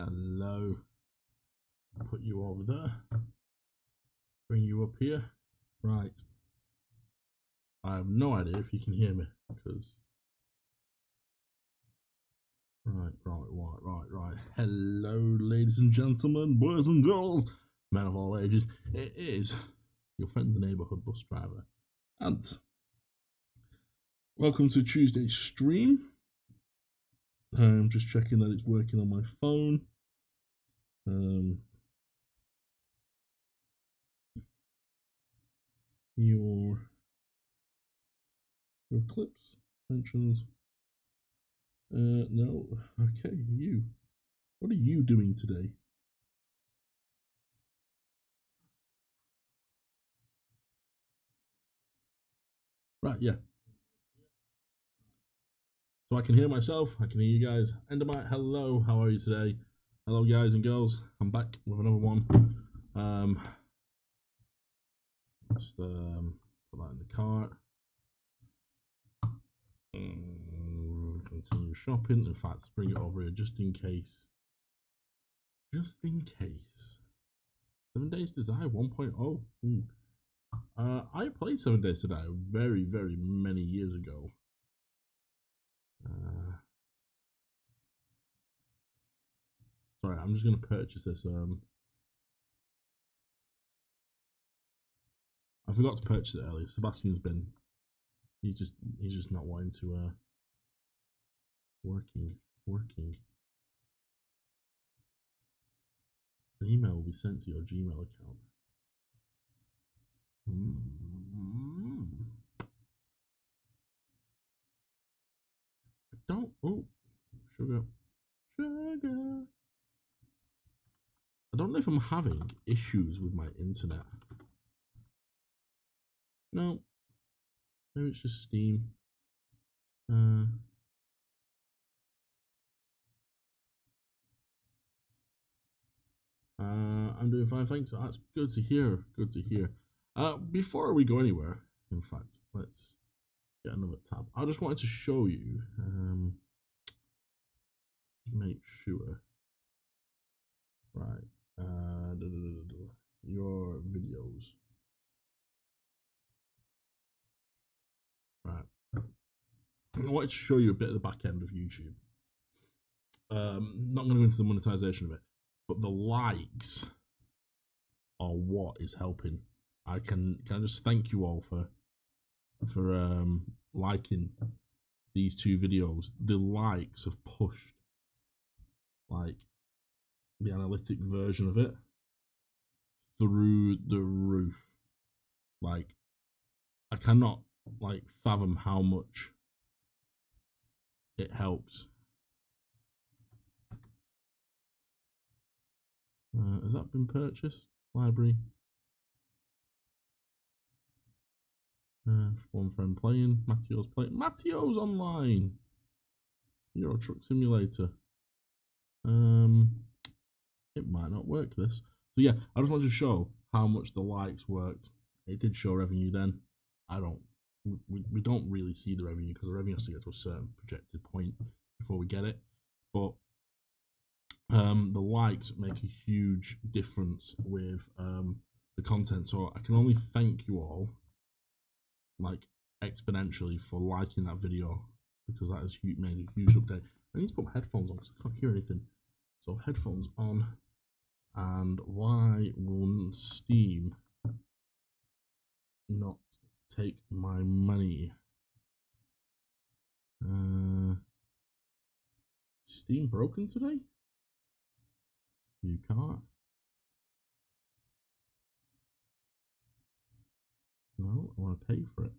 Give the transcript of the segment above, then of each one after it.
Hello. Put you over there. Bring you up here. Right. I have no idea if you can hear me because. Right. Hello, ladies and gentlemen, boys and girls, men of all ages. It is your friend, the neighborhood bus driver, and welcome to Tuesday's stream. I'm just checking that it's working on my phone. Your clips mentions. No. Okay, you. What are you doing today? Right, yeah. So I can hear myself, I can hear you guys. Endermite, hello, how are you today? Hello, guys and girls. I'm back with another one. Just put that in the cart. Continue shopping. In fact, let's bring it over here just in case. Just in case. 7 Days to Die 1.0. I played 7 Days to Die very, very many years ago. Sorry, I'm just gonna purchase this. I forgot to purchase it earlier. Sebastian's been. He's just not wanting to. Working. An email will be sent to your Gmail account. I don't. Oh, sugar. I don't know if I'm having issues with my internet. No. Maybe it's just Steam. I'm doing fine, thanks. That's good to hear. Good to hear. Before we go anywhere, in fact, let's get another tab. I just wanted to show you. Make sure. Right. Your videos. Right. I wanted to show you a bit of the back end of YouTube. Not going to go into the monetization of it, but the likes are what is helping. Can I just thank you all for liking these two videos. The likes have pushed like the analytic version of it through the roof. Like I cannot like fathom how much it helps. Has that been purchased? Library. One friend playing. Matteo's playing. Matteo's online. Euro Truck Simulator. It might not work this. So yeah, I just wanted to show how much the likes worked. It did show revenue then. We don't really see the revenue because the revenue has to get to a certain projected point before we get it. But the likes make a huge difference with the content. So I can only thank you all, like exponentially, for liking that video because that has made a huge update. I need to put my headphones on because I can't hear anything. So headphones on. And why will Steam not take my money? Steam broken today? You can't. No, I want to pay for it.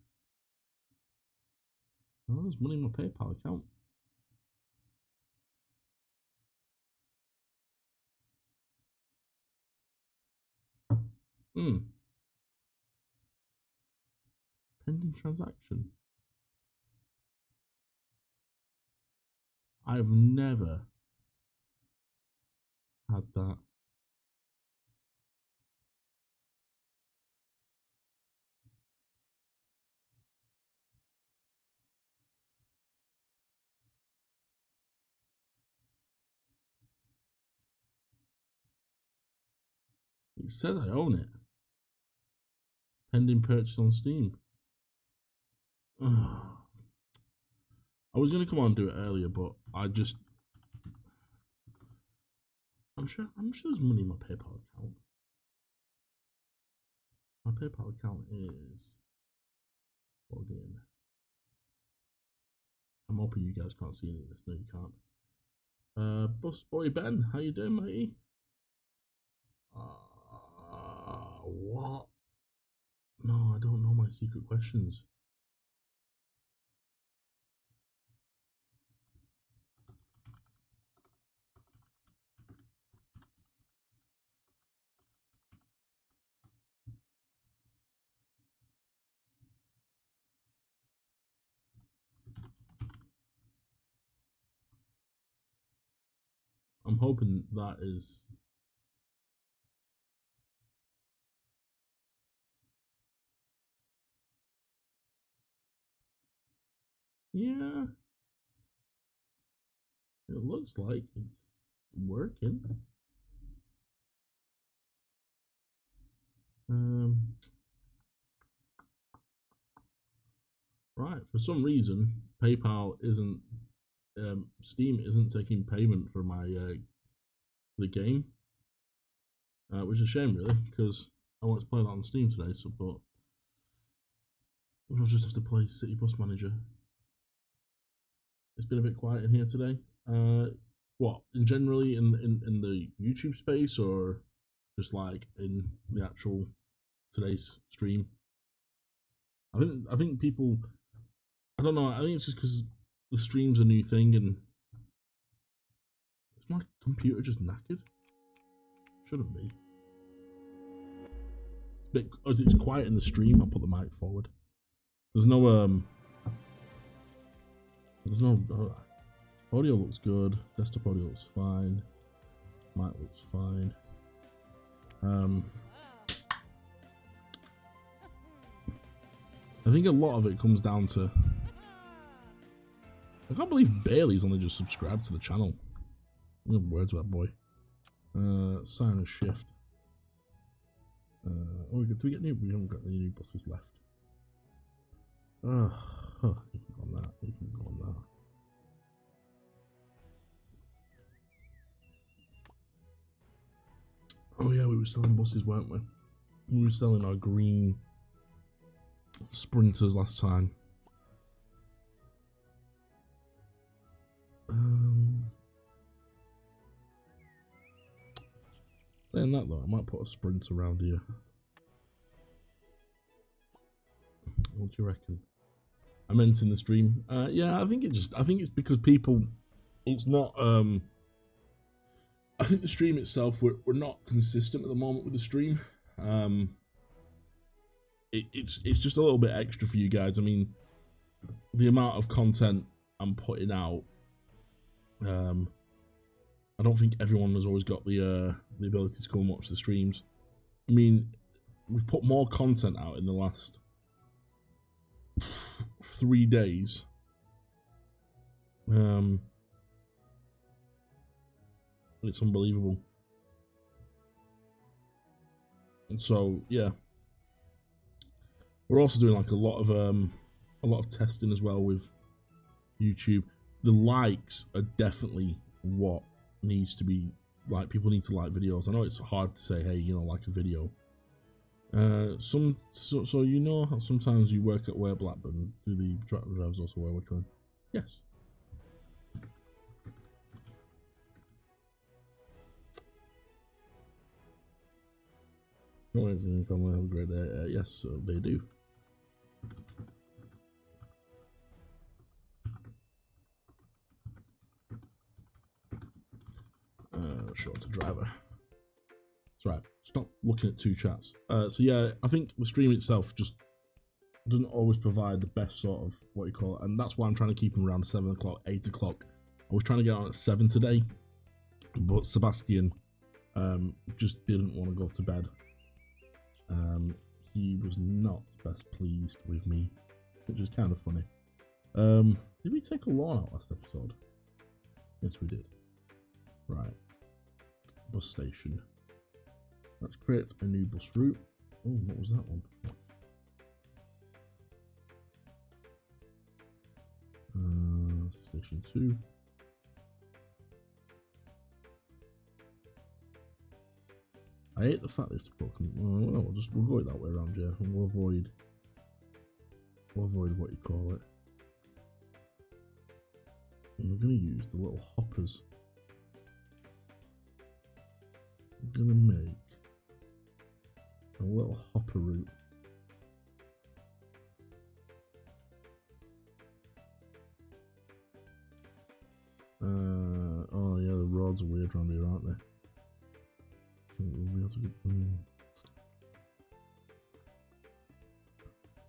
Oh, there's money in my PayPal account. Pending transaction. I've never had that. It says I own it. Pending purchase on Steam. I was gonna come on and do it earlier, but I'm sure there's money in my PayPal account. My PayPal account is log in. I'm hoping you guys can't see any of this. No, you can't. Bus boy Ben, how you doing, matey? What? No, I don't know my secret questions. I'm hoping that is. Yeah. It looks like it's working. Right. For some reason, PayPal isn't. Steam isn't taking payment for my the game, which is a shame, really, because I want to play that on Steam today. So, but I'll just have to play City Bus Manager. It's been a bit quiet in here today. What in generally in the YouTube space, or just like in the actual today's stream? I think people. I don't know. I think it's just because the stream's a new thing, and is my computer just knackered? Shouldn't be. It's a bit. As it's quiet in the stream, I'll put the mic forward. There's no audio looks good. Desktop audio looks fine. Mic looks fine. I think a lot of it comes down to. I can't believe Bailey's only just subscribed to the channel. Words with that boy. Sign and shift. Do we get new? We haven't got any new buses left. You can go on that. You can go on that. Oh yeah, we were selling buses, weren't we? We were selling our green Sprinters last time. Saying that though, I might put a Sprinter around here. What do you reckon? I meant in the stream. Yeah, I think it's because people. It's not. I think the stream itself, we're not consistent at the moment with the stream. It's just a little bit extra for you guys. I mean, the amount of content I'm putting out. I don't think everyone has always got the ability to go and watch the streams. I mean, we've put more content out in the last 3 days. It's unbelievable. And so, yeah. We're also doing like a lot of testing as well with YouTube. The likes are definitely what needs to be like. People need to like videos. I know it's hard to say, hey, you know, like a video. So you know how sometimes you work at Ware Blackburn. Do the drivers also wear working? Yes. Family have a great day. Yes, they do. Short to driver. That's right. Stop looking at two chats. So yeah, I think the stream itself just doesn't always provide the best sort of what you call it, and that's why I'm trying to keep them around 7 o'clock, 8 o'clock. I was trying to get on at 7 today, but Sebastian just didn't want to go to bed. He was not best pleased with me, which is kind of funny. Did we take a lawn out last episode? Yes, we did. Right. Bus station. Let's create a new bus route. Oh, what was that one? Station 2. I hate the fact that it's broken. Well, we'll go it that way around, yeah. And we'll avoid what you call it. And we're gonna use the little hoppers. We're gonna make a little hopper route. Oh yeah, the roads are weird around here, aren't they?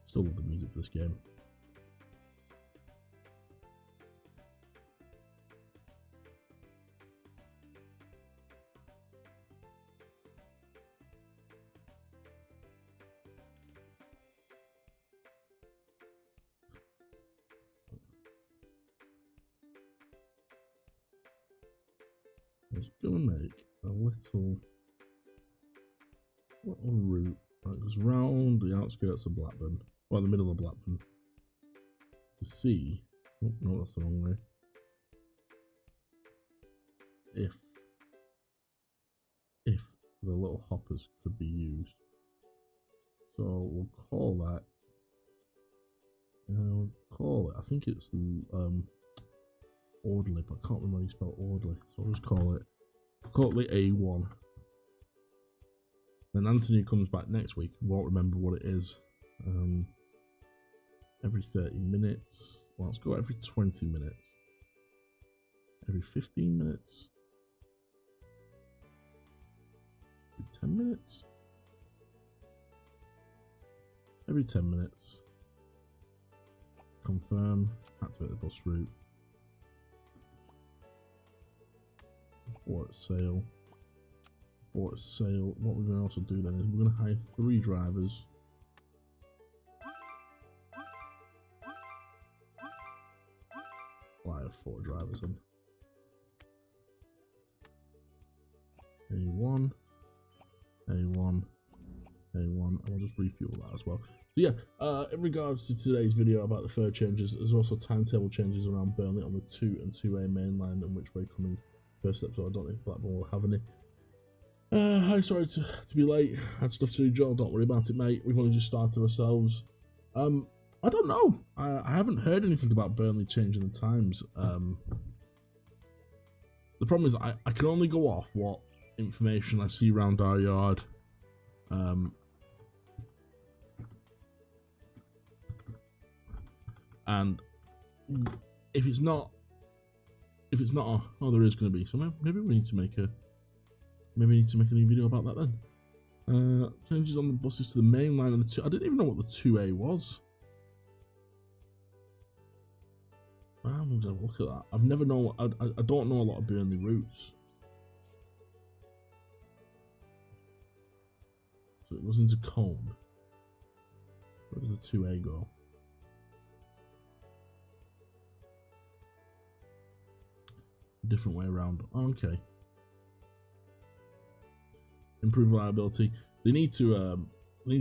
Still love the music for this game. I was gonna make a little route that goes round the outskirts of Blackburn, or the middle of Blackburn, to see. Oh no, that's the wrong way. If the little hoppers could be used, so we'll call that. I think it's orderly, but I can't remember how you spell orderly, so I'll just call it the A1. Then Anthony comes back next week, won't remember what it is. Every 30 minutes. Well, let's go every 20 minutes. Every 15 minutes. Every 10 minutes. Every 10 minutes. Confirm. Activate the bus route. Port sale. Port sale. What we're going to also do then is we're going to hire 3 drivers. Well, I have 4 drivers then. A1, A1, A1, and we'll just refuel that as well. So yeah, in regards to today's video about the fare changes, there's also timetable changes around Burnley on the 2 and 2A main line and which way coming first episode. I don't think Blackburn will have any. Hi, sorry to be late. I had stuff to do, Joel. Don't worry about it, mate. We've only just started ourselves. I don't know. I haven't heard anything about Burnley changing the times. The problem is I can only go off what information I see around our yard. And if it's not, oh, there is going to be. So maybe we need to make a new video about that then. Changes on the buses to the main line and the 2. I didn't even know what the 2A was. I'm going to look at that. I've never known. I don't know a lot of Burnley routes. So it goes into Colne. Where does the 2A go? Different way around. Oh, okay. Improve reliability. They need to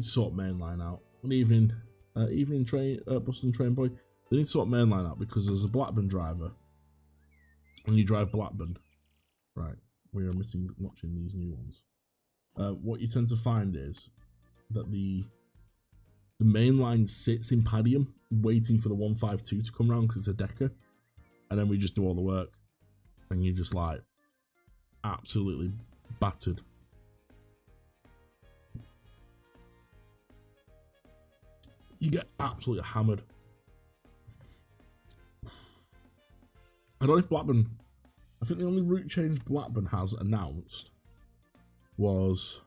sort mainline out. One evening, evening train, bus and train boy. They need to sort mainline out because there's a Blackburn driver, and you drive Blackburn. Right, we are missing watching these new ones. What you tend to find is that the main line sits in Padiham waiting for the 152 to come around because it's a decker, and then we just do all the work, and you're just like absolutely battered. You get absolutely hammered. I don't know if Blackburn, I think the only route change Blackburn has announced was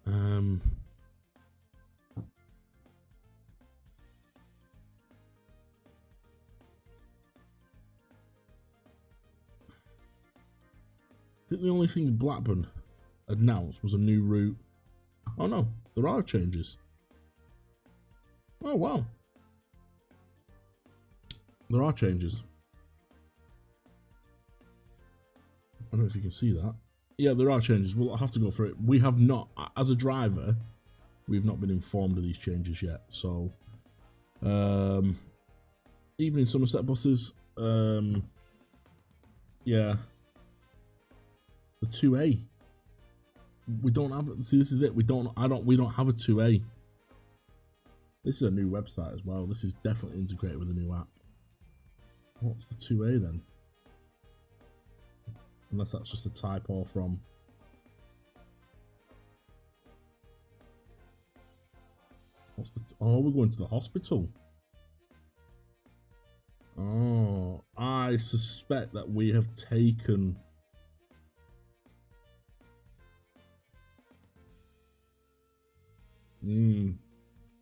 I think the only thing Blackburn announced was a new route. Oh no, there are changes. Oh wow. There are changes. I don't know if you can see that. Yeah, there are changes. We'll have to go for it. We have not, as a driver, we've not been informed of these changes yet. So, even in Somerset buses, yeah, the 2A. We don't have. See, this is it. We don't have a 2A. This is a new website as well. This is definitely integrated with a new app. What's the 2A then? Unless that's just a typo from. What's the? Oh, we're going to the hospital. Oh, I suspect that we have taken.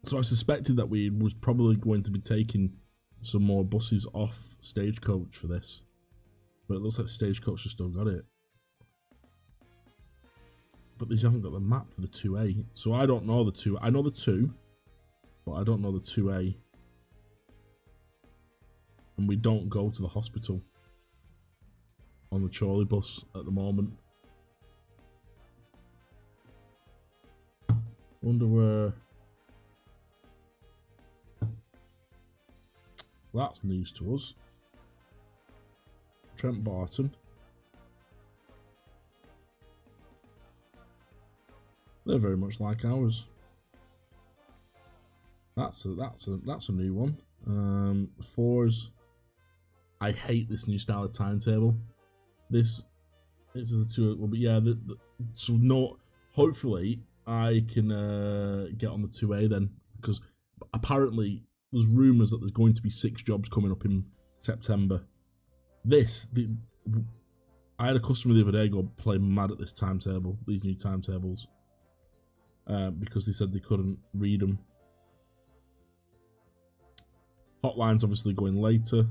So I suspected that we was probably going to be taking some more buses off Stagecoach for this, but it looks like Stagecoach has still got it. But these haven't got the map for the 2A, so I don't know the 2. I know the 2, but I don't know the 2A. And we don't go to the hospital on the Chorley bus at the moment. Wonder where. That's news to us. Trent Barton. They're very much like ours. That's a new one. Fours. I hate this new style of timetable. This is a 2. Well, but yeah, so no. Hopefully, I can get on the 2A then, because apparently there's rumours that there's going to be 6 jobs coming up in September. I had a customer the other day go play mad at this timetable, these new timetables, because they said they couldn't read them. Hotline's obviously going later.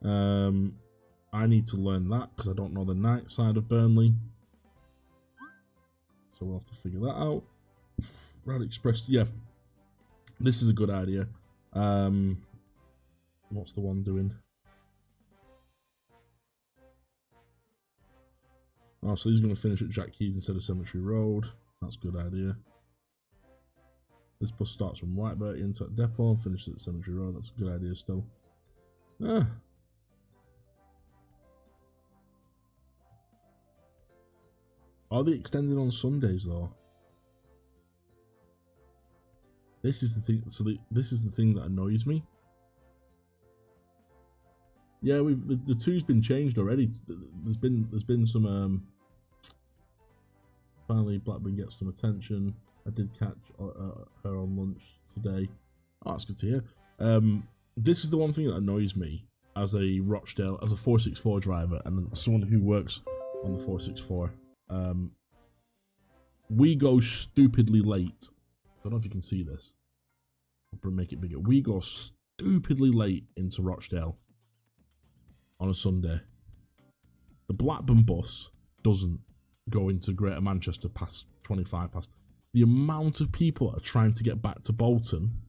I need to learn that because I don't know the night side of Burnley. So we'll have to figure that out. Rad Express, yeah. This is a good idea. What's the one doing? Oh, so he's going to finish at Jack Keys instead of Cemetery Road. That's a good idea. This bus starts from Whiteberty into Depot and finishes at Cemetery Road. That's a good idea still. Are they extended on Sundays though? This is the thing. So this is the thing that annoys me. Yeah, the 2's been changed already. There's been some. Finally, Blackburn gets some attention. I did catch her on lunch today. Oh, that's good to hear. This is the one thing that annoys me as a Rochdale, as a 464 driver, and someone who works on the 464. We go stupidly late. I don't know if you can see this. I'll make it bigger. We go stupidly late into Rochdale on a Sunday. The Blackburn bus doesn't go into Greater Manchester past 25 past. The amount of people that are trying to get back to Bolton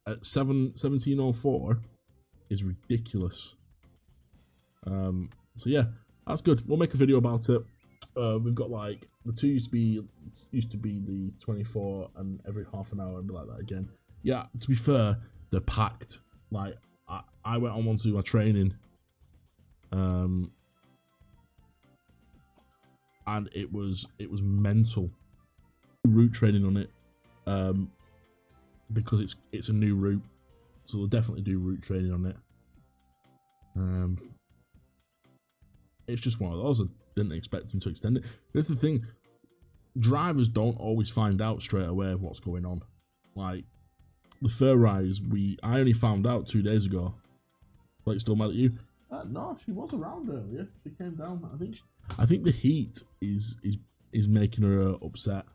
at 17:04 is ridiculous. So yeah, that's good. We'll make a video about it. We've got like the 2 used to be the 24 and every half an hour and be like that again. Yeah, to be fair, they're packed. Like I went on one to do my training, and it was mental. Route training on it, because it's a new route, so they'll definitely do route training on it. It's just one of those. I didn't expect them to extend it. Here's the thing: drivers don't always find out straight away of what's going on. Like the Fair Rise, I only found out 2 days ago. Like, still mad at you? No, she was around earlier. She came down. I think the heat is making her upset.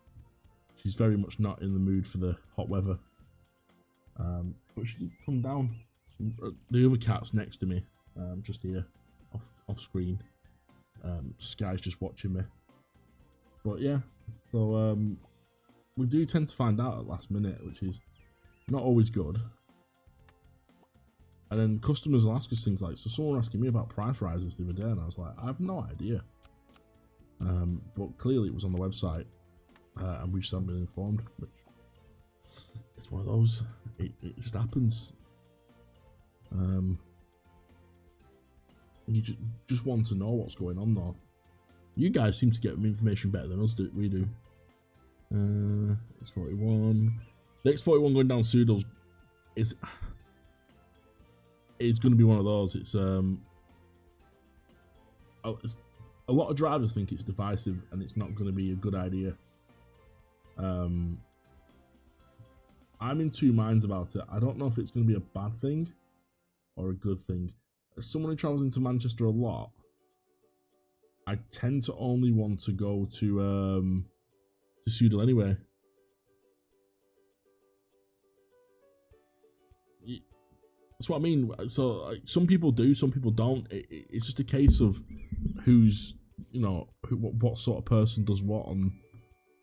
She's very much not in the mood for the hot weather. But she did come down. The other cat's next to me, just here, off screen. Sky's just watching me. But yeah, so we do tend to find out at last minute, which is not always good. And then customers will ask us things like, so someone asking me about price rises the other day, and I was like, I have no idea. But clearly it was on the website, and we just haven't been informed, which it's one of those, it just happens. You just want to know what's going on though. You guys seem to get information better than us we do. X41. The X41 going down pseudos is going to be one of those. It's a lot of drivers think it's divisive and it's not going to be a good idea. I'm in two minds about it. I don't know if it's going to be a bad thing or a good thing. As someone who travels into Manchester a lot, I tend to only want to go to Pseudo anyway. That's what I mean. So like, some people do, some people don't. It's just a case of who's, you know, what sort of person does what on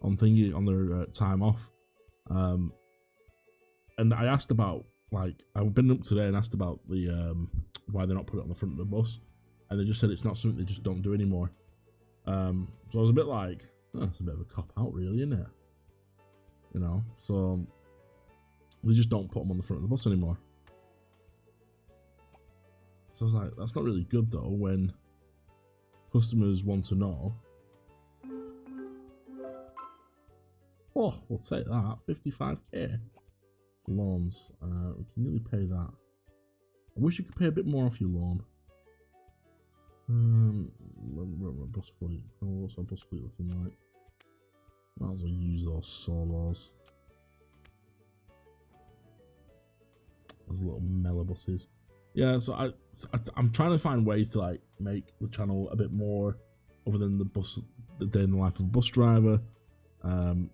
thingy on their time off. And I asked about, like, I've been up today and asked about the why they're not putting it on the front of the bus, and they just said it's not something they just don't do anymore. So I was a bit like, oh, that's a bit of a cop out, really, isn't it? You know, so they just don't put them on the front of the bus anymore. So I was like, that's not really good though when customers want to know. Oh, we'll take that. 55k loans. We can nearly pay that. I wish you could pay a bit more off your loan. Bus fleet. Oh, what's our bus fleet looking like? Might as well use those solos. Those little mellow buses. Yeah, so I'm trying to find ways to like make the channel a bit more other than the day in the life of a bus driver. Bring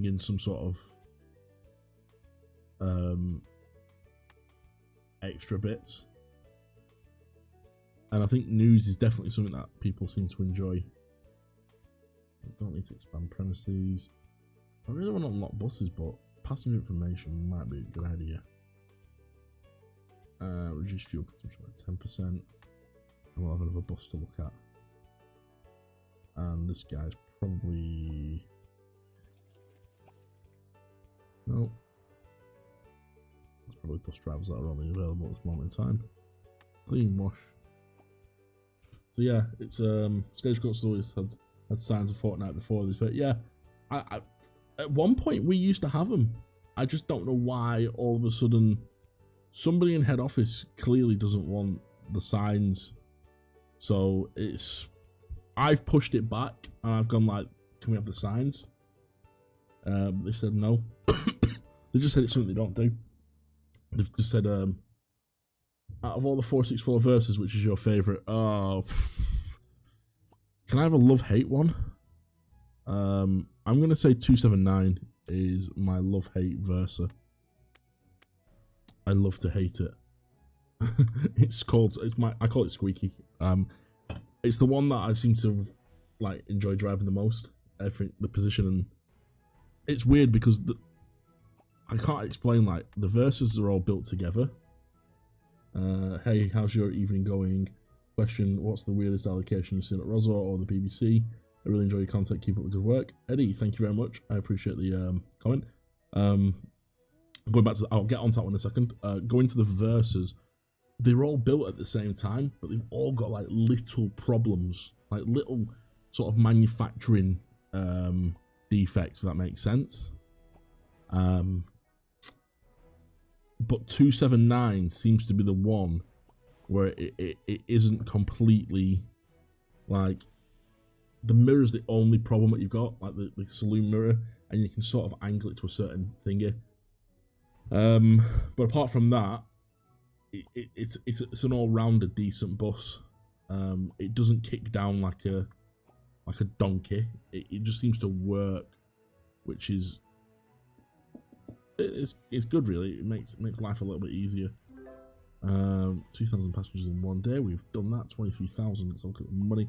in some sort of extra bits. And I think news is definitely something that people seem to enjoy. I don't need to expand premises. I really want to unlock buses, but passenger information might be a good idea. Reduce fuel consumption by 10%. And we'll have another bus to look at. And this guy's probably... No. There's probably bus drivers that are only available at this moment in time. Clean wash. So yeah, it's Stagecoach always had signs a fortnight before this. But yeah, I at one point we used to have them. I just don't know why all of a sudden somebody in head office clearly doesn't want the signs. So I've pushed it back and I've gone like, can we have the signs? They said no. They just said it's something they don't do. They've just said, out of all the 464 verses, which is your favourite? Oh, can I have a love-hate one? I'm going to say 279 is my love-hate Versa. I love to hate it. I call it Squeaky. It's the one that I seem to like enjoy driving the most. I think the position, and it's weird because I can't explain, like, the Versas are all built together. Hey, how's your evening going? Question, what's the weirdest allocation you've seen at Roswell or the BBC? I really enjoy your content, keep up the good work. Eddie, thank you very much. I appreciate the comment. Going back to, I'll get onto that one in a second. Going to the Versas, they're all built at the same time, but they've all got like little problems, like little sort of manufacturing defects, if that makes sense. But 279 seems to be the one where it isn't completely, like, the mirror's the only problem that you've got, like the saloon mirror, and you can sort of angle it to a certain thingy. But apart from that, it's an all-rounder decent bus. It doesn't kick down like a donkey. It just seems to work, which is it's good, really. It makes life a little bit easier. 2,000 passengers in one day. We've done that. 23,000. Let's look at the money.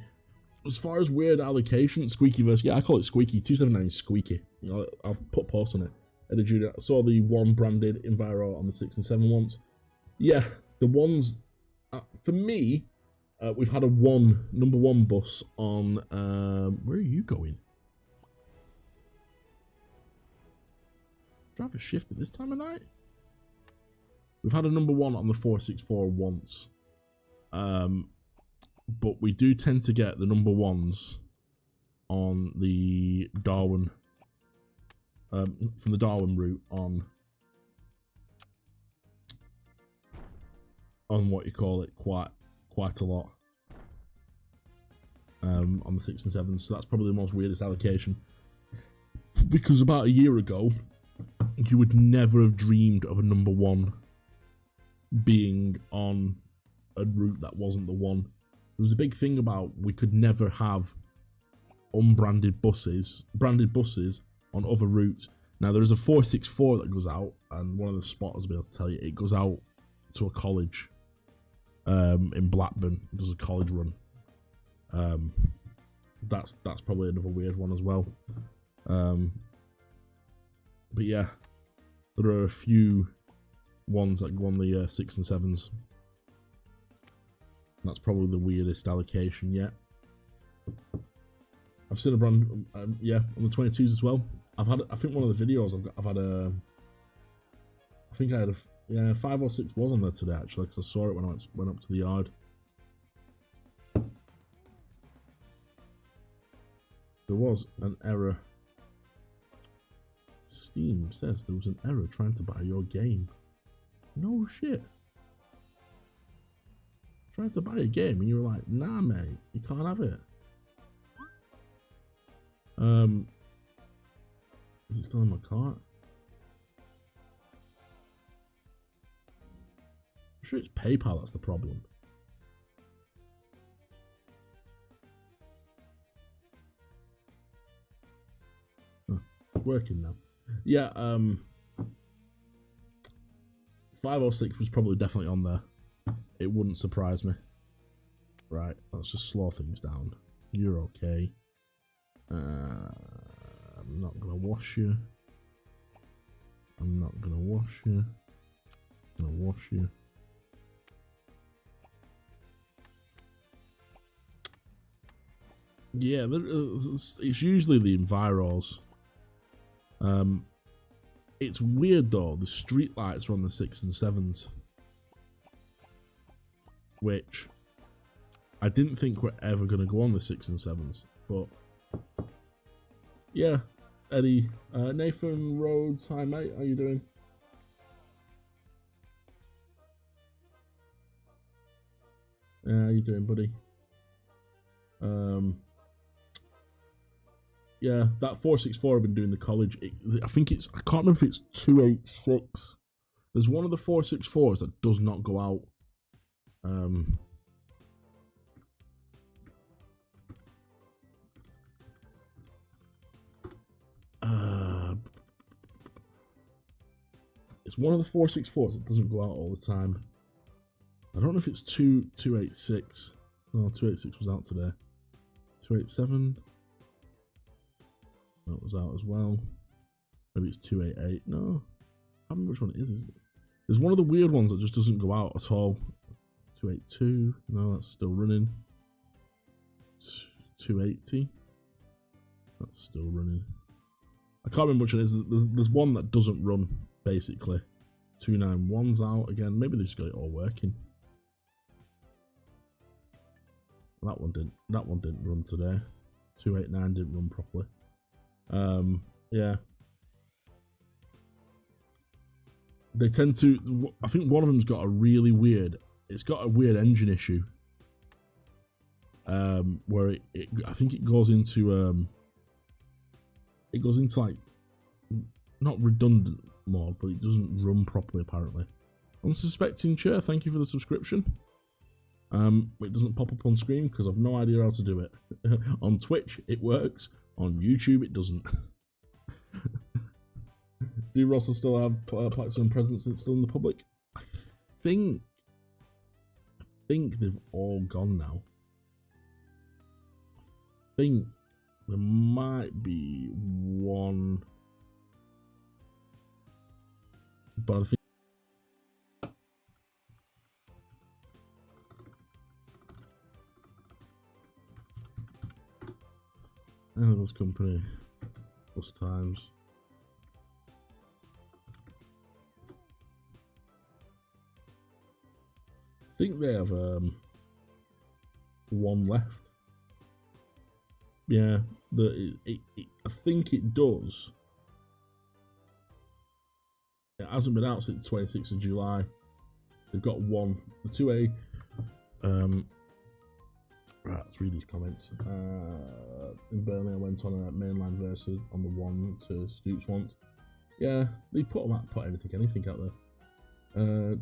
As far as weird allocation, Squeaky verse, yeah, I call it Squeaky. 279 is Squeaky. You know, I've put posts on it. I saw the one branded Enviro on the 6 and 7 once. Yeah, the ones for me, we've had a number one bus on. Where are you going? Drive a shift at this time of night. We've had a number one on the 464 once, but we do tend to get the number ones on the Darwin, from the Darwin route on what you call it, quite a lot, on the 6 and 7s. So that's probably the most weirdest allocation, because about a year ago, you would never have dreamed of a number one being on a route that wasn't the one. There was a big thing about we could never have branded buses on other routes. Now there is a 464 that goes out, and one of the spotters will be able to tell you it goes out to a college in Blackburn. It does a college run. That's probably another weird one as well. But yeah, there are a few ones that go on the 6 and 7s. That's probably the weirdest allocation yet. I've seen a brand, yeah, on the 22s as well. I think one of the videos I've had a, I think I had a 506 was on there today actually, because I saw it when I went up to the yard. There was an error. Steam says there was an error trying to buy your game. No shit. Tried to buy a game and you were like, nah mate, you can't have it. Is it still in my cart? I'm sure it's PayPal that's the problem. Huh, working now. Yeah, 506 was probably definitely on there. It wouldn't surprise me. Right, let's just slow things down. You're okay. I'm not gonna wash you. I'm not gonna wash you. I'm gonna wash you. Yeah, it's usually the Enviros. It's weird though, the street lights are on the 6 and 7s. Which I didn't think were ever going to go on the 6 and 7s. But yeah, Eddie, Nathan Rhodes, hi mate, how you doing? How you doing, buddy? Yeah, that 464 I've been doing the college. I think it's, I can't remember if it's 286. There's one of the 464s that does not go out. It's one of the 464s that doesn't go out all the time. I don't know if it's 286. No, 286 was out today. 287. That was out as well. Maybe it's 288. No, I can't remember which one it is it? There's one of the weird ones that just doesn't go out at all. 282. No, that's still running. 280. That's still running. I can't remember which it is. There's one that doesn't run, basically. 291's out again. Maybe they just got it all working. That one didn't run today. 289 didn't run properly. Yeah. They tend to, I think one of them's got a really weird, it's got a weird engine issue. Where I think it goes into like, not redundant mode, but it doesn't run properly apparently. Unsuspecting chair, thank you for the subscription. It doesn't pop up on screen because I've no idea how to do it. On Twitch it works, on YouTube it doesn't. Do Russell still have Platinum presents that's still in the public? I think they've all gone now. I think there might be one, but I think Bus company, bus times. I think they have one left. Yeah, I think it does. It hasn't been out since 26th of July. They've got one, the 2A. Right, let's read these comments. In Burnley, I went on a mainline versus on the 1 to Stoops once. Yeah, they put anything out there.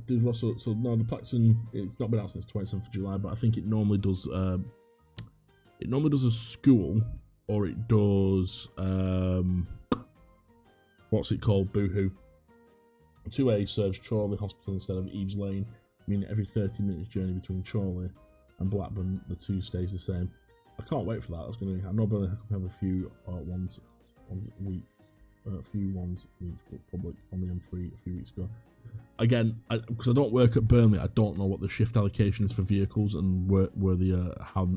Did Russell? So no, the Plaxton, it's not been out since 27th of July, but I think it normally does. It normally does a school, or it does what's it called? Boohoo. 2A serves Chorley Hospital instead of Eves Lane, meaning every 30 minutes journey between Chorley and Blackburn, the two stays the same. I can't wait for that. That's going to be. I know Burnley have a few ones a week, a few ones a week, but public on the M3 a few weeks ago. Again, because I don't work at Burnley, I don't know what the shift allocation is for vehicles and where how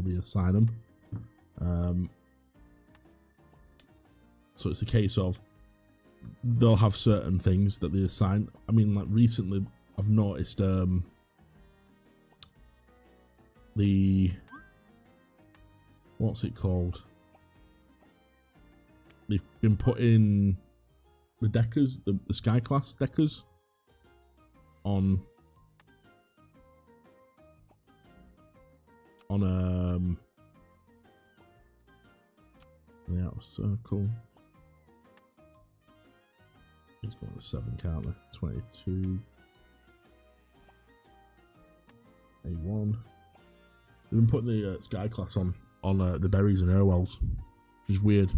they assign them. So it's a case of they'll have certain things that they assign. I mean, like recently, I've noticed the what's it called? They've been putting the deckers, the Sky Class deckers, on the outer circle. He's got the 7 counter, 22. A1. They've been putting the Sky Class on the Berries and Airwells, which is weird.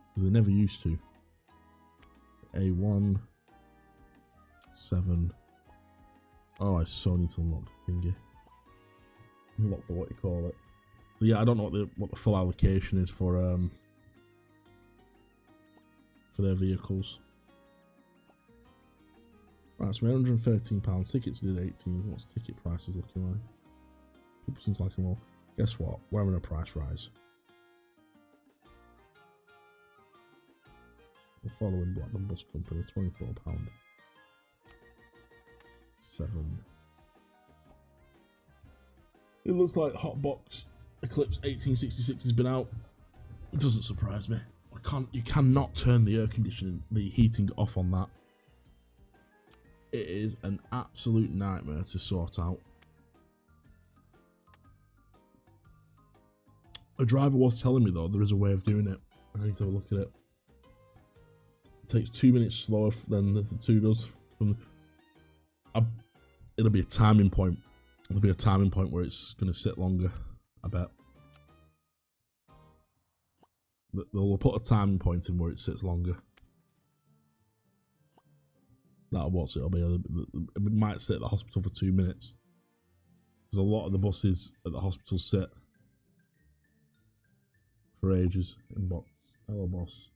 Because they never used to. A1. 7. Oh, I so need to unlock the thingy. Unlock the what you call it. So yeah, I don't know what the full allocation is for their vehicles. Right, so £113. Tickets did 18. What's ticket prices looking like? People seem to like them all. Guess what? We're having a price rise. We're following Blackburn Bus Company, £24. 7. It looks like Hotbox Eclipse 1866 has been out. It doesn't surprise me. You cannot turn the air conditioning, the heating off on that. It is an absolute nightmare to sort out. A driver was telling me though there is a way of doing it. I need to have a look at it. It takes 2 minutes slower than the 2 does. It'll be a timing point. There'll be a timing point where it's going to sit longer, I bet. They'll put a timing point in where it sits longer. That'll what it'll be. It might sit at the hospital for 2 minutes. Because a lot of the buses at the hospital sit for ages in box. Hello, boss.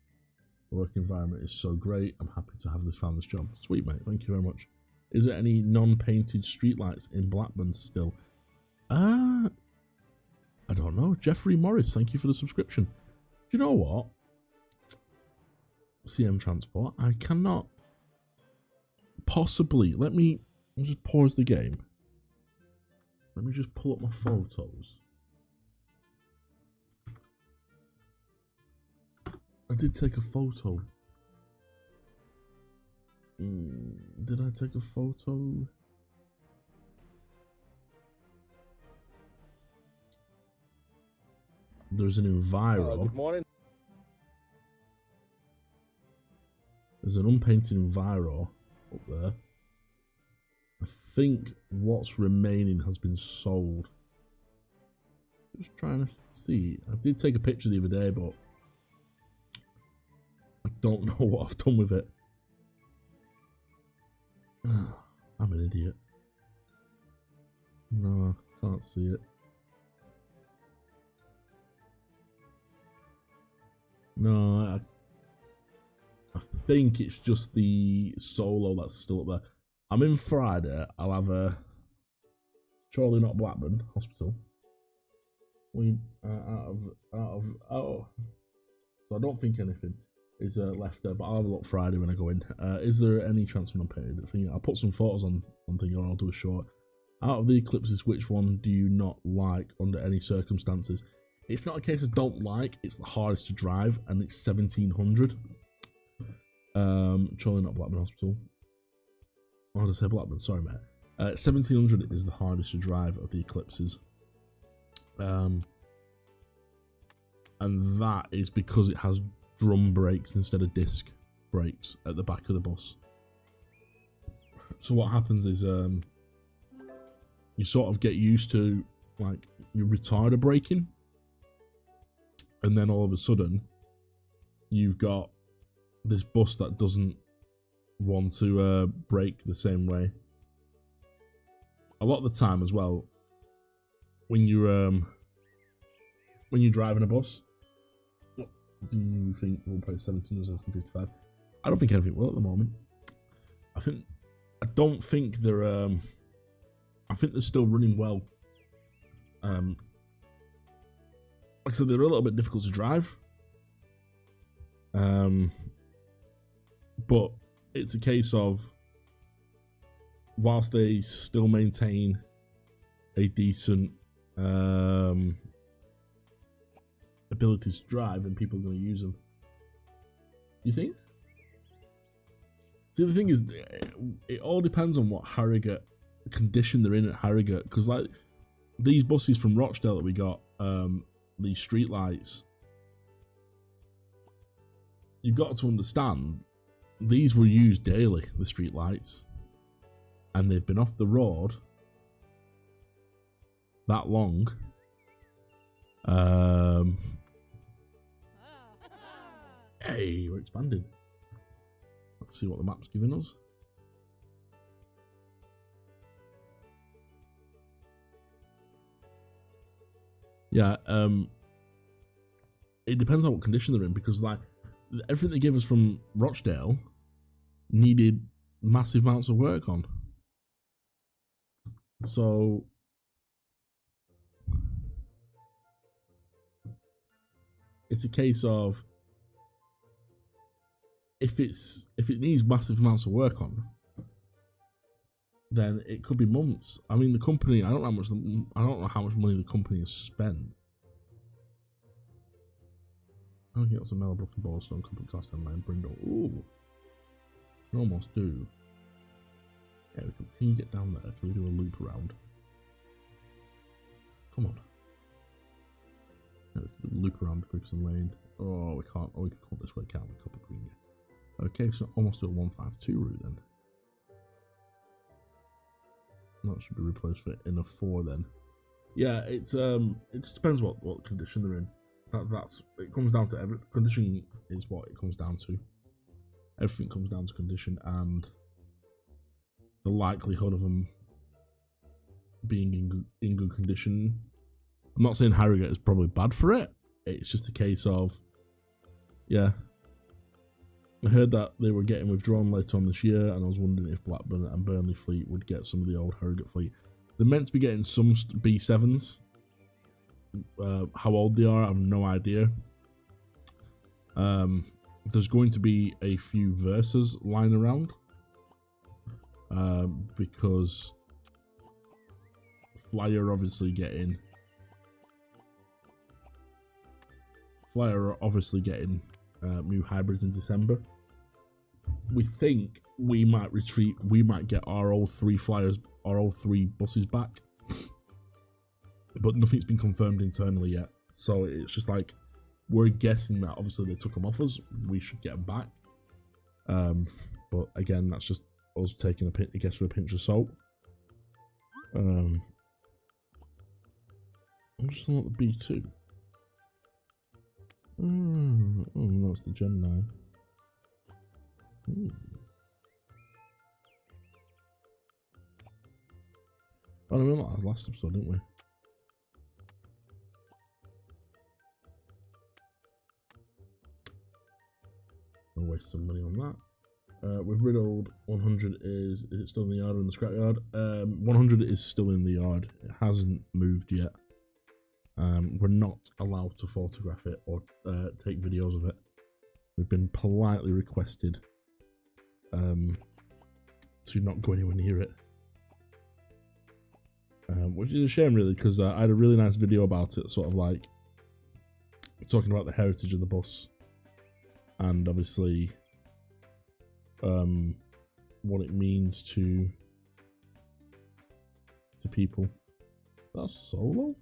The work environment is so great. I'm happy to have found this job. Sweet, mate. Thank you very much. Is there any non-painted streetlights in Blackburn still? I don't know. Jeffrey Morris, thank you for the subscription. Do you know what? CM Transport, I cannot possibly. Let me just pause the game. Let me just pull up my photos. I did take a photo. Did I take a photo? There's an Enviro. Good morning. There's an unpainted Enviro up there. I think what's remaining has been sold. Just trying to see. I did take a picture the other day, but I don't know what I've done with it. I'm an idiot. No, can't see it. No, I think it's just the Solo that's still up there. I'm in Friday. I'll have a Chorley, not Blackburn Hospital. we out of oh. So I don't think anything is left there, but I'll have a look Friday when I go in. Is there any chance of unpaid thing? I'll put some photos on thing, or I'll do a short. Out of the Eclipses, which one do you not like under any circumstances? It's not a case of don't like, it's the hardest to drive, and it's 1700. Surely not Blackburn Hospital. Oh, did I say Blackburn? Sorry, mate. 1700 is the hardest to drive of the Eclipses. And that is because it has drum brakes instead of disc brakes at the back of the bus. So what happens is you sort of get used to like your retarder braking, and then all of a sudden you've got this bus that doesn't want to brake the same way. A lot of the time as well, when you're driving a bus, what do you think will play 17 or 1755? I don't think anything will at the moment. I don't think they're I think they're still running well. Like I said, they're a little bit difficult to drive. But it's a case of, whilst they still maintain a decent ability to drive, and people are going to use them. You think? See, the thing is, it all depends on what Harrogate condition they're in at Harrogate, because like these buses from Rochdale that we got, these street lights, you've got to understand these were used daily, the street lights, and they've been off the road that long. Hey, we're expanding. Let's see what the map's giving us. Yeah, it depends on what condition they're in, because like everything they gave us from Rochdale needed massive amounts of work on. So it's a case of, if it needs massive amounts of work on, then it could be months. I mean, the company, I don't know how much money the company has spent. I think it's a Mellowbrook and Boylestone, Company Cast Line, Brindle. Ooh, we almost do. Yeah, can you get down there? Can we do a loop around? Come on. Yeah, we can loop around Quickson Lane. Oh, we can't. Oh, we can come this way, can't we? Copper Green, yeah. Okay, so almost do a 152 route then. That should be replaced for in a 4 then. Yeah, it just depends what condition they're in. It comes down to condition is what it comes down to. Everything comes down to condition and the likelihood of them being in good condition. I'm not saying Harrogate is probably bad for it. It's just a case of, yeah. I heard that they were getting withdrawn later on this year, and I was wondering if Blackburn and Burnley fleet would get some of the old Harrogate fleet. They're meant to be getting some B7s. How old they are, I have no idea. There's going to be a few Versas lying around, because Flyer are obviously getting new hybrids in December. We think we might retreat. We might get our old 3 Flyers, our old 3 buses back, but nothing's been confirmed internally yet. So it's just like, we're guessing that obviously they took them off us. We should get them back. But again, that's just us taking a guess with a pinch of salt. I'm just looking at the B2. Oh no, it's the Gemini. Oh, no, we went like that last episode, didn't we? I'll waste some money on that. We've riddled 100 is it still in the yard or in the scrapyard? 100 is still in the yard. It hasn't moved yet. We're not allowed to photograph it or take videos of it. We've been politely requested to not go anywhere near it, which is a shame, really, because I had a really nice video about it, sort of like talking about the heritage of the bus and obviously what it means to people. That's Solo?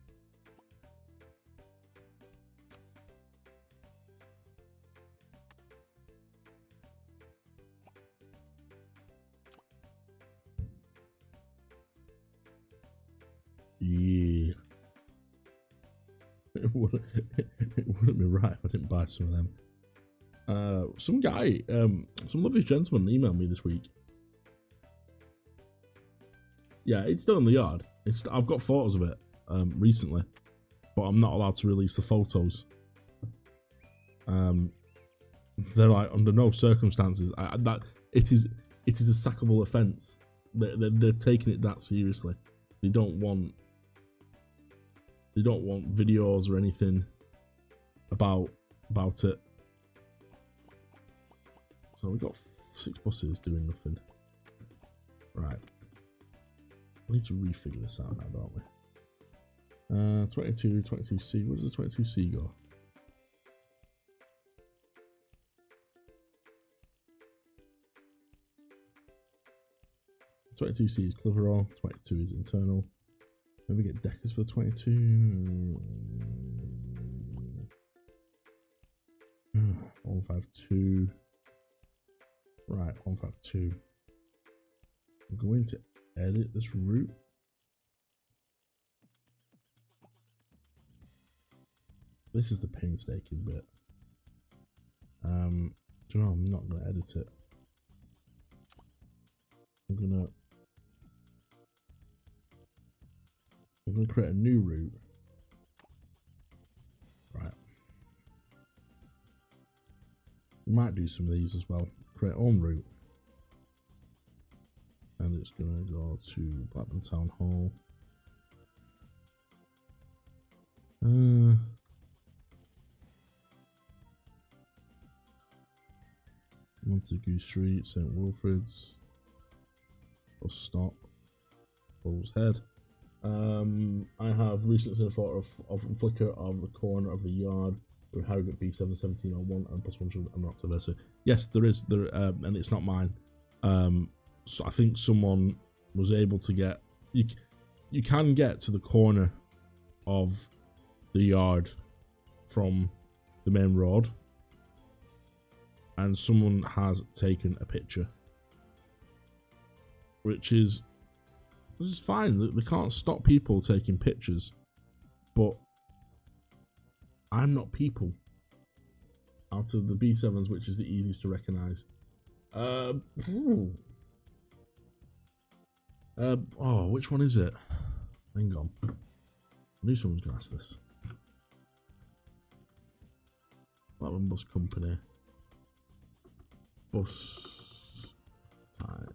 Yeah. It wouldn't be right if I didn't buy some of them. Some guy, some lovely gentleman emailed me this week. Yeah, it's still in the yard. I've got photos of it recently, but I'm not allowed to release the photos. They're like, under no circumstances. It is a sackable offence. They're taking it that seriously. They don't want videos or anything about it. So we've got 6 buses doing nothing. Right. We need to refigure this out now, don't we? 22C. Where does the 22C go? The 22C is Clitheroe. 22 is internal. Maybe get deckers for the 22. 152. Right, 152. I'm going to edit this route. This is the painstaking bit. Do you know, I'm not going to edit it. I'm going to create a new route. Right. We might do some of these as well. Create own route. And it's going to go to Blackburn Town Hall. Montague Street, St. Wilfrid's. Bus stop. Bull's Head. I have recently seen a photo of Flickr of the corner of the yard with Harrogate B71701 and plus 100 and Octoversa. Yes, there is there, and it's not mine. So I think someone was able to get you can get to the corner of the yard from the main road, and someone has taken a picture, which is fine. They can't stop people taking pictures, but I'm not people. Out of the B7s, which is the easiest to recognise. Which one is it? Hang on. I knew someone was going to ask this. Blackburn Bus Company. Bus times.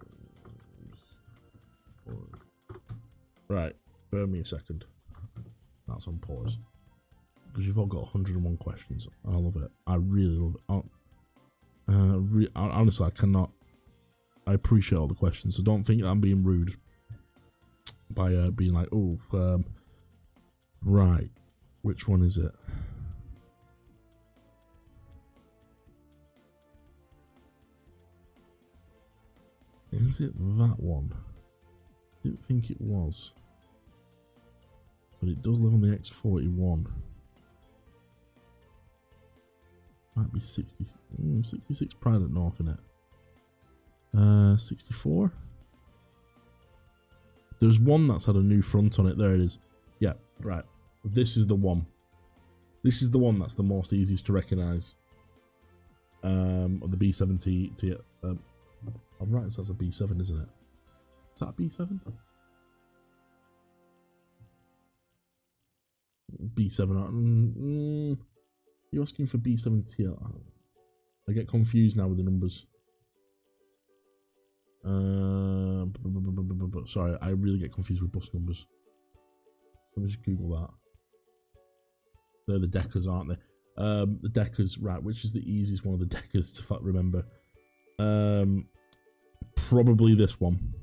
Right, bear me a second. That's on pause. Because you've all got 101 questions. I love it. I really love it. Honestly, I cannot. I appreciate all the questions, so don't think that I'm being rude by being like, right, which one is it? Is it that one? Didn't think it was, but it does live on the X41. Might be 66 Pride at North in it. 64. There's one that's had a new front on it. There it is. Yeah, right. This is the one. This is the one that's the most easiest to recognise. Of the B70. I'm right, so that's a B7, isn't it? Is that a B7? B7. You're asking for B7T. I get confused now with the numbers. Sorry, I really get confused with bus numbers. Let me just Google that. They're the deckers, aren't they? The deckers, right? Which is the easiest one of the deckers to remember? Probably this one.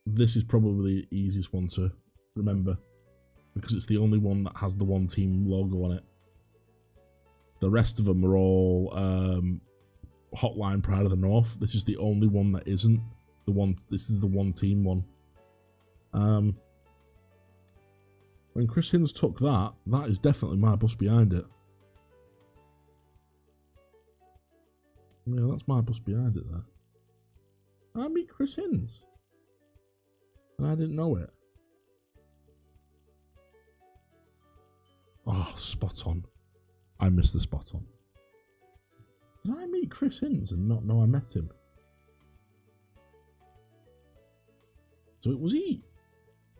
This is probably the easiest one to remember because it's the only one that has the one team logo on it. The rest of them are all Hotline Pride of the North. This is the only one that isn't the one. This is the one team one. When Chris Hinds took that, that is definitely my bus behind it. Yeah, that's my bus behind it there. I meet Chris Hinds. And I didn't know it. Oh, spot on. I missed the spot on. Did I meet Chris Hinds and not know I met him? So it was he.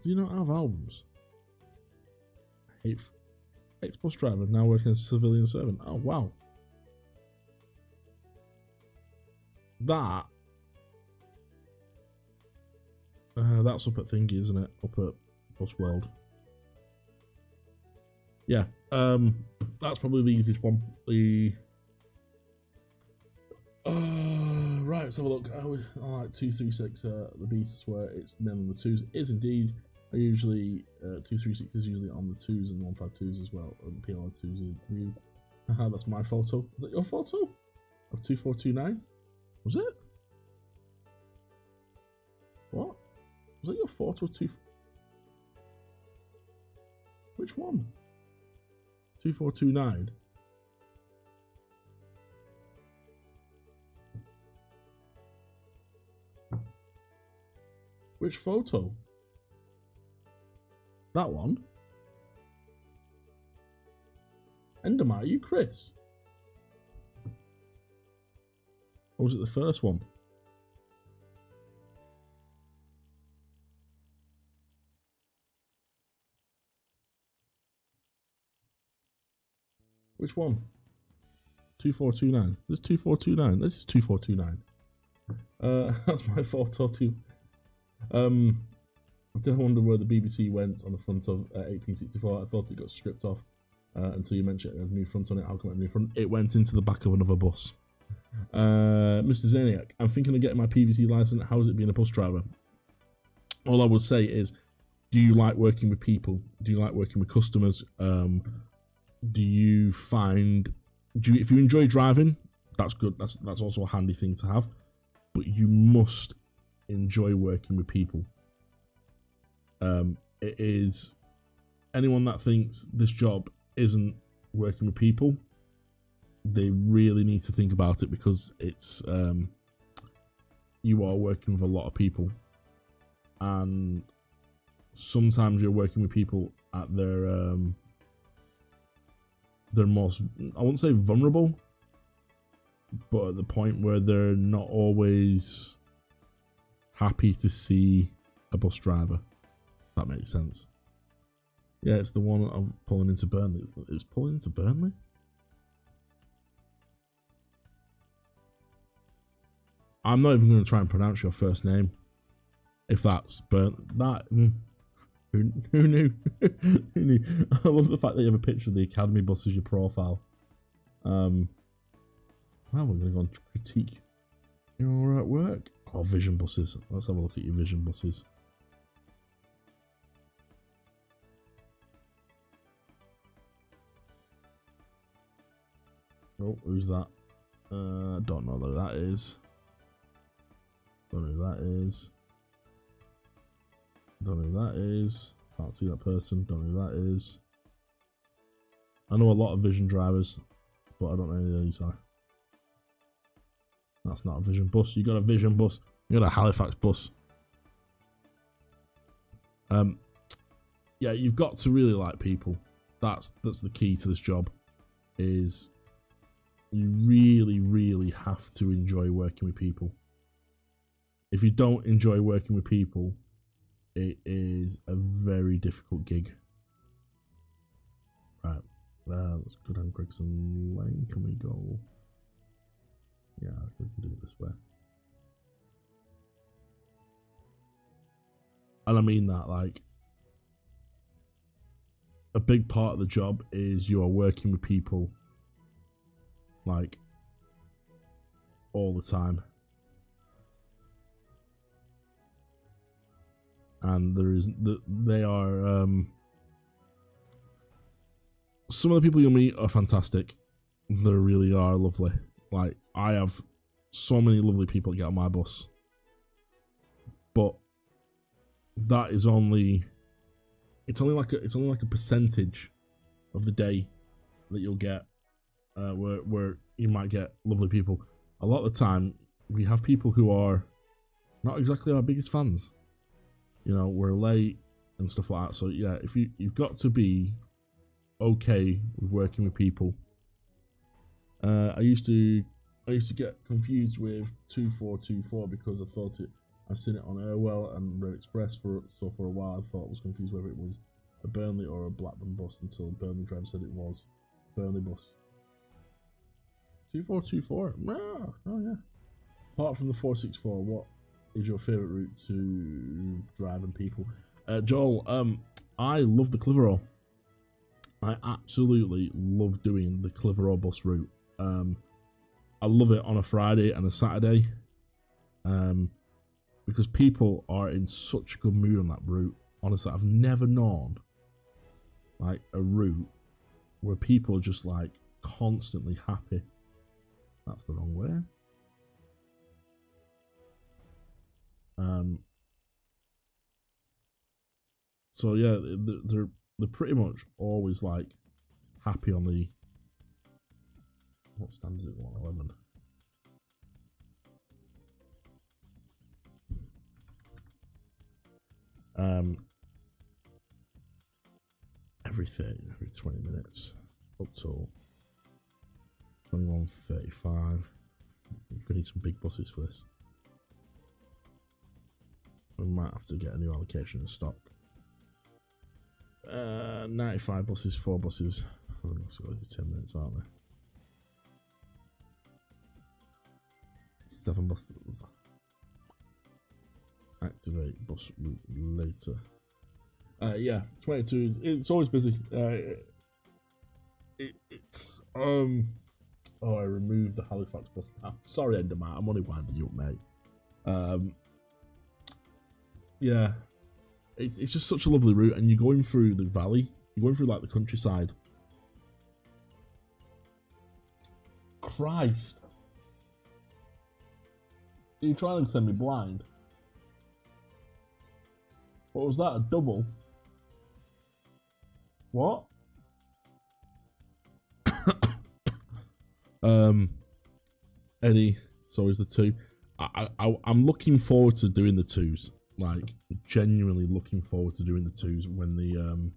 Do you not have albums? Ex-bus driver, now working as a civilian servant. Oh, wow. That's up at Thingy, isn't it? Up at Bus World. Yeah, that's probably the easiest one. Right, let's have a look. I like 236, the Beasts, where it's the middle of the twos. It is indeed. I usually 236 is usually on the twos and 152s as well. And PLR2s. Haha, that's my photo. Is that your photo of 2429? Was it? What? Was that your photo of Which one? 2429. Which photo? That one? Endermite, are you Chris? Or was it the first one? Which one? 2429. This is 2429. This is 2429. That's my photo too. I did wonder where the BBC went on the front of 1864. I thought it got stripped off until you mentioned it had a new front on it. How come it had a new front? It went into the back of another bus. Mr. Zaniac, I'm thinking of getting my PVC license. How is it being a bus driver? All I would say is, do you like working with people? Do you like working with customers? Do you find, if you enjoy driving, that's good. That's also a handy thing to have. But you must enjoy working with people. It is, anyone that thinks this job isn't working with people, they really need to think about it, because it's you are working with a lot of people, and sometimes you're working with people at their most, I won't say vulnerable, but at the point where they're not always happy to see a bus driver. If that makes sense. Yeah, it's the one of pulling into Burnley. It was pulling into Burnley? I'm not even going to try and pronounce your first name. If that's who knew? Who knew? I love the fact that you have a picture of the Academy bus as your profile. Well, we're going to go and critique your work. Oh, Vision buses. Let's have a look at your Vision buses. Oh, who's that? Don't know who that is. Don't know who that is. Don't know who that is. Can't see that person. Don't know who that is. I know a lot of Vision drivers, but I don't know who these are. That's not a Vision bus. You got a Vision bus. You got a Halifax bus. Yeah, you've got to really like people. That's the key to this job. Is you really, really have to enjoy working with people. If you don't enjoy working with people, it is a very difficult gig. Right, let's go down Gregson Lane. Can we go? Yeah, we can do it this way. And I mean that, like, a big part of the job is you are working with people like all the time. And they are some of the people you'll meet are fantastic. They really are lovely. Like, I have so many lovely people that get on my bus, but that is only it's only like a percentage of the day that you'll get where you might get lovely people. A lot of the time we have people who are not exactly our biggest fans. You know, we're late and stuff like that. So yeah, if you've got to be okay with working with people. I used to get confused with 2424 because I've seen it on Airwell and Red Express for a while. I thought I was confused whether it was a Burnley or a Blackburn bus until Burnley driver said it was Burnley bus. 2424. Oh yeah. Apart from the 464, what is your favourite route to driving people? Joel, I love the Clitheroe. I absolutely love doing the Clitheroe bus route. I love it on a Friday and a Saturday, because people are in such a good mood on that route. Honestly, I've never known like a route where people are just like constantly happy. That's the wrong way. So yeah, they're pretty much always like happy on the, what stand is it, 111? Every 20 minutes up till 21:35. I'm gonna need some big buses for this. We might have to get a new allocation in stock. 95 buses, 4 buses. I think that's got 10 minutes, aren't they? 7 buses. Activate bus route later. Yeah, 22 it's always busy. It's oh, I removed the Halifax bus now. Sorry, Enderman, I'm only winding you up, mate. Yeah, it's just such a lovely route, and you're going through the valley. You're going through like the countryside. Christ, are you trying to send me blind? What was that? A double? What? Eddie, so is the 2. I'm looking forward to doing the 2s. Like, genuinely looking forward to doing the 2s when the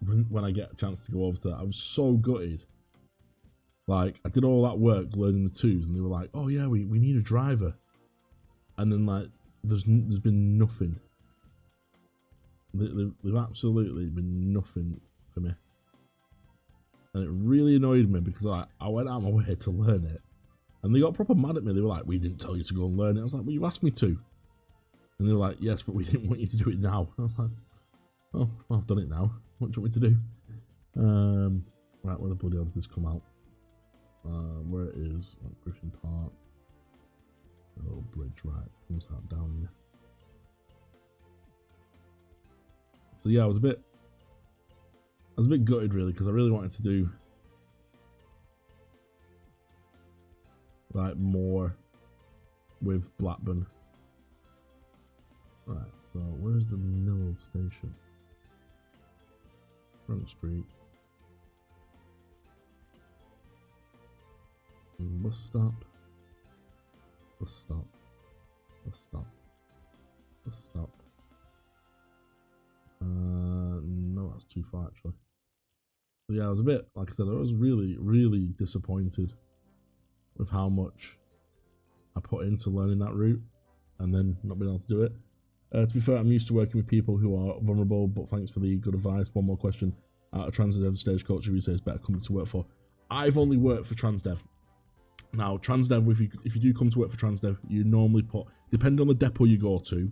when I get a chance to go over to that. I was so gutted. Like, I did all that work learning the 2s, and they were like, "Oh yeah, we need a driver," and then like there's been nothing. They've absolutely been nothing for me, and it really annoyed me because I went out of my way to learn it, and they got proper mad at me. They were like, "We didn't tell you to go and learn it." I was like, "Well, you asked me to," and they were like, "Yes, but we didn't want you to do it now." I was like, "Oh, well, I've done it now. What do you want me to do?" Right, where the bloody hell does this come out? Where it is, like Griffin Park, a little bridge, right? Comes out down here. So yeah, I was a bit gutted really, because I really wanted to do like more with Blackburn. Right, so where's the Mill station? Front Street. Bus stop. Bus stop. Bus stop. Bus stop. No, that's too far actually. So yeah, I was a bit, like I said, I was really disappointed with how much I put into learning that route and then not being able to do it. To be fair, I'm used to working with people who are vulnerable, but thanks for the good advice. One more question. A Transdev Stagecoach review says better company to work for. I've only worked for Transdev. Now, Transdev, if you do come to work for Transdev, you normally put, depending on the depot you go to,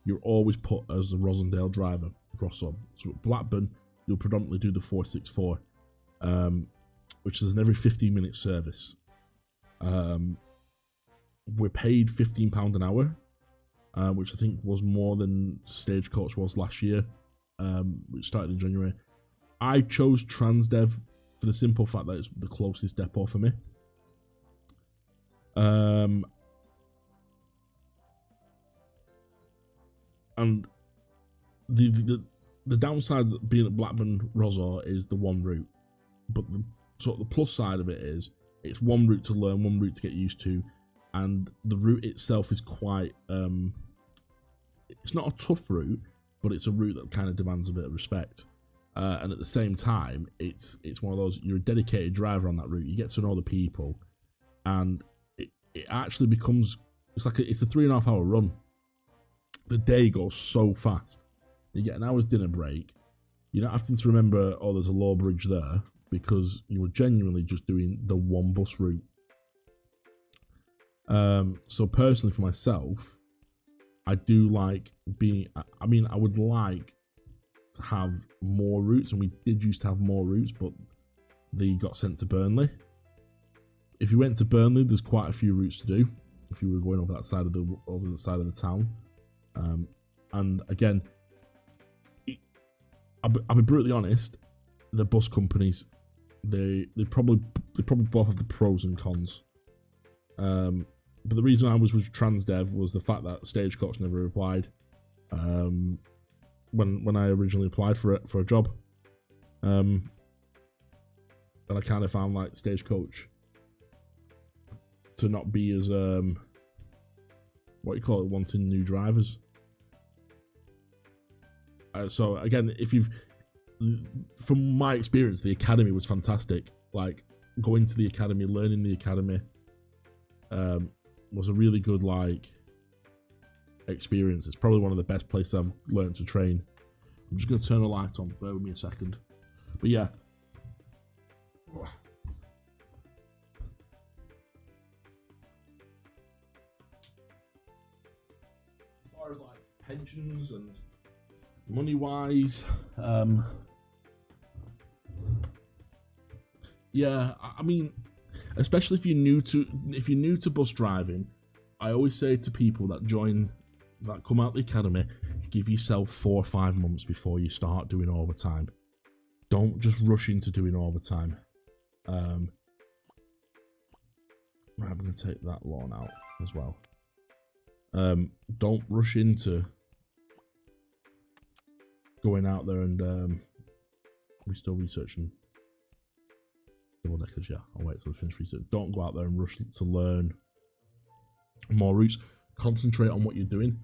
you're always put as a Rosendale driver, Grosso. So at Blackburn, you'll predominantly do the 464, which is an every 15-minute service. We're paid £15 an hour, which I think was more than Stagecoach was last year, which started in January. I chose Transdev for the simple fact that it's the closest depot for me. And the downside of being at Blackburn Rosor is the one route, but the sort of the plus side of it is it's one route to learn, one route to get used to, and the route itself is quite it's not a tough route, but it's a route that kind of demands a bit of respect. And at the same time, it's one of those, you're a dedicated driver on that route, you get to know the people, and it actually becomes, it's a 3.5 hour run. The day goes so fast. You get an hour's dinner break. You're not having to remember, oh, there's a low bridge there, because you were genuinely just doing the one bus route. So personally for myself, I do like being, I mean, I would like to have more routes, and we did used to have more routes, but they got sent to Burnley. If you went to Burnley, there's quite a few routes to do if you were going over that side of the town. And again, I'll be brutally honest, the bus companies, they probably both have the pros and cons. But the reason I was with Transdev was the fact that Stagecoach never replied when I originally applied for a job. And I kind of found like Stagecoach to not be as what you call it, wanting new drivers. So again, from my experience, the academy was fantastic. Like going to the academy, learning the academy, was a really good experience. It's probably one of the best places I've learned to train. I'm just gonna turn the light on. Bear with me a second. But yeah. As far as like pensions and money wise, yeah, I mean, especially if you're new to bus driving, I always say to people that come out the academy, give yourself 4 or 5 months before you start doing overtime. Don't just rush into doing overtime. Right, I'm gonna take that lawn out as well. Don't rush into going out there and we're still researching double deckers. Yeah, I'll wait till I finish research. Don't go out there and rush to learn more routes. Concentrate on what you're doing.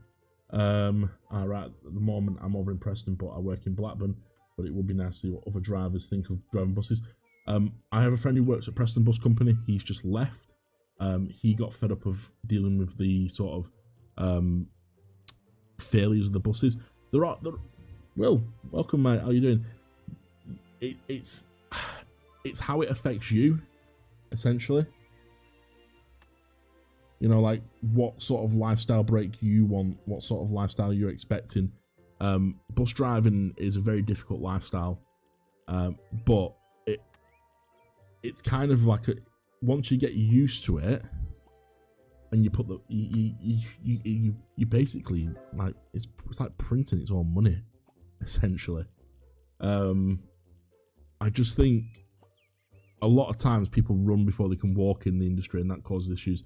Alright, at the moment I'm over in Preston, but I work in Blackburn, but it would be nice to see what other drivers think of driving buses. I have a friend who works at Preston Bus Company. He's just left. He got fed up of dealing with the sort of failures of the buses. Well, welcome mate, how you doing? It's how it affects you, essentially. You know, like what sort of lifestyle break you want, what sort of lifestyle you're expecting. Bus driving is a very difficult lifestyle, but it's kind of like once you get used to it, and you put you basically like it's like printing its own money, essentially. I just think a lot of times people run before they can walk in the industry, and that causes issues.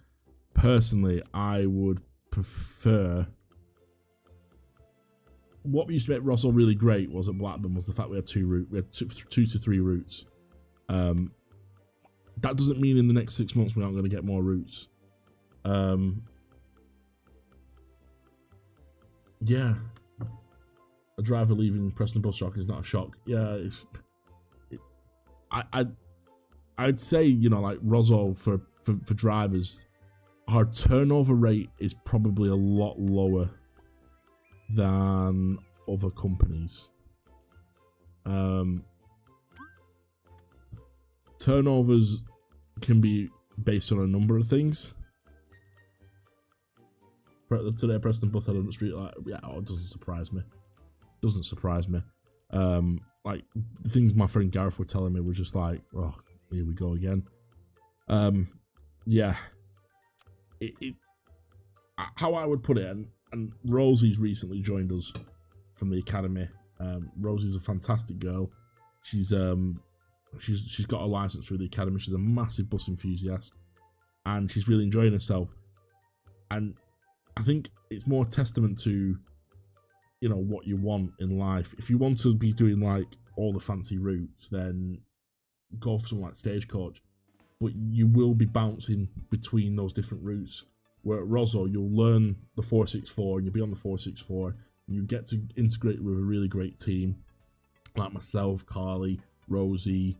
Personally, I would prefer, what used to make Rosal really great was at Blackburn was the fact we had two to three routes. That doesn't mean in the next 6 months we aren't going to get more routes. Yeah, a driver leaving Preston Bus Shock is not a shock. Yeah, I'd say, you know, like Rosal for drivers, our turnover rate is probably a lot lower than other companies. Turnovers can be based on a number of things. Today, Preston Bus had on the street, like, yeah, it doesn't surprise me. like the things my friend Gareth were telling me was just like, oh, here we go again. Yeah, how I would put it, and Rosie's recently joined us from the academy. Rosie's a fantastic girl. She's got a license through the academy. She's a massive bus enthusiast, and she's really enjoying herself. And I think it's more testament to, you know, what you want in life. If you want to be doing like all the fancy routes, then go for something like Stagecoach. But you will be bouncing between those different routes. Where at Rosso, you'll learn the 464 and you'll be on the 464, and you get to integrate with a really great team like myself, Carly, Rosie,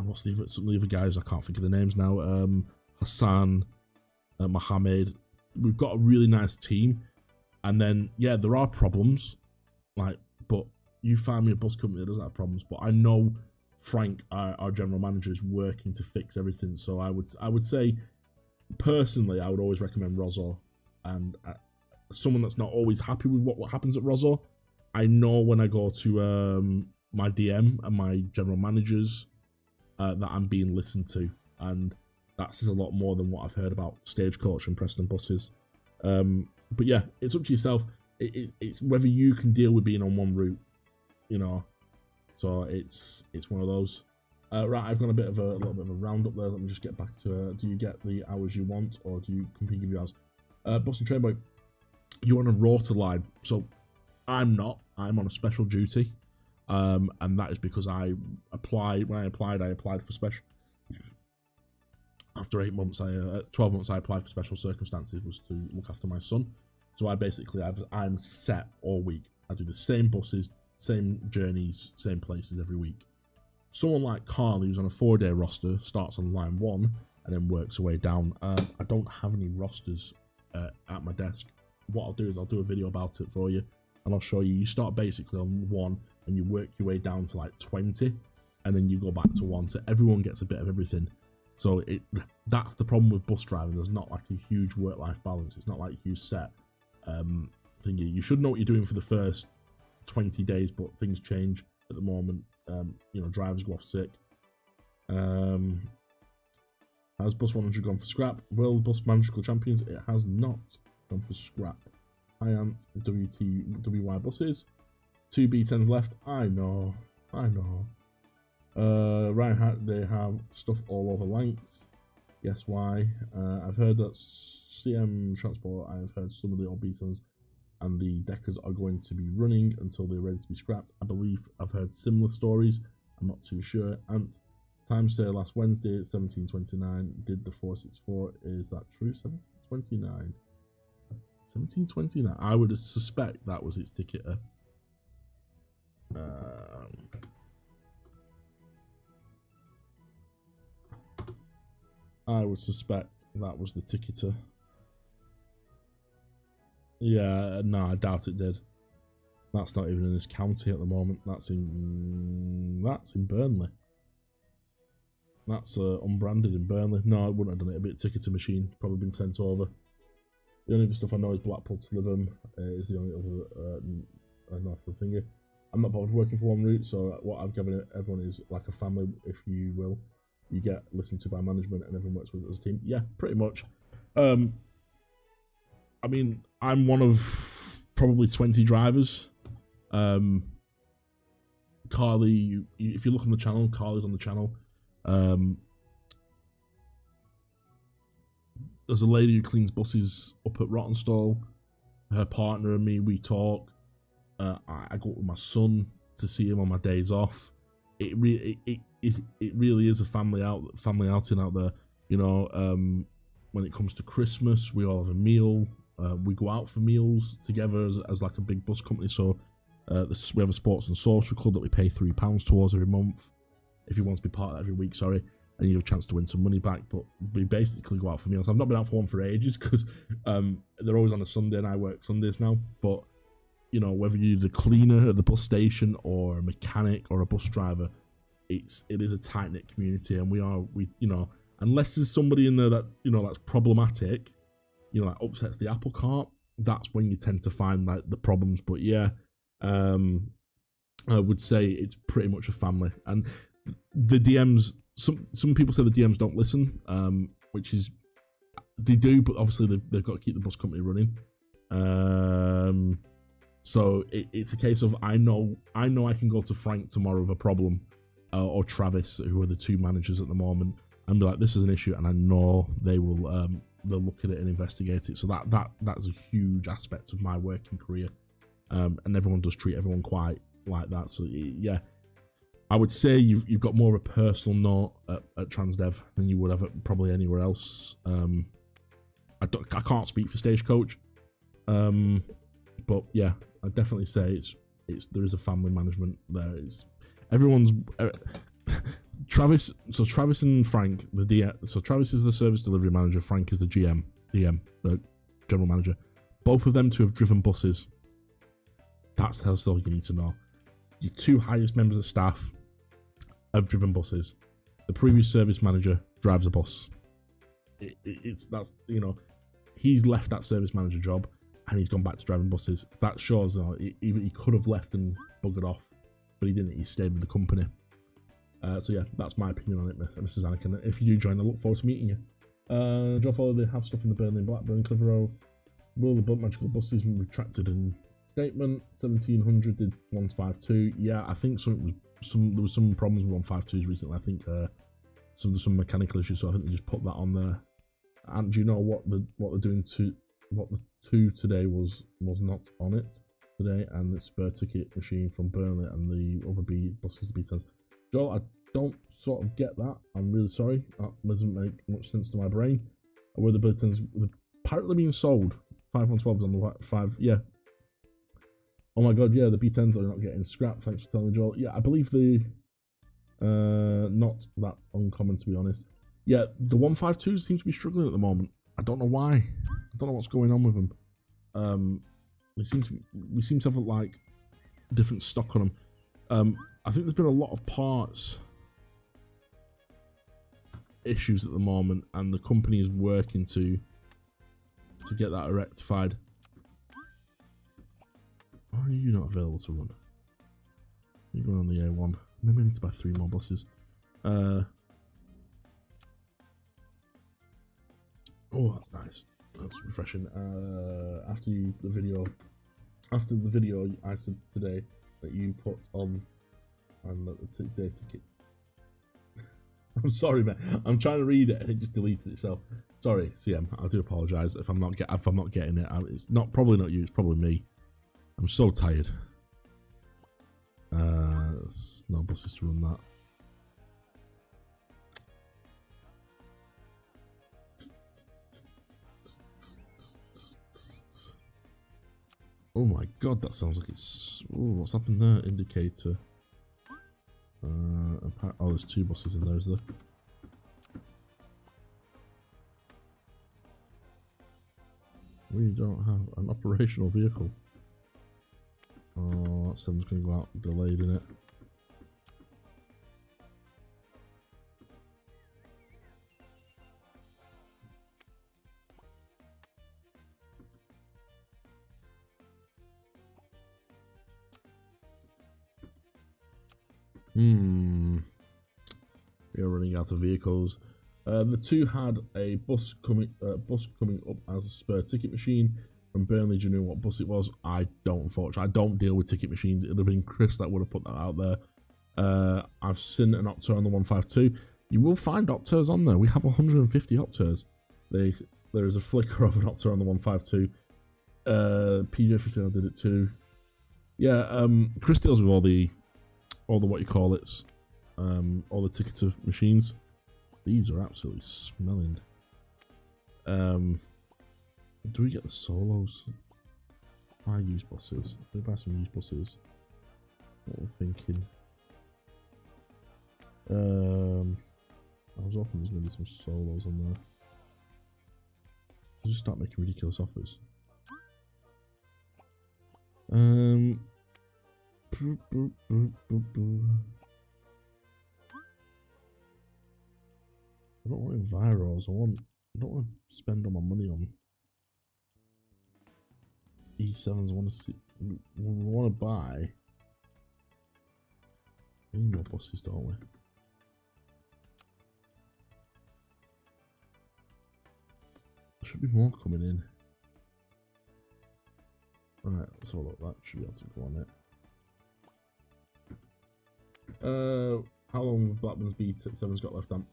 what's some of the other guys? I can't think of the names now. Hassan, Mohammed. We've got a really nice team, and then yeah, there are problems, like, but you find me a bus company that doesn't have problems. But I know Frank, our general manager, is working to fix everything. So I would say, personally, I would always recommend Rosso, and someone that's not always happy with what happens at Rosso, I know when I go to my DM and my general managers that I'm being listened to, and that says a lot more than what I've heard about Stagecoach and Preston buses. But yeah, it's up to yourself. It's whether you can deal with being on one route, you know. So it's one of those. Right, I've got a little bit of a roundup there. Let me just get back to. Do you get the hours you want, or do you company give you hours? Bus and Train Boy, you're on a rota line, so I'm not. I'm on a special duty, and that is because I applied. When I applied for special. After 8 months, 12 months, I applied for special circumstances, was to look after my son. So I'm set all week. I do the same buses, same journeys, same places every week. Someone like Carl, who's on a 4-day roster, starts on line 1 and then works her way down. I don't have any rosters at my desk. What I'll do is I'll do a video about it for you, and I'll show you. You start basically on 1 and you work your way down to like 20, and then you go back to 1. So everyone gets a bit of everything. So that's the problem with bus driving. There's not like a huge work-life balance. It's not like a huge set thingy. You should know what you're doing for the first 20 days, but things change at the moment. You know, drivers go off sick. Has Bus 100 gone for scrap? World Bus Magical Champions, it has not gone for scrap. Hyant WY buses. 2 B10s left. I know. Reinhardt, they have stuff all over lengths. Yes, why? I've heard that CM Transport, I've heard some of the old B10s and the Deckers are going to be running until they're ready to be scrapped. I believe I've heard similar stories. I'm not too sure. Ant, time sale last Wednesday at 17.29. Did the 464. Is that true? 17.29. 17.29. I would suspect that was its ticketer. I would suspect that was the ticketer. Yeah, no, I doubt it did. That's not even in this county at the moment. That's in Burnley. That's unbranded in Burnley. No, I wouldn't have done it. A bit ticketer machine, probably been sent over. The only other stuff I know is Blackpool to Lytham is the only other North of finger. I'm not bothered working for one route, so what I've given everyone is like a family, if you will. You get listened to by management and everyone works with it as a team. Yeah, pretty much. I mean, I'm one of probably 20 drivers. Carly, if you look on the channel, Carly's on the channel. There's a lady who cleans buses up at Rottenstall. Her partner and me, we talk. I go up with my son to see him on my days off. It really is a family outing out there. You know, when it comes to Christmas, we all have a meal. We go out for meals together as like a big bus company. So we have a sports and social club that we pay £3 towards every month. If you want to be part of that every week, sorry, and you have a chance to win some money back. But we basically go out for meals. I've not been out for one for ages because they're always on a Sunday and I work Sundays now. But you know, whether you're the cleaner at the bus station or a mechanic or a bus driver, it is a tight knit community, and we you know, unless there's somebody in there that, you know, that's problematic, you know, that upsets the apple cart, that's when you tend to find like the problems. But yeah, I would say it's pretty much a family. And the DMs, some people say the DMs don't listen, which is, they do, but obviously they've got to keep the bus company running. So it's a case of I know I can go to Frank tomorrow with a problem, or Travis, who are the two managers at the moment, and be like, this is an issue, and I know they will they'll look at it and investigate it. So that's a huge aspect of my working career, and everyone does treat everyone quite like that. So yeah, I would say you've got more of a personal note at Transdev than you would have probably anywhere else. I can't speak for Stagecoach, but yeah, I'd definitely say there is a family management there. It's everyone's Travis. So Travis and Frank, the DM. So Travis is the service delivery manager. Frank is the DM, general manager. Both of them two have driven buses. That's how all you need to know. Your two highest members of staff have driven buses. The previous service manager drives a bus. That's he's left that service manager job and he's gone back to driving buses. That shows he could have left and buggered off, but he didn't. He stayed with the company. So yeah, that's my opinion on it, Mrs. Anakin. If you do join, I look forward to meeting you. Joe Follow, they have stuff in the Burnley, Blackburn, Clitheroe. Will the magical buses retracted in statement? 1700 did 152. Yeah, I think there was some problems with 152s recently. I think some mechanical issues, so I think they just put that on there. And do you know what they're doing to what the 2 today was not on it today, and the spare ticket machine from Burnley and the other buses, the B10s. Joel, I don't sort of get that. I'm really sorry. That doesn't make much sense to my brain. Where the B10s apparently being sold, 512s on the 5, yeah. Oh my god, yeah, the B10s are not getting scrapped. Thanks for telling me, Joel. Yeah, I believe not that uncommon, to be honest. Yeah, the 152s seem to be struggling at the moment. I don't know why. I don't know what's going on with them. We seem to have like different stock on them. I think there's been a lot of parts issues at the moment, and the company is working to get that rectified. Why are you not available to run? You're going on the A1. Maybe I need to buy 3 more buses. Oh, that's nice. That's refreshing. After the video I said today that you put on and the day ticket. I'm sorry, man. I'm trying to read it and it just deleted itself. Sorry, CM. I do apologise if I'm not getting it. It's probably not you. It's probably me. I'm so tired. There's no buses to run that. Oh my god, that sounds like it's... Oh, what's happened there? Indicator. Oh, there's 2 buses in there, is there? We don't have an operational vehicle. Oh, that's going to go out delayed, innit? We are running out of vehicles. The 2 had a bus coming up as a spare ticket machine from Burnley. Do you know what bus it was? I don't, unfortunately. I don't deal with ticket machines. It would have been Chris that would have put that out there. I've seen an Opter on the 152. You will find Opters on there. We have 150 Opters. There is a flicker of an Opter on the 152. PJ50 did it too. Yeah, Chris deals with all the what you call it, all the ticketer machines. These are absolutely smelling. Do we get the solos? I use buses. We buy some used buses. What am I thinking? I was hoping there's gonna be some solos on there. I'll just start making ridiculous offers. I don't want Enviros. I don't want to spend all my money on E7s. I want to buy We need more buses, don't we? There should be more coming in. Right, let's have a look. That should be able to go on it. How long Blackburn's B7's got left on?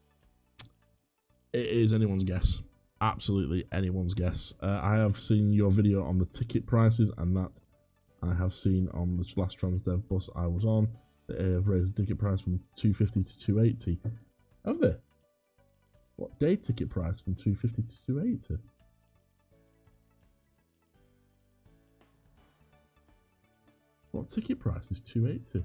It is anyone's guess. Absolutely anyone's guess. I have seen your video on the ticket prices, and that I have seen on the last Transdev bus I was on. They have raised the ticket price from 250 to 280. Have they? What day ticket price from 250 to 280? What ticket price is 280?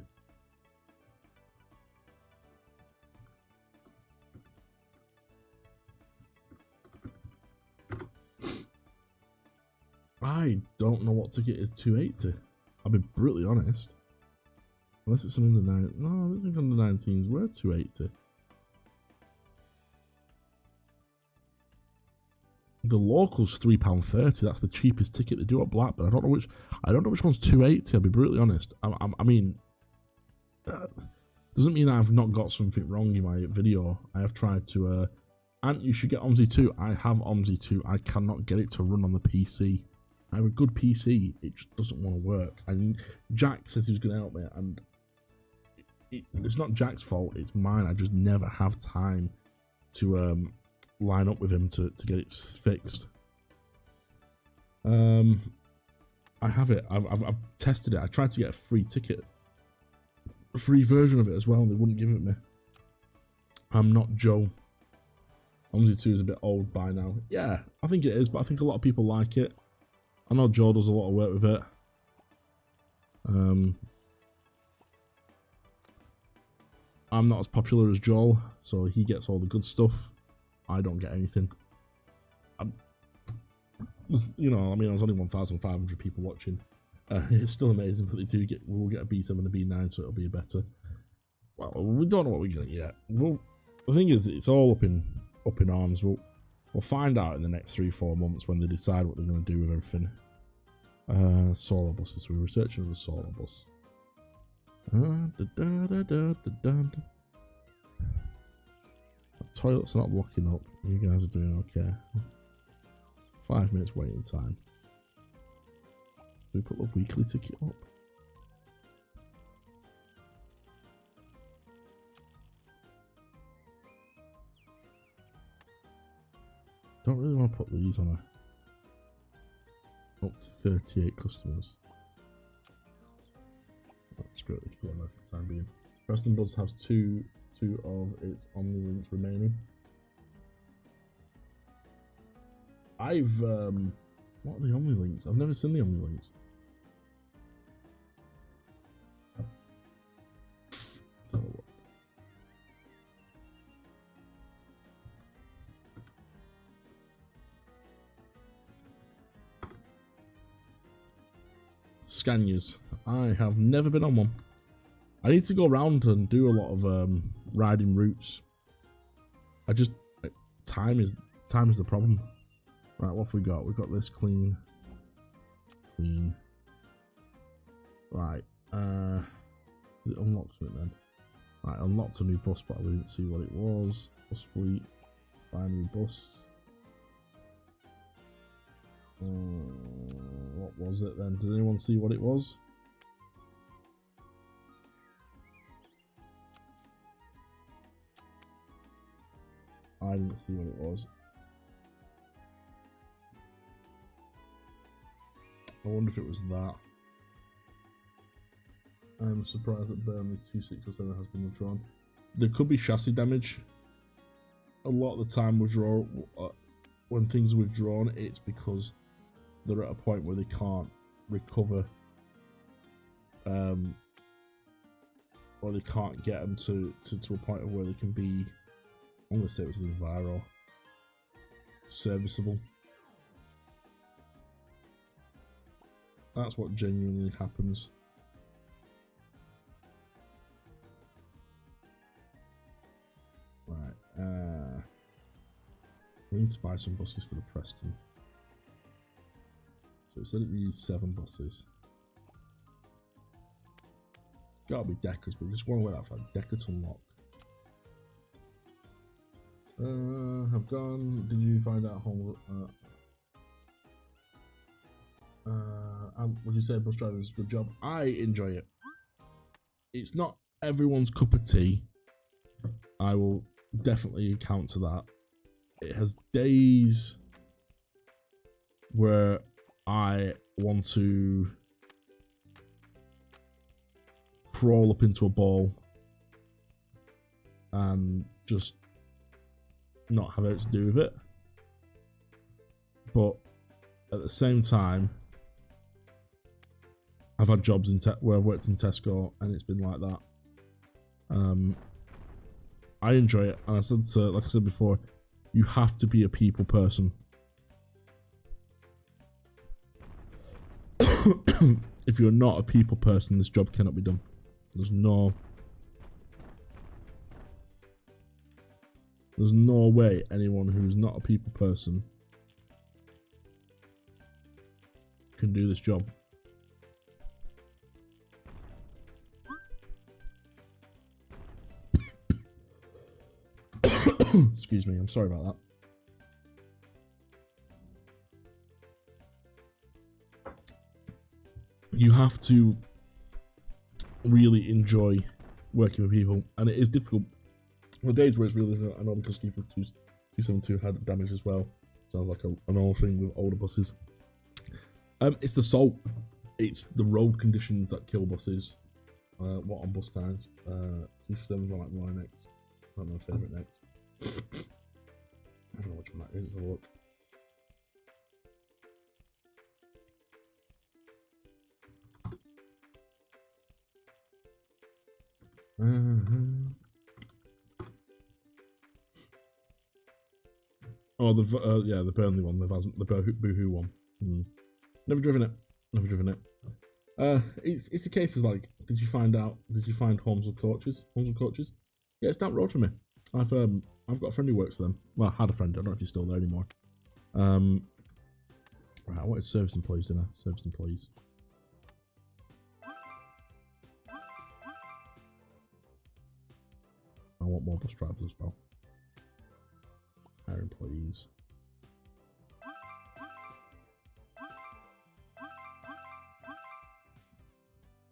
I don't know what ticket is 280. I'll be brutally honest. Unless it's an under 9. No, I think under 19s were 280. The local's £3.30. That's the cheapest ticket they do at Blackburn. I don't know which one's 280. I'll be brutally honest. I mean, doesn't mean I've not got something wrong in my video. I have tried to. And you should get OMSI 2. I have OMSI 2. I cannot get it to run on the PC. I have a good PC. It just doesn't want to work. And Jack says he was going to help me, and it's not Jack's fault. It's mine. I just never have time to line up with him to get it fixed. I have it. I've tested it. I tried to get a free ticket, a free version of it as well, and they wouldn't give it me. I'm not Joe. OMSI 2 is a bit old by now. Yeah, I think it is, but I think a lot of people like it. I know Joe does a lot of work with it. I'm not as popular as Joel, so he gets all the good stuff. I don't get anything. You know, I mean, there's only 1,500 people watching. It's still amazing, but we'll get a B7 and a B9, so it'll be better. Well, we don't know what we're gonna get. The thing is, it's all up in arms. We'll find out in the next 3-4 months when they decide what they're going to do with everything. Solar buses. We're researching the solar bus. Toilets are not blocking up. You guys are doing okay. 5 minutes waiting time. We put the weekly ticket up. Don't really want to put these on up to 38 customers. That's great. We can go on there for the time being. Preston Buzz has two of its Omni links remaining. What are the Omni links? I've never seen the Omni links. Let's have a look. Scanias. I have never been on one. I need to go around and do a lot of riding routes. Time is the problem. Right, what have we got? We've got this clean. Right, it unlocks it then. Right, unlocked a new bus, but we didn't see what it was. Bus fleet, buy a new bus. What was it then? Did anyone see what it was? I didn't see what it was. I wonder if it was that. I'm surprised that Burnley 2607 has been withdrawn. There could be chassis damage. A lot of the time when things are withdrawn, it's because they're at a point where they can't recover, or they can't get them to a point of where they can be, I'm going to say it was the Enviro, serviceable. That's what genuinely happens. Right, we need to buy some buses for the Preston. So it said it needs 7 buses. gotta be Deckers, but just want to wait that far. Decker to unlock. Have gone. Did you find out home? Would you say bus driving is a good job? I enjoy it. It's not everyone's cup of tea. I will definitely account to that. It has days where I want to crawl up into a ball and just not have it to do with it. But at the same time, I've had jobs in where I've worked in Tesco and it's been like that. I enjoy it, and like I said before, you have to be a people person. If you're not a people person, this job cannot be done. There's no way anyone who's not a people person can do this job. Excuse me, I'm sorry about that. You have to really enjoy working with people, and it is difficult. The days where it's really difficult, I know because Ski 272 had damage as well. Sounds like an old thing with older buses. It's the salt. It's the road conditions that kill buses. What on bus times? 270 like my next. Not my favourite next. I don't know which one that is. Let's have a look. Oh, the Burnley one, the Boohoo one. Never driven it. It's a case of like, did you find Holmeswood Coaches? Yeah, it's down the road from me. I've got a friend who works for them. Well, I had a friend. I don't know if he's still there anymore. Right, I wanted service employees, didn't I? Service employees. I want more bus drivers as well. Hire employees.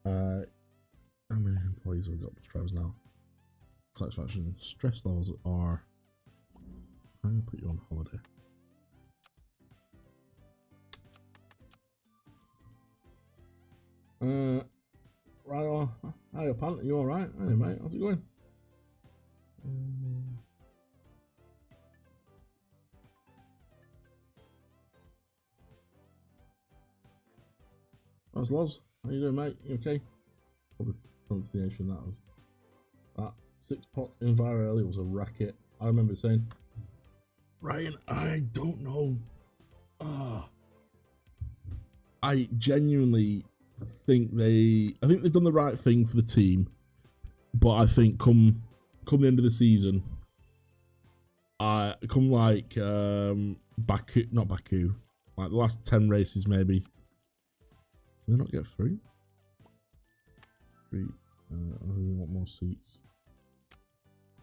How many employees have we got bus drivers now? Satisfaction. Stress levels are... I'm going to put you on holiday. Right on. Hiya, Pant. Are you alright? Hey, mate. How's it going? How's Loz? How you doing, mate? You okay? Probably pronunciation that was. That 6-pot Enviro earlier was a racket. I remember saying, Ryan, I don't know. I genuinely think they've done the right thing for the team, but I think come the end of the season, like Baku, like the last 10 races maybe. Can they not get through? I really want more seats.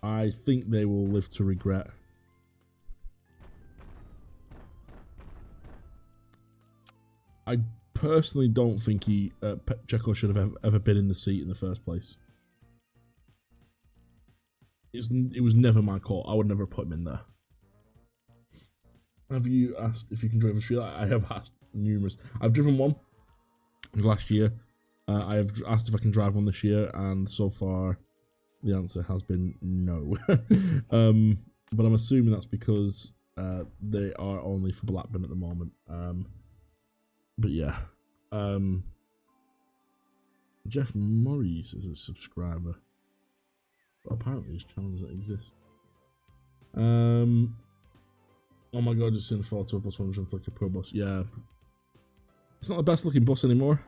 I think they will live to regret. I personally don't think Checo should have ever been in the seat in the first place. It was never my call. I would never put him in there. Have you asked if you can drive a street light? I have asked numerous. I've driven one last year. I have asked if I can drive one this year, and so far the answer has been no. But I'm assuming that's because they are only for Blackburn at the moment. But yeah. Jeff Maurice is a subscriber. But apparently his channel doesn't exist. Oh my god, just seen a photo of bus 100 like a pro bus. Yeah. It's not the best looking bus anymore.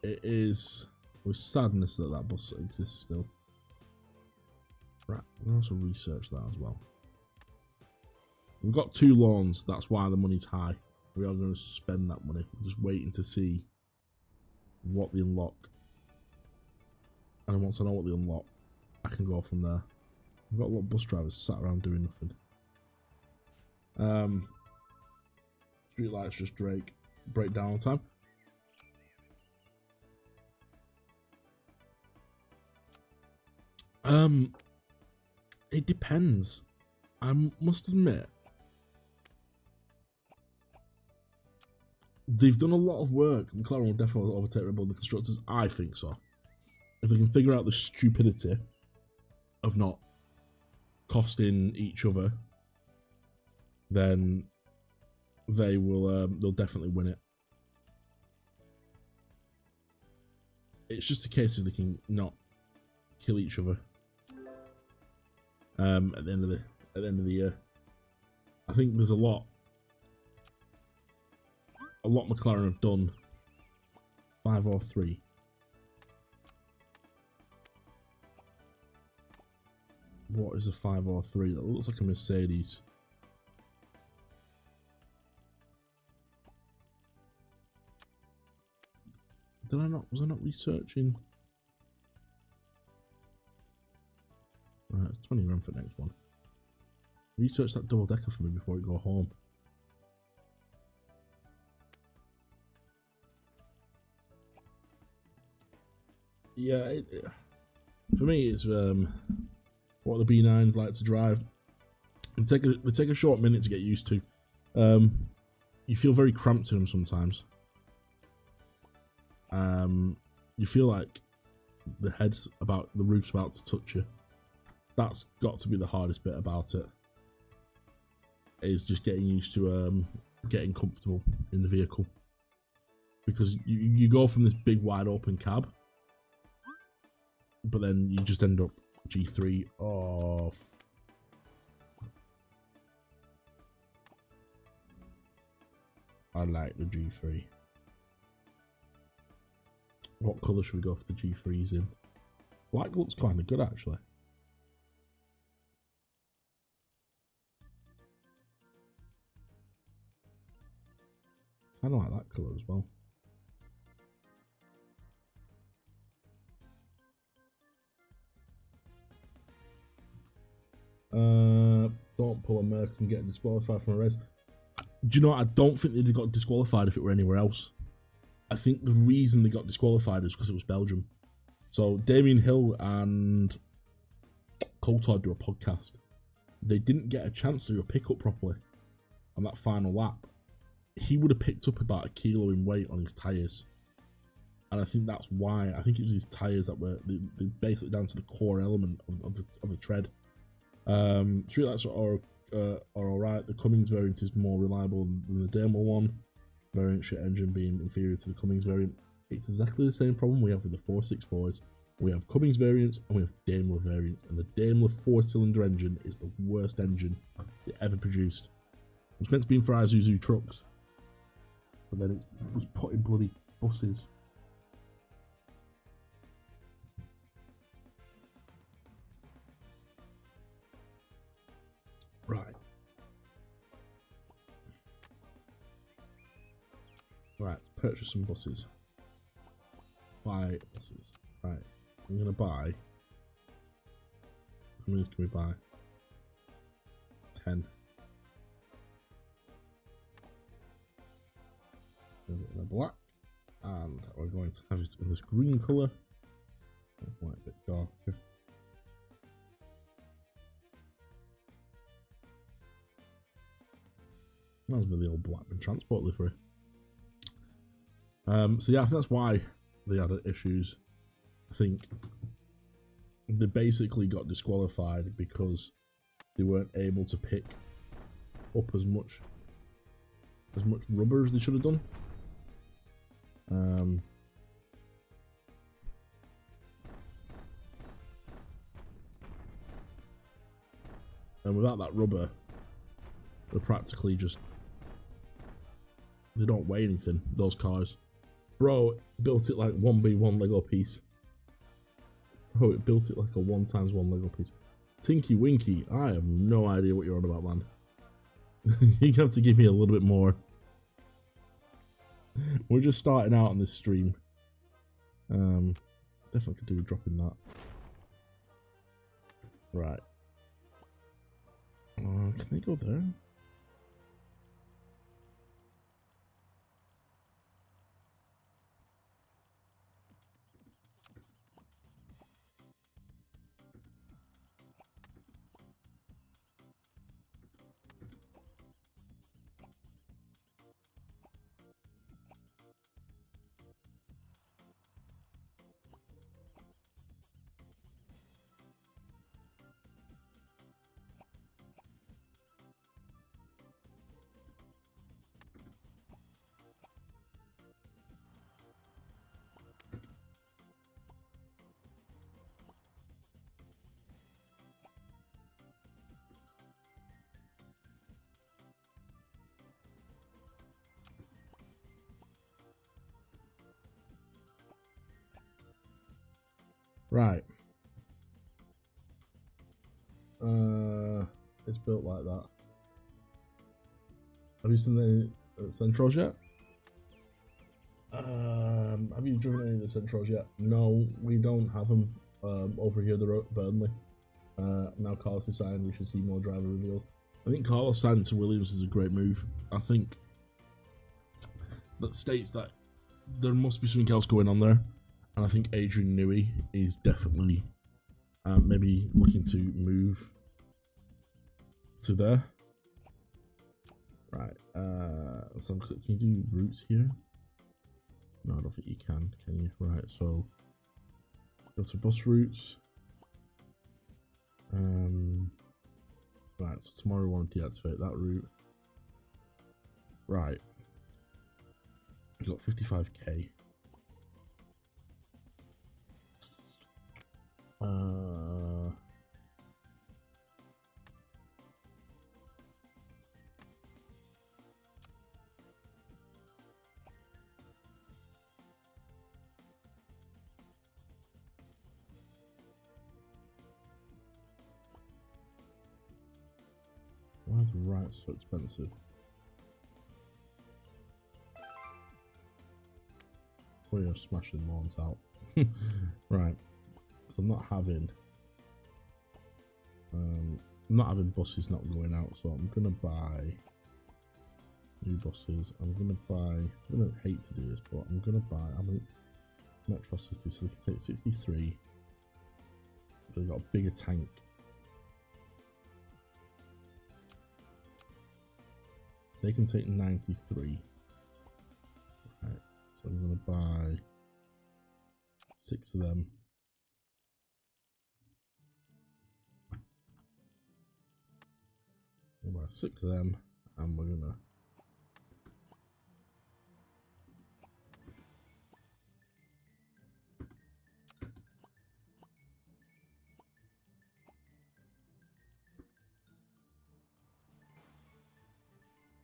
It is with sadness that bus exists still. Right, we'll also research that as well. We've got 2 lawns, that's why the money's high. We are going to spend that money. We're just waiting to see what they unlock. And once I know what they unlock, I can go from there. I've got a lot of bus drivers sat around doing nothing. Street lights just break down all the time. It depends. I must admit, they've done a lot of work. McLaren will definitely overtake Red Bull, the constructors. I think so. If they can figure out the stupidity of not costing each other, then they will. They'll definitely win it. It's just a case of they can not kill each other. At the end of the year, I think there's a lot McLaren have done. 5 or 3. What is a 5 or 3? That looks like a Mercedes. Was I not researching? Right, it's 20 grand for the next one. Research that double decker for me before we go home. Yeah, for me, it's what the B9s like to drive. They take a short minute to get used to. You feel very cramped in them sometimes. You feel like the roof's about to touch you. That's got to be the hardest bit about it. Is just getting used to getting comfortable in the vehicle, because you go from this big wide open cab, but then you just end up G3. Oh, I like the G3. What colour should we go for the G3s in? Black looks kind of good actually. Kind of like that colour as well. Don't pull a Merc and get disqualified from a race. Do you know what? I don't think they'd have got disqualified if it were anywhere else. I think the reason they got disqualified is because it was Belgium. So Damien Hill and Coulthard do a podcast. They didn't get a chance to do a pickup properly on that final lap. He would have picked up about 1 kilo in weight on his tyres. And I think that's why. I think it was his tyres that were they basically down to the core element of the tread. Street lights are alright. The Cummins variant is more reliable than the Daimler one. Variant shit engine being inferior to the Cummins variant. It's exactly the same problem we have with the 464s. We have Cummins variants and we have Daimler variants, and the Daimler 4-cylinder engine is the worst engine they ever produced. It was meant to be in for Isuzu trucks, but then it was put in bloody buses. Right. Right, purchase some buses. Buy buses. Right, I'm gonna buy. How many can we buy? 10. In a black, and we're going to have it in this green colour. Quite a bit darker. Reminds me of the old Blackman Transport livery. So yeah, I think that's why they had issues. I think they basically got disqualified because they weren't able to pick up as much rubber as they should have done. And without that rubber, they're practically just, they don't weigh anything, those cars. Bro, built it like 1v1 Lego piece. Bro, it built it like a 1x1 Lego piece. Tinky Winky, I have no idea what you're on about, man. You have to give me a little bit more. We're just starting out on this stream. Definitely could do with dropping that. Right. Can they go there? Right. It's built like that. Have you seen the Centros yet? Have you driven any of the Centros yet? No, we don't have them over here. They're at Burnley. Now Carlos is signed, we should see more driver reveals. I think Carlos signing to Williams is a great move. I think that states that there must be something else going on there. And I think Adrian Newey is definitely maybe looking to move to there. Right. So can you do routes here? No, I don't think you can you? Right, so go to bus routes. Right, so tomorrow we want to deactivate that route. Right. We've got 55k. Why is the right so expensive? Oh, you're smashing lawns out. Right. So I'm not having buses not going out, so I'm gonna buy new buses. I'm gonna hate to do this, but I'm gonna buy Metro City, so they can take 63. They've got a bigger tank. They can take 93. Right, so I'm gonna buy 6 of them. I'll buy 6 of them, and we're gonna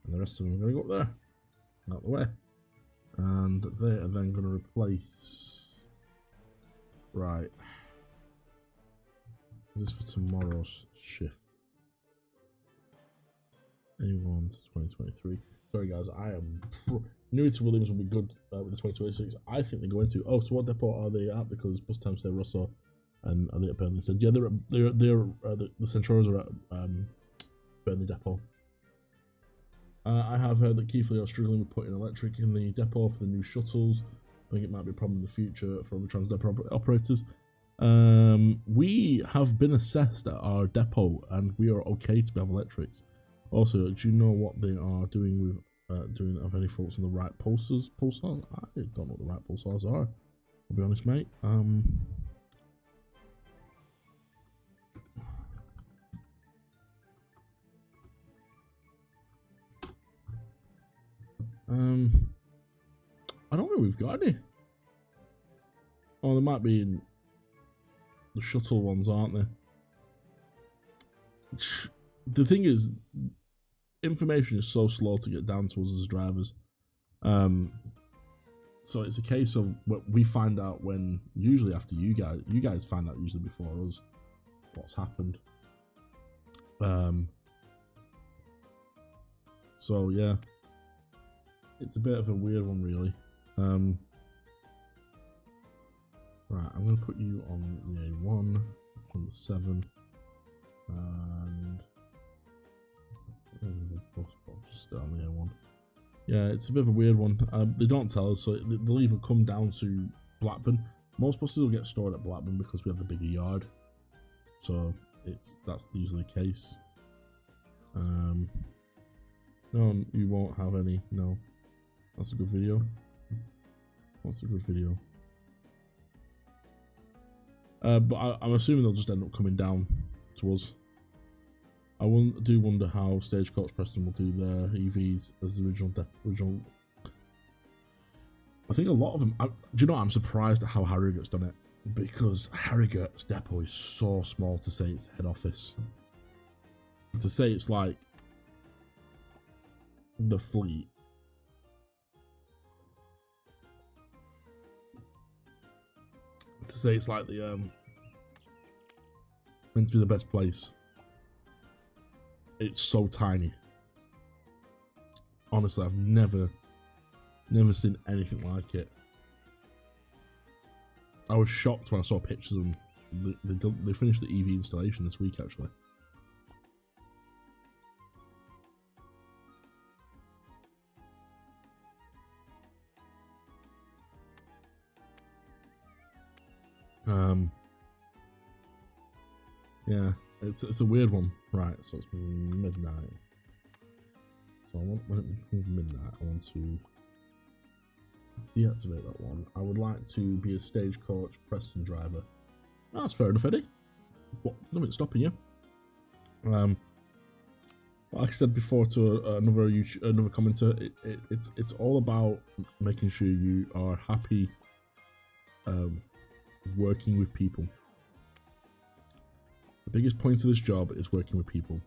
and the rest of them are going to go up there, out the way, and they are then going to replace. Right, this is for tomorrow's shift. A1 to 2023. Sorry guys, I am new to Williams will be good with the 2026. I think they're going to. Oh, so what depot are they at? Because bus time say Russell, and are they at Burnley instead? Yeah, the Centauros are at Burnley depot. I have heard that Keighley are struggling with putting electric in the depot for the new shuttles. I think it might be a problem in the future for other Transdepot operators. We have been assessed at our depot, and we are okay to have electrics. Also, do you know what they are doing with have any faults on the right pulsars? I don't know what the right pulsars are. I'll be honest, mate. I don't know. We've got any. Oh, there might be in the shuttle ones, aren't there? The thing is, information is so slow to get down to us as drivers. So it's a case of what we find out when, usually after you guys find out usually before us what's happened. So yeah, it's a bit of a weird one, really. Right, I'm going to put you on the A1, on the 7, and still on the A1. Yeah, it's a bit of a weird one. They don't tell us, so they'll either come down to Blackburn. Most buses will get stored at Blackburn because we have the bigger yard, so that's usually the case. No, you won't have any. No, that's a good video. What's a good video? But I'm assuming they'll just end up coming down to us. I do wonder how Stagecoach Preston will do their EVs as the original. I think a lot of them. Do you know what? I'm surprised at how Harrogate's done it, because Harrogate's depot is so small to say it's the head office. To say it's like the fleet. To say it's like the meant to be the best place. It's so tiny. Honestly, I've never seen anything like it. I was shocked when I saw pictures of them. They finished the EV installation this week, actually. Yeah, it's a weird one. Right, so it's midnight. So when it's midnight, I want to deactivate that one. I would like to be a Stagecoach Preston driver. Oh, that's fair enough, Eddie. What's nothing stopping you? Like I said before to another commenter, it's all about making sure you are happy working with people. The biggest point of this job is working with people.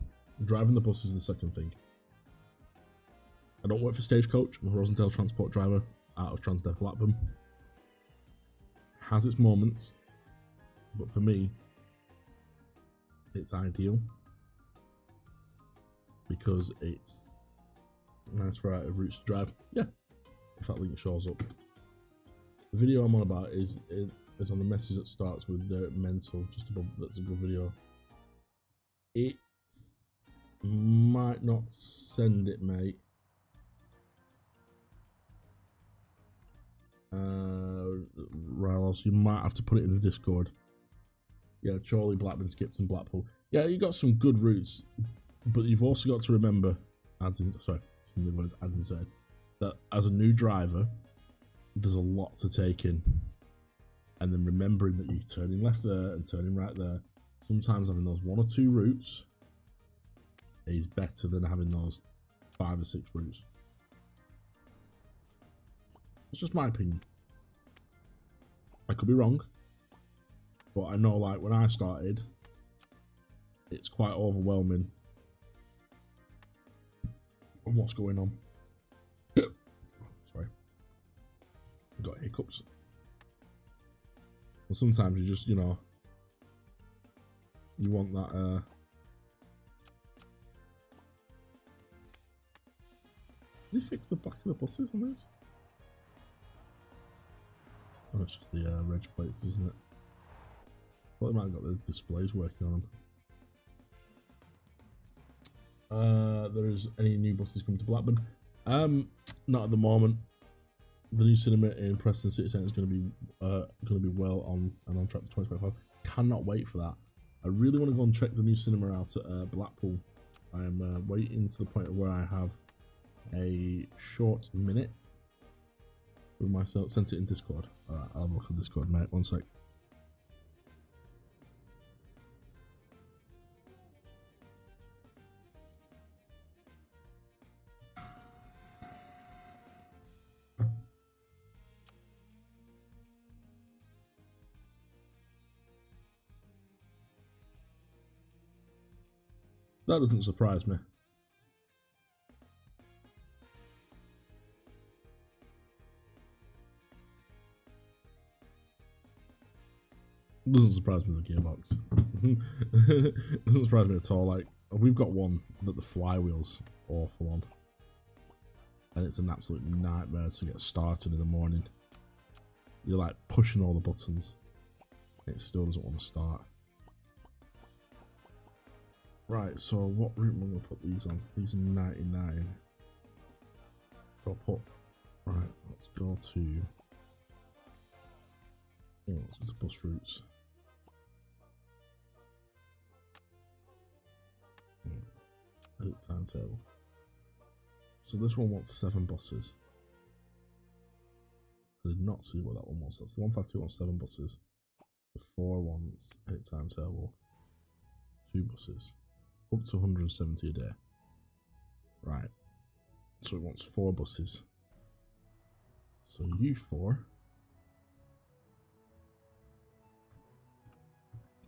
Driving the bus is the second thing. I don't work for Stagecoach. I'm a Rosendale transport driver out of Transdev Blackburn. Has its moments, but for me, it's ideal because it's a nice variety of routes to drive. Yeah, if that link shows up. The video I'm on about is on the message that starts with the mental, just above. That's a good video. It might not send it, mate. Right, else you might have to put it in the Discord. Yeah, Chorley, Blackburn, Skipton, Blackpool. Yeah, you got some good routes, but you've also got to remember, Adson said, that as a new driver, there's a lot to take in. And then remembering that you're turning left there and turning right there. Sometimes having those 1 or 2 routes is better than having those 5 or 6 routes. It's just my opinion. I could be wrong, but I know, like, when I started, it's quite overwhelming on what's going on. Sorry, I've got hiccups. And sometimes you just, you know, you want that. Did they fix the back of the buses on this? Oh, it's just the reg plates, isn't it? Well, they might have got the displays working on them. There is any new buses coming to Blackburn? Not at the moment. The new cinema in Preston City Centre is going to be well on and on track for 2025. Cannot wait for that. I really want to go and check the new cinema out at Blackpool. I am waiting to the point where I have a short minute with myself. Sent it in Discord. Alright, I'll have a look on Discord, mate. One sec. That doesn't surprise me. Doesn't surprise me, the gearbox. Doesn't surprise me at all. Like, we've got one that the flywheel's awful on, and it's an absolute nightmare to get started in the morning. You're like pushing all the buttons. It still doesn't want to start. Right, so what route am I going to put these on? These are 99. So I'll put... Right, let's go to... let's go to bus routes. Edit timetable. So this one wants 7 buses. I did not see what that one was. That's the 152 wants 7 buses. The 4 wants edit timetable. 2 buses. Up to 170 a day. Right. So it wants 4 buses. So you 4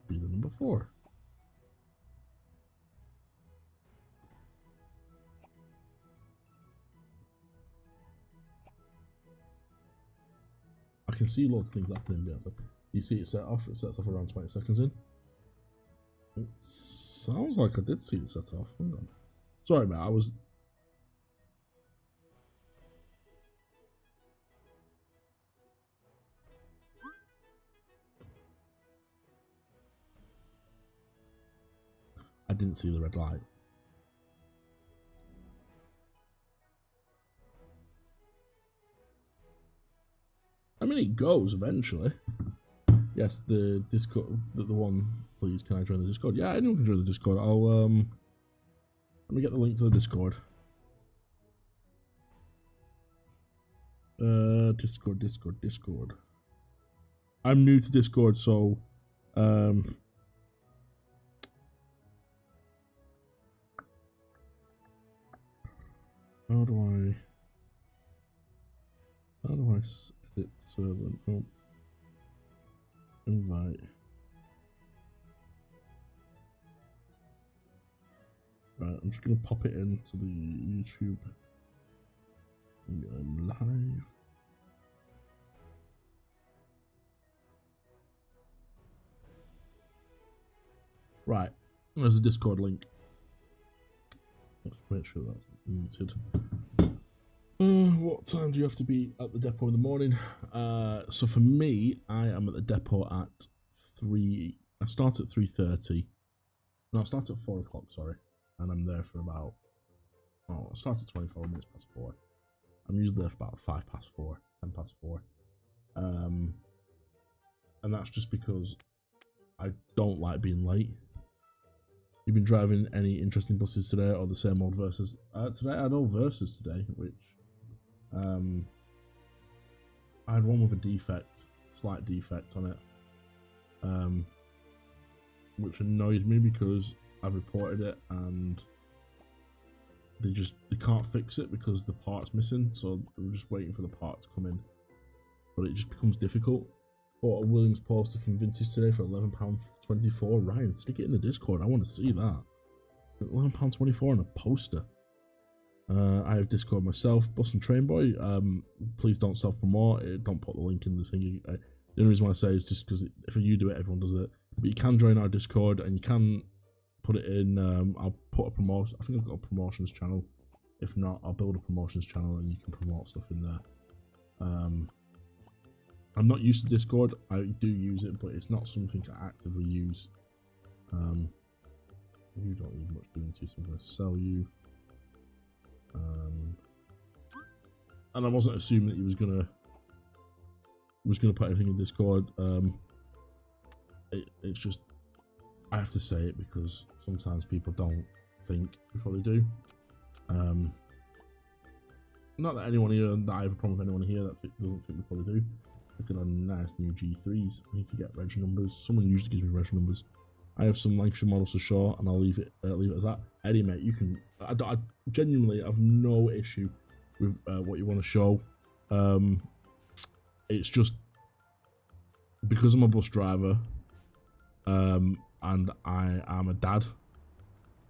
be the number 4. I can see loads of things happening there. You see it set off. It sets off around 20 seconds in. It sounds like I did see it set off. Hang on. Sorry, mate. I didn't see the red light. I mean, it goes eventually. Yes, the Discord, the one. Please, can I join the Discord? Yeah, anyone can join the Discord. I'll let me get the link to the Discord. Discord. I'm new to Discord, so how do I edit server? Oh. Invite. Right, I'm just gonna pop it into the YouTube. I'm live. Right, there's a Discord link. Let's make sure that's muted. What time do you have to be at the depot in the morning? So for me, I am at the depot at 3. I start at 3:30. No, I start at 4 o'clock. Sorry, and I'm there for about. Oh, I start at 24 minutes past 4. I'm usually there for about 5 past 4, 10 past 4. And that's just because I don't like being late. You've been driving any interesting buses today, or the same old Versus? Today I had old Versus today, which I had one with a defect, slight defect on it, which annoyed me because I reported it and they can't fix it because the part's missing, so we're just waiting for the part to come in. But it just becomes difficult. Bought a Williams poster from Vintage today for £11.24. Ryan, stick it in the Discord. I want to see that. £11.24 on a poster. I have Discord myself, Bus and Train Boy. Please don't self-promote. Don't put the link in the thing. The only reason why I say is just because if you do it, everyone does it. But you can join our Discord and you can put it in. I'll put a promotion. I think I've got a promotions channel. If not, I'll build a promotions channel and you can promote stuff in there. I'm not used to Discord. I do use it, but it's not something I actively use. You don't need much doing to you, so I'm going to sell you. And I wasn't assuming that he was gonna put anything in Discord. It's just I have to say it because sometimes people don't think before they do. Not that anyone here, that I have a problem with anyone here that doesn't think before they do. Looking on nice new G3s. I need to get reg numbers. Someone usually gives me reg numbers. I have some Lancashire models to show, and I'll leave it as that. Eddie, mate, you can. I genuinely have no issue with what you want to show. It's just because I'm a bus driver, and I am a dad,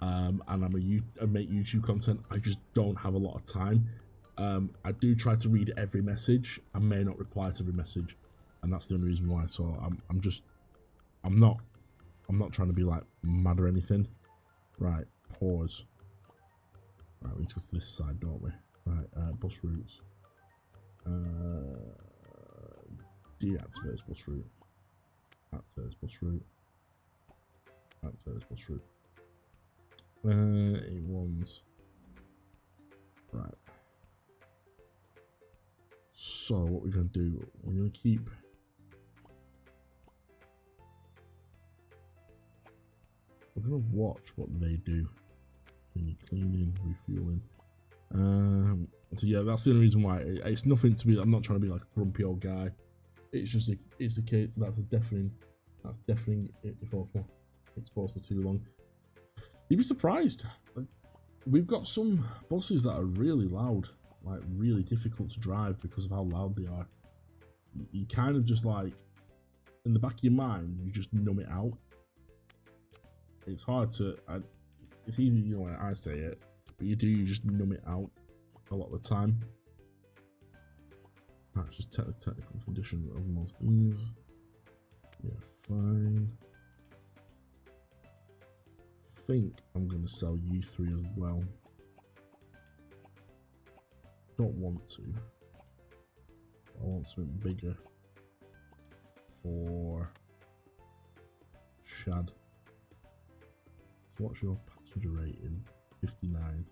and I make YouTube content. I just don't have a lot of time. I do try to read every message. I may not reply to every message, and that's the only reason why. So I'm not trying to be like mad or anything. Right, pause. Right, we need to go to this side, don't we? Right, bus routes. Deactivate bus route. Activates bus route. Activates bus route. A1s. Right. So what we're gonna do? We're gonna keep. We're gonna watch what they do. Cleaning, refueling. So yeah, that's the only reason why. It's nothing to be. I'm not trying to be like a grumpy old guy. It's just it's the case. That's deafening if I'm exposed for too long. You'd be surprised. We've got some buses that are really loud, like really difficult to drive because of how loud they are. You kind of just like, in the back of your mind, you just numb it out. It's hard to, it's easy, you know, when I say it, but you just numb it out a lot of the time. That's just technical condition of most things. Yeah, fine. Think I'm gonna sell you 3 as well. Don't want to. I want something bigger for Shad. So what's your passenger rating? 59.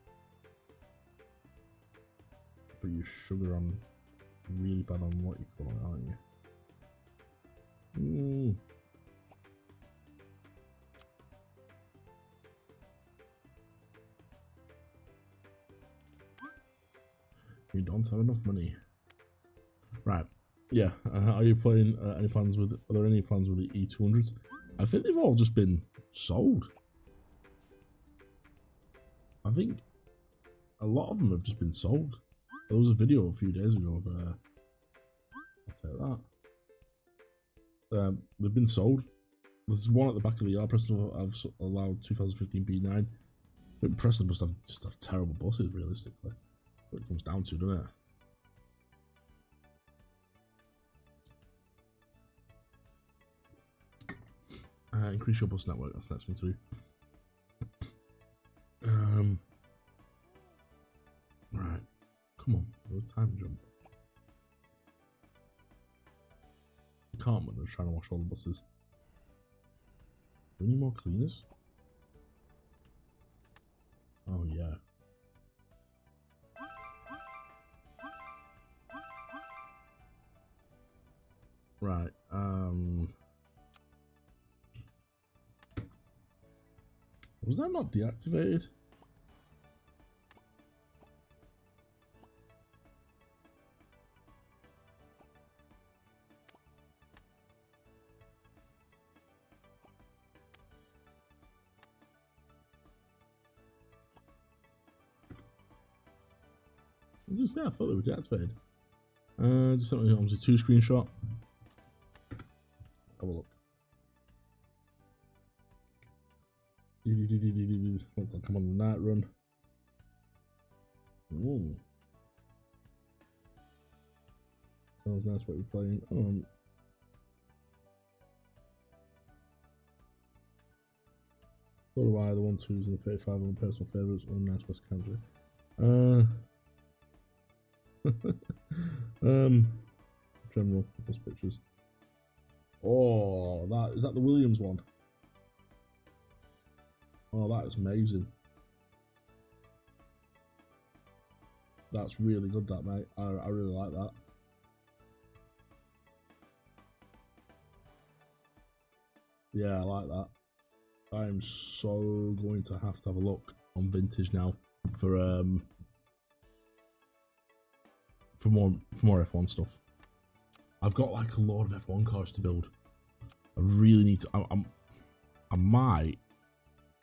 But you're sugar on really bad on what you call it, aren't you? You don't have enough money. Right. Yeah. Are you playing any plans with? Are there any plans with the E200s? I think they've all just been sold. I think a lot of them have just been sold. There was a video a few days ago of I'll take that. They've been sold. There's one at the back of the yard. Preston I've allowed 2015 B9. But Preston must have just have terrible buses, realistically. What it comes down to, doesn't it? Increase your bus network. That's the next one too. Right. Come on, no time jump. You can't when they're trying to wash all the buses. Do we need more cleaners? Oh yeah. Right. Was that not deactivated? I thought they were deactivated. Just sent me obviously 2 screenshot. Have a look. Looks like I'm on the night run. Ooh. Sounds nice what you're playing. So do I, the 1-2s and the 35 are my personal favourites. Oh, nice West Country. General plus pictures. Oh, that is that the Williams one? Oh, that is amazing. That's really good, that, mate. I really like that. Yeah, I like that. I am so going to have a look on vintage now for more F1 stuff. I've got like a load of F1 cars to build. I really need to. I might.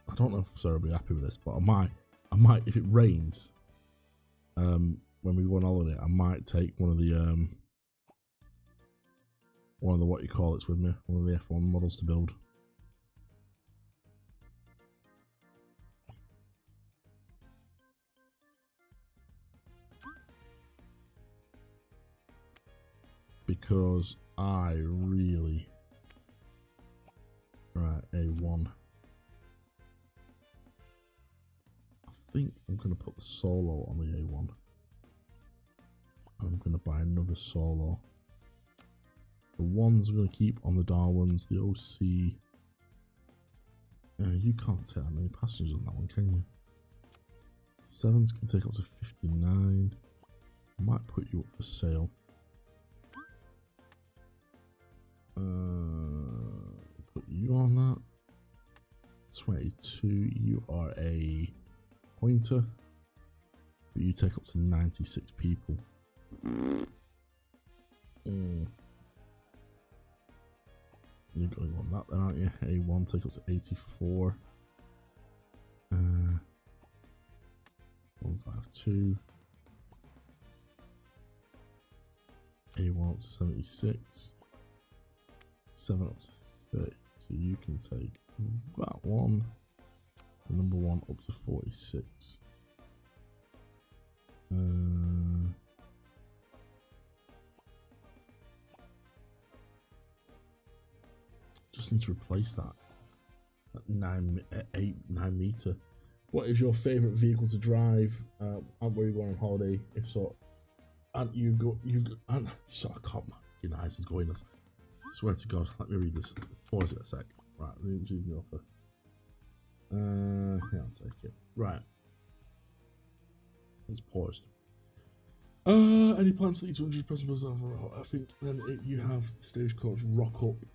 I don't know if Sarah will be happy with this, but I might if it rains. When we go on holiday, I might take one of the what you call it's with me, one of the F1 models to build. Because I really... Right, A1. I think I'm going to put the Solo on the A1. I'm going to buy another Solo. The ones we're going to keep on the Darwins, the OC. You can't take that many passengers on that one, can you? 7s can take up to 59. Might put you up for sale. Put you on that. 22. You are a pointer. But you take up to 96 people. You're going on that then, aren't you? A1 take up to 84. 152. A1 up to 76. 7 up to 30. So you can take that one. And number 1 up to 46. Just need to replace that 9 meter. What is your favorite vehicle to drive? And where you going on holiday? If so, and so I can't. Your eyes is going. I swear to God. Let me read this. Pause it a sec. Right, let me read the offer. Yeah, I'll take it. Right. It's paused. Any plans to lead 200 present? I think then you have Stagecoach rock up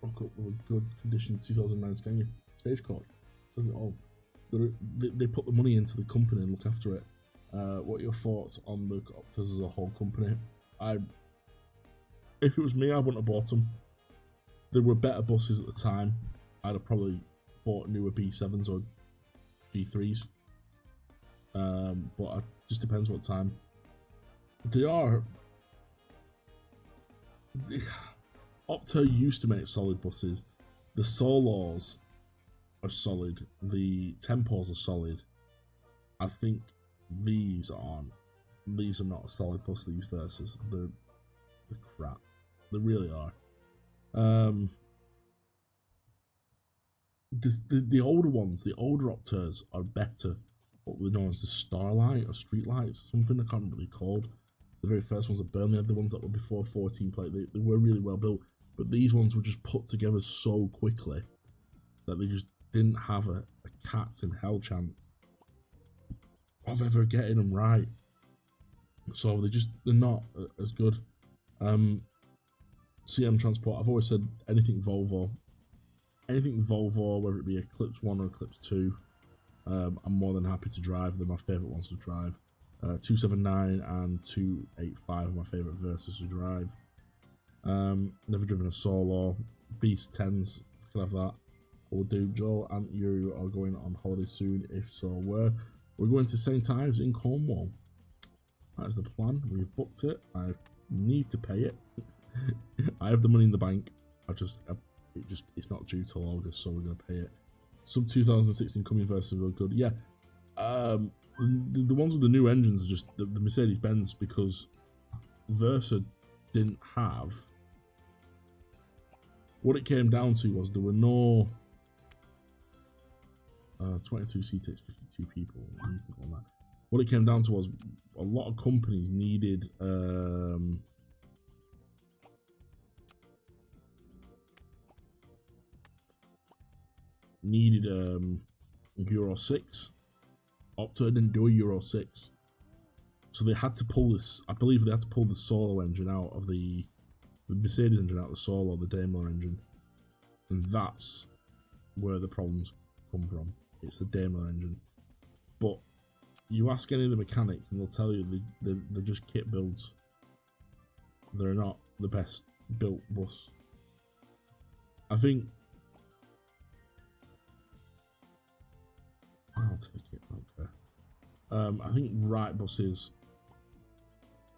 with a good condition 2009 Scania. Stagecoach says it all. They put the money into the company and look after it. What are your thoughts on the Opters as a whole company? If it was me, I wouldn't have bought them. There were better buses at the time. I'd have probably bought newer B7s or G3s. But it just depends what time. Opta used to make solid buses. The Solos are solid. The Tempos are solid. I think these are not a solid bus. These Versas, they're crap. They really are. The older ones, the older Opters are better. What were known as the Starlight or Streetlights, something I can't remember what they're called. The very first ones at Burnley, the ones that were before 14 plate, they were really well built. But these ones were just put together so quickly that they just didn't have a cat's in hell chance of ever getting them right. So they're not as good. CM Transport, I've always said anything Volvo, whether it be Eclipse 1 or Eclipse 2, I'm more than happy to drive. They're my favourite ones to drive. 279 and 285 are my favourite Versas to drive. Never driven a Solo. Beast 10s, can have that. Will do. Joel and you are going on holiday soon. If so, where? We're going to St. Ives in Cornwall. That is the plan. We've booked it. I need to pay it. I have the money in the bank. It's not due till August, so we're gonna pay it. Some 2016 coming Versas were good. Yeah. The ones with the new engines are just the Mercedes-Benz, because Versa didn't have. What it came down to was there were no 22 seat takes 52 people. On that. What it came down to was a lot of companies needed Euro 6. Opta didn't do a Euro 6, so they had to pull this. I believe they had to pull the Solo engine out of the Mercedes engine out of the Solo, the Daimler engine, and that's where the problems come from. It's the Daimler engine. But you ask any of the mechanics, and they'll tell you they're just kit builds. They're not the best built bus. I think. I'll take it. Okay. I think Wright buses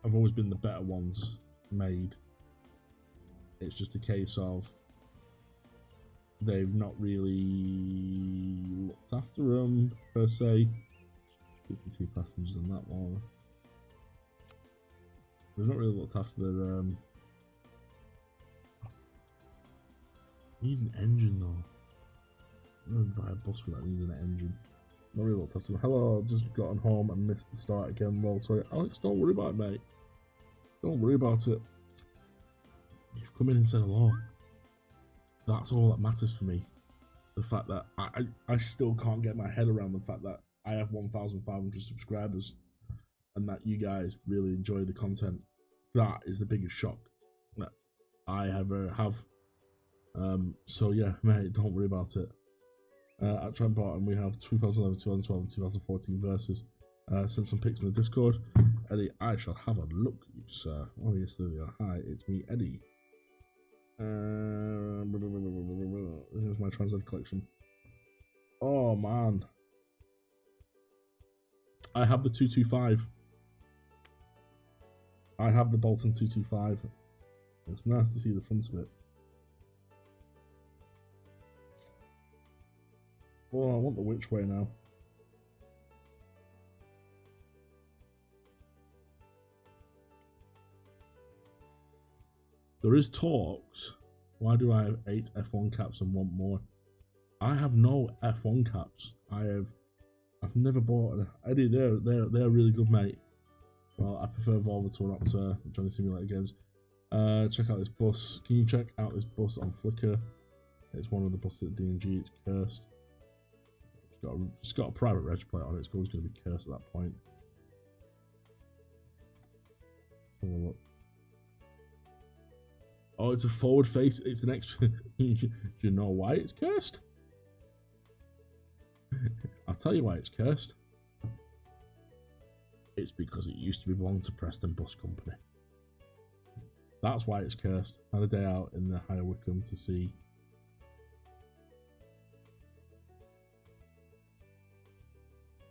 have always been the better ones made. It's just a case of they've not really looked after them per se. 62 passengers on that one. They've not really looked after their. Need an engine though. I'm gonna buy a bus that needs an engine. Not really looked after them. Hello, I've just gotten home and missed the start again. Well, sorry, Alex. Don't worry about it, mate. Don't worry about it. you've come in and said hello. That's all that matters for me. The fact that I still can't get my head around the fact that I have 1,500 subscribers and that you guys really enjoy the content. That is the biggest shock that I ever have. So yeah, mate, don't worry about it. At Trent Barton, we have 2011, 2012, and 2014 verses. Send some pics in the Discord. Eddie, I shall have a look, you sir. Oh yes, there they are. Hi, it's me, Eddie. Here's my translated collection. Oh man, I have the 225. I have the Bolton 225. It's nice to see the front of it. Oh, I want the which way now. There is talks. Why do I have 8 F1 caps and want more? I have no F1 caps. I've never bought an Eddie. They're really good, mate. Well, I prefer Volvo to an Opta. Johnny Simulator Games. Check out this bus. Can you check out this bus on Flickr? It's one of the buses at D&G. It's cursed. It's got a private reg plate on it. It's always going to be cursed at that point. Let's have a look. Oh, it's a forward face. It's an extra. Do you know why it's cursed? I'll tell you why it's cursed. It's because it used to belong to Preston Bus Company. That's why it's cursed. Had a day out in the Higher Wycombe to see.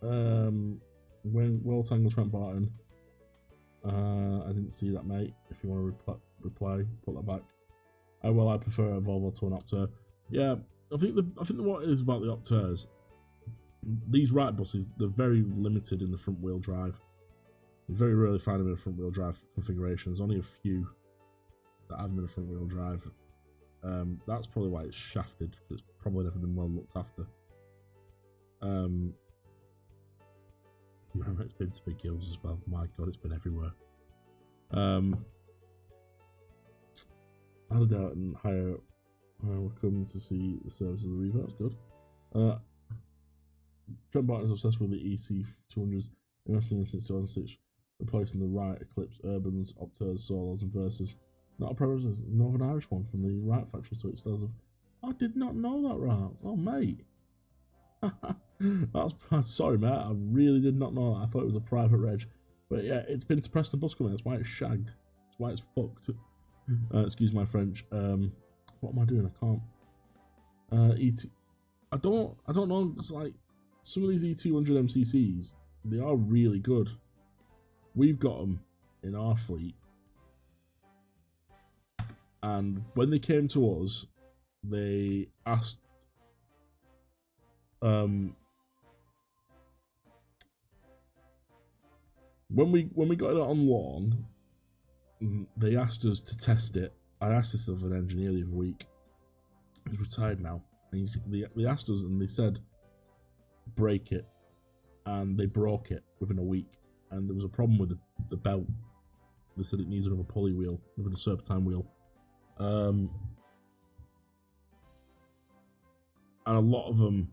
When World Tangle Trent Barton. I didn't see that, mate. If you want to reply, put that back. I prefer a Volvo to an Opta. Yeah, I think what it is about the Optas, these right buses, they're very limited in the front wheel drive. You very rarely find them in a front wheel drive configuration. There's only a few that have them in a front wheel drive. That's probably why it's shafted, because it's probably never been well looked after. It's been to Big Hills as well. My God, it's been everywhere. I had out and higher Wycombe to see the service of the Reaver. That's good. Trent Barton is obsessed with the EC200s, investing in since 2006, replacing the Wright Eclipse Urbans, Optas, Solos, and Versus. Not a preference, Northern Irish one from the Wright factory, so it still has. I did not know that, right? Oh, mate. That's sorry, mate. I really did not know that. I thought it was a private reg, but yeah, it's been to Preston Bus Company. That's why it's shagged. That's why it's fucked. Excuse my French. What am I doing? I can't. I don't know. It's like some of these E200 MCCs. They are really good. We've got them in our fleet, and when they came to us, they asked. When we got it on loan, they asked us to test it. I asked this of an engineer the other week. He's retired now. And they asked us and they said, break it. And they broke it within a week. And there was a problem with the belt. They said it needs another pulley wheel, another serpentine wheel. And a lot of them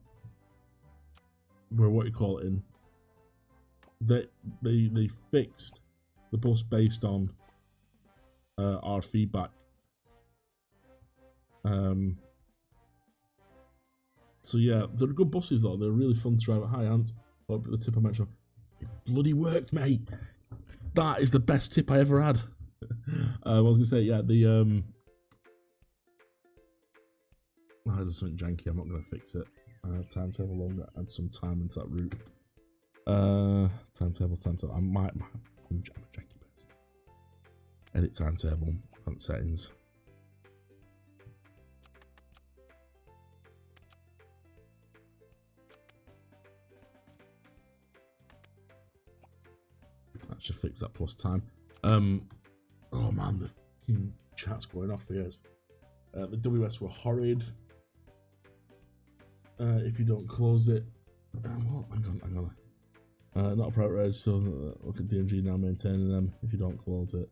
were what you call it in. They fixed the bus based on our feedback. So yeah, they're good buses though. They're really fun to drive at high Ant. The tip I mentioned, it bloody worked, mate. That is the best tip I ever had. I was gonna say, yeah, the I just something janky. I'm not gonna fix it. Timetable longer. Add some time into that route. Timetable. I might jam a janky best. Edit timetable. Front settings. That should fix that plus time. Oh man, the fucking chat's going off here. The WS were horrid. If you don't close it, well, hang on. Not a private reg, so look at D&G now maintaining them. If you don't close it,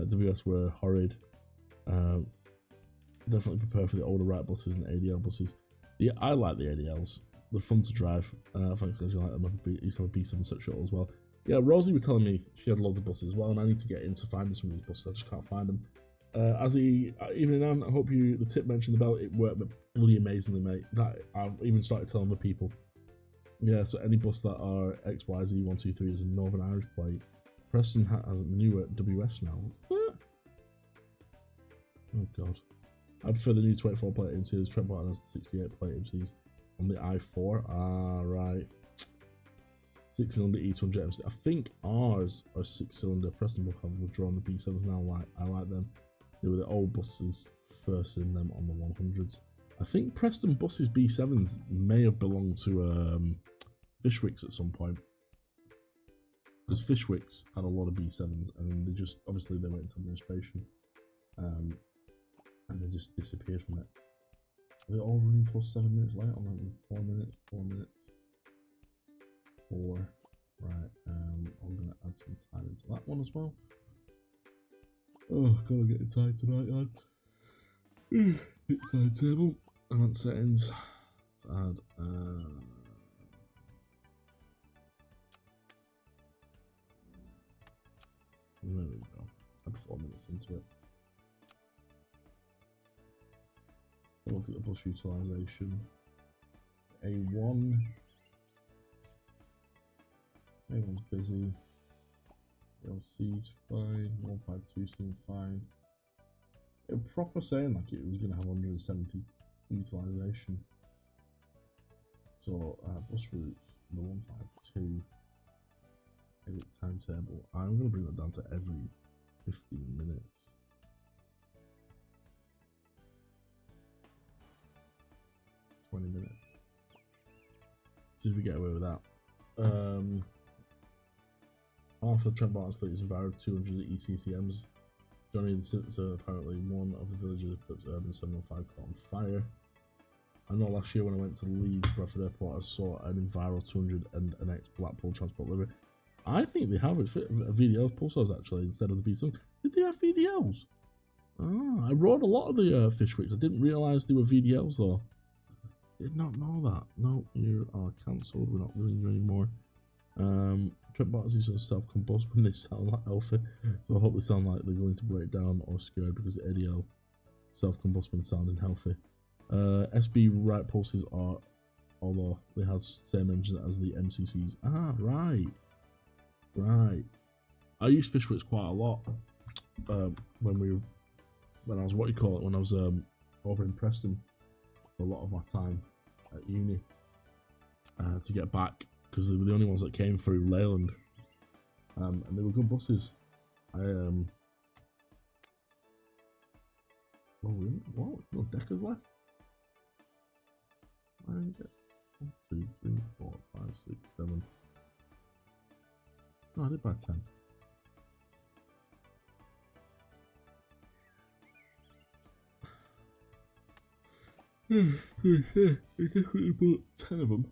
WS were horrid. Definitely prepare for the older right buses and ADL buses. Yeah, I like the ADLs. They're fun to drive. I think I like them. I used to have a B7 set shuttle as well. Yeah, Rosie was telling me she had loads of buses as well, and I need to get into finding some of these buses. I just can't find them. Evening on, I hope the tip mentioned the belt. It worked bloody amazingly, mate. That I've even started telling the people. Yeah, so any bus that are XYZ123 is a Northern Irish plate. Preston has a new WS now. Oh god. I prefer the new 24 plate MCs. Trent Barton has the 68 plate MCs on the i4. Ah, right. 6-cylinder E200 MC. I think ours are 6-cylinder. Preston will have withdrawn the B7s now. I like them. They were the old buses, first in them on the 100s. I think Preston buses B7s may have belonged to Fishwicks at some point, because Fishwicks had a lot of B7s, and they just obviously they went into administration, and they just disappeared from it. Are they all running plus 7 minutes late on that? 4 minutes, 4 minutes, 4. Right. I'm gonna add some time into that one as well. Oh, gotta get it tied tonight, lad. Hit timetable. Event settings. Let's add. There we go. Add 4 minutes into it. Look at the bus utilization. A1. A1's busy. LC's fine. 152 seemed fine. It was proper saying like it was going to have 170 utilization. So bus routes, the 152 edit timetable. I'm going to bring that down to every 15 minutes. 20 minutes. See if we get away with that. After Trent Barton's fleet is environed 200 ECCMs. Johnny the Sitzer, apparently one of the villagers Eclipse Urban 705 caught on fire. I know last year when I went to Leeds Bradford Airport, I saw an Enviro 200 and an ex Blackpool Transport Livery. I think they have VDLs, pulsars actually, instead of the B7. Did they have VDLs? Ah, I rode a lot of the Fishwicks. I didn't realise they were VDLs though. Did not know that. No, you are cancelled. We're not willing you anymore. Trent Barton's use of self-combust when they sound like Alfie, so I hope they sound like they're going to break down or scared because the ADL self-combust when sounding healthy. SB right pulses are, although they have same engine as the MCCs. Ah, right. I used Fishwicks quite a lot when I was when I was over in Preston for a lot of my time at uni to get back, because they were the only ones that came through Leyland, and they were good buses. Oh, no deckers left. 1, 2, 3, 4, 5, 6, 7. No, I did buy 10. I definitely bought 10 of them.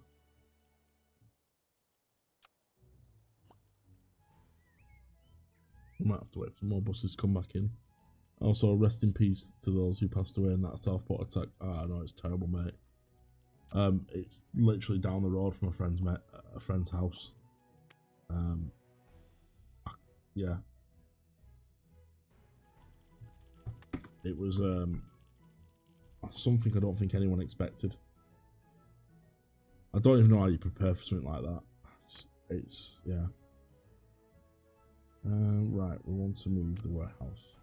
I might have to wait for more buses to come back in. Also, rest in peace to those who passed away in that Southport attack. Ah, I know, it's terrible, mate. It's literally down the road from a friend's house. Yeah. It was something I don't think anyone expected. I don't even know how you prepare for something like that. It's yeah. Right, we want to move the warehouse.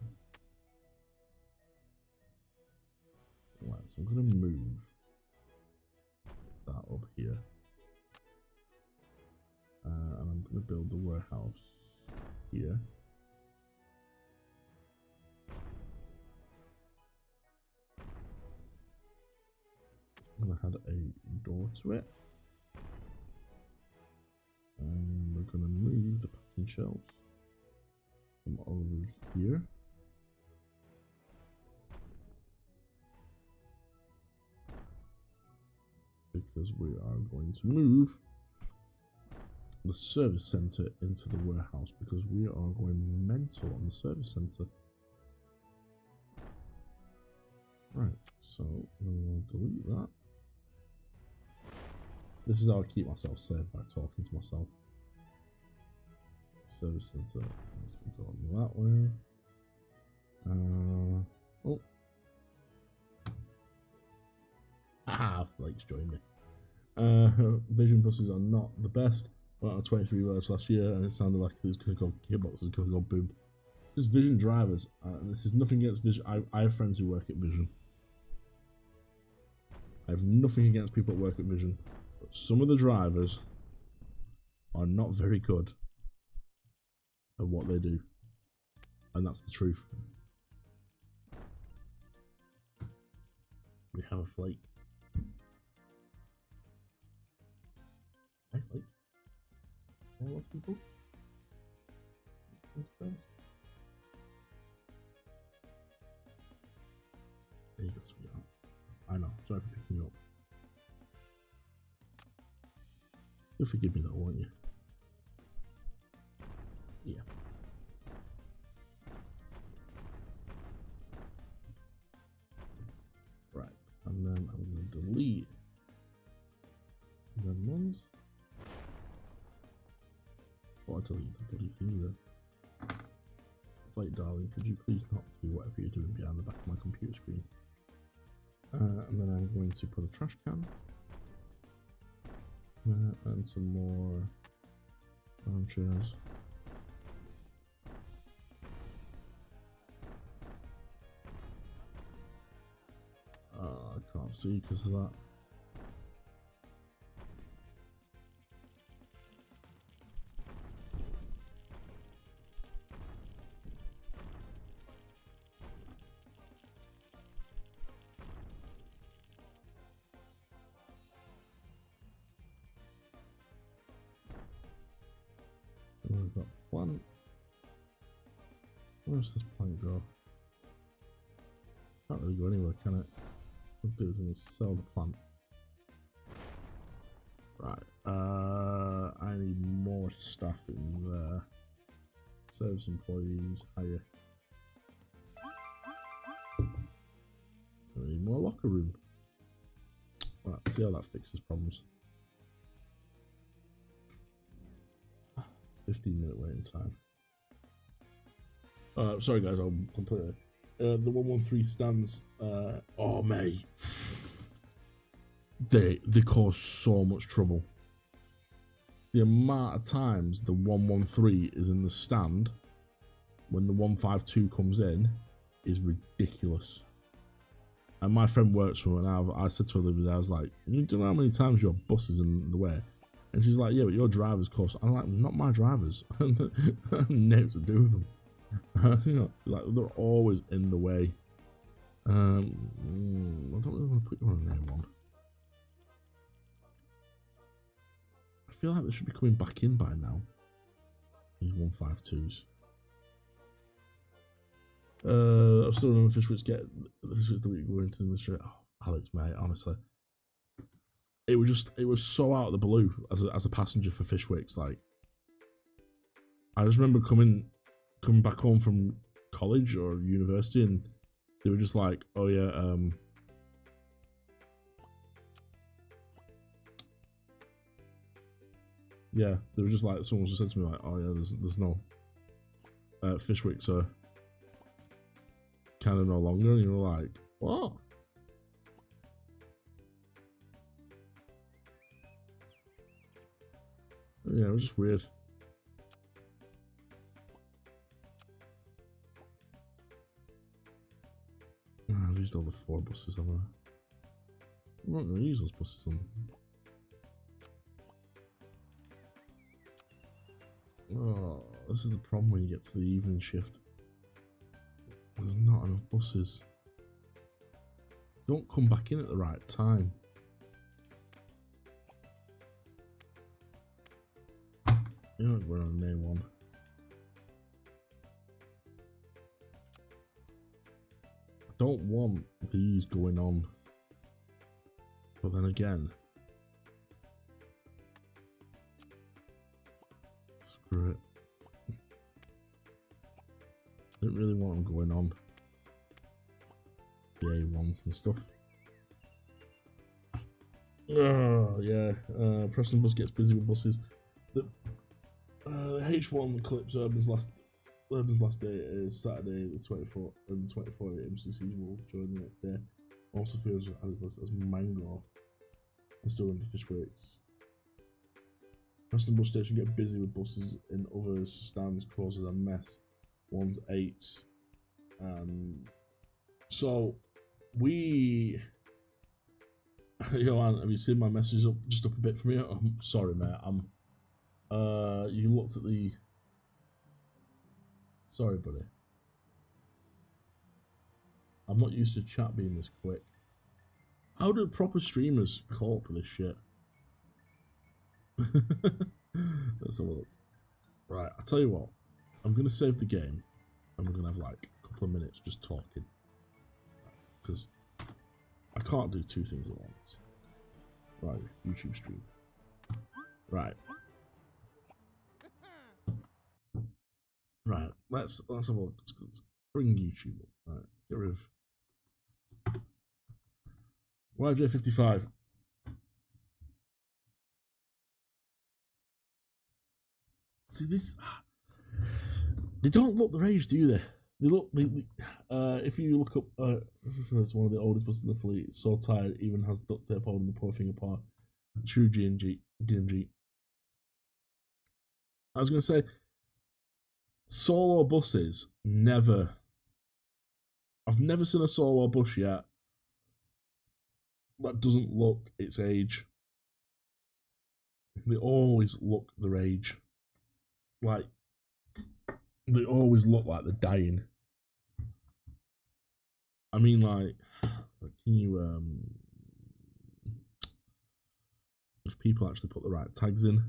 Right, so I'm gonna move that up here, and I'm gonna build the warehouse here. I'm gonna add a door to it, and we're gonna move the packing shelves from over here. Because we are going to move the service center into the warehouse, because we are going mental on the service center. Right, so then we'll delete that. This is how I keep myself safe by talking to myself. Service center. Let's go on that way. Oh. Ah, Flake's joined me. Vision buses are not the best. Went on 23 words last year, and it sounded like it was going to go gearboxes going to go boom. Just Vision drivers. This is nothing against Vision. I have friends who work at Vision. I have nothing against people that work at Vision, but some of the drivers are not very good at what they do, and that's the truth. We have a Flake. Hi, Flake. All those people. There you go, sweetheart. I know. Sorry for picking you up. You'll forgive me though, won't you? Yeah. Right, and then I'm going to delete them ones. Oh, I delete the bloody thing there. Flight darling, could you please not do whatever you're doing behind the back of my computer screen? And then I'm going to put a trash can. And some more armchairs. I can't see because of that. And we've got plant. Where does this plant go? Can't really go anywhere, can it? What I'll do is I'm going to sell the plant. Right, I need more staff in there. Service employees, hire. I need more locker room. Right, see how that fixes problems. 15-minute waiting time. Sorry guys, I'm completely. The 113 stands. Oh mate, they cause so much trouble. The amount of times the 113 is in the stand when the 152 comes in is ridiculous. And my friend works for it, and I said to her the other day, I was like, you don't know how many times your bus is in the way? And she's like, yeah, but your drivers cost. I'm like, not my drivers. Nothing to do with them. You know, like they're always in the way. I don't really want to put you on an A1. I feel like they should be coming back in by now. These 152s. I'm still remember Fishwicks get this was the week we were into the street. Oh, Alex, mate, honestly. It was so out of the blue as a passenger for Fishwicks. Like, I just remember coming back home from college or university, and they were just like, oh yeah, yeah, they were just like, someone just said to me like, oh yeah, there's no Fishwicks are kind of no longer, and you're like, what? Yeah, it was just weird. I've used all the 4 buses on there. I'm not going to use those buses on. Oh, this is the problem when you get to the evening shift. There's not enough buses. Don't come back in at the right time. You're not going on an A1. I don't want these going on. But then again, screw it. I didn't really want them going on. the A1s and stuff. Oh yeah, Preston Bus gets busy with buses. The H1 Clips Urban's last day is Saturday the 24th, and the 24th MCCs will join the next day. Also feels as Mango. I still remember Fishworks. Preston Bus Station get busy with buses in other stands, causing a mess. One's 8s. So we. Johan, have you seen my message up just up a bit from here? I'm sorry, mate. You looked at the. Sorry, buddy. I'm not used to chat being this quick. How do proper streamers cope with this shit? Let's have a look. Right, I'll tell you what. I'm gonna save the game, and we're gonna have like a couple of minutes just talking, because I can't do two things at once. Right, YouTube stream. Right. Right, let's have a look. Let's bring YouTube up. Right, get rid of YJ55. See this? They don't look their age, do they? They look. If you look up, it's one of the oldest buses in the fleet. It's so tired, even has duct tape holding the poor thing apart. True DNG. I was gonna say, solo buses never. I've never seen a solo bus yet that doesn't look its age. They always look their age. Like, they always look like they're dying. I mean, like, can you, if people actually put the right tags in.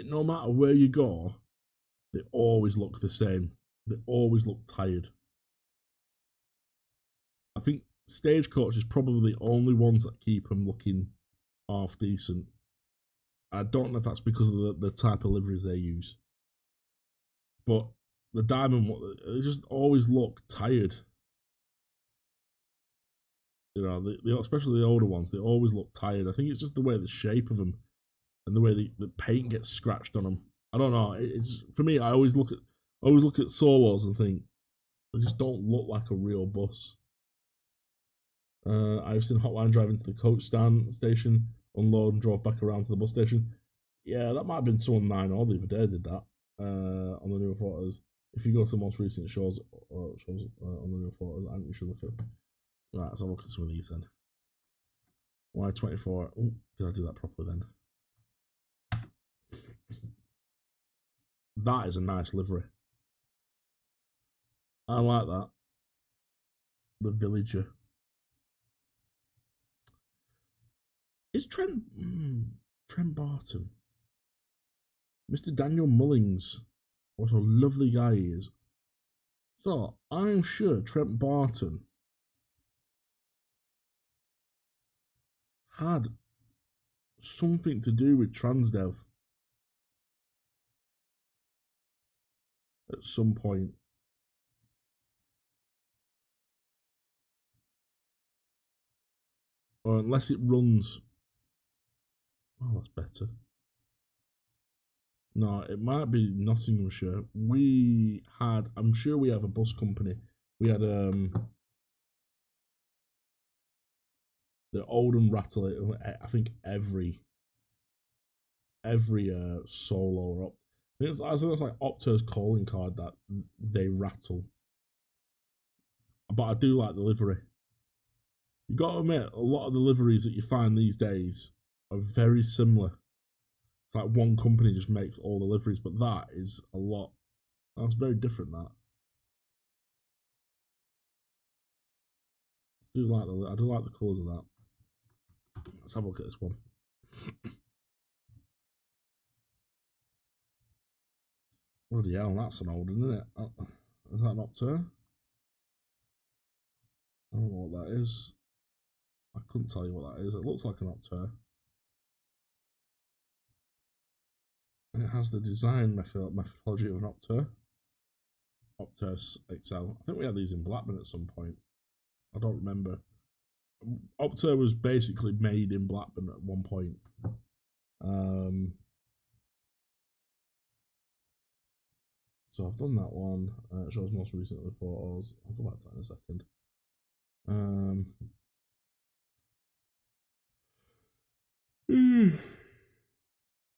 No matter where you go, they always look the same. They always look tired. I think Stagecoach is probably the only ones that keep them looking half decent. I don't know if that's because of the type of liveries they use. But the Diamond one, they just always look tired. You know, especially the older ones, they always look tired. I think it's just the way the shape of them and the way the paint gets scratched on them. I don't know. It's for me. I always look at solos and think they just don't look like a real bus. I've seen Hotline drive into the coach station, unload, and drove back around to the bus station. Yeah, that might have been someone 9 or the other day did that on the newer photos. If you go to the most recent shows on the newer photos, I think you should look at. Right, let's have a look at some of these then. Y24. Oh, did I do that properly then? That is a nice livery. I like that. The Villager. Is Trent Barton? Mr. Daniel Mullings. What a lovely guy he is. So, I'm sure Trent Barton had something to do with Transdev at some point. Or unless it runs. Oh, that's better. No, it might be Nottinghamshire. I'm sure we have a bus company. We had the Oldham Rattle. I think every solo or I think that's like Opta's calling card that they rattle. But I do like the livery. You got to admit, a lot of the liveries that you find these days are very similar. It's like one company just makes all the liveries, but that is a lot. That's very different. That I do like the colours of that. Let's have a look at this one. Bloody hell, that's an old one, isn't it? Is that an Opta? I don't know what that is. I couldn't tell you what that is. It looks like an Optare. It has the design methodology of an Optare. Optare XL. I think we had these in Blackburn at some point. I don't remember. Optare was basically made in Blackburn at one point. So I've done that one. It shows most recently photos. I'll go back to that in a second.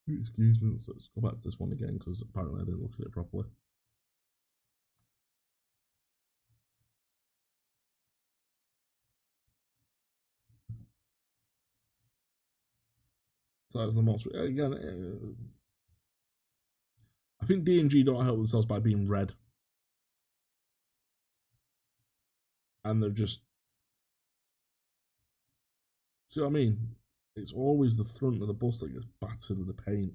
Excuse me. Let's go back to this one again because apparently I didn't look at it properly. So that's the most again. I think D&G don't help themselves by being red, and they're just. See what I mean? It's always the front of the bus that gets battered with the paint,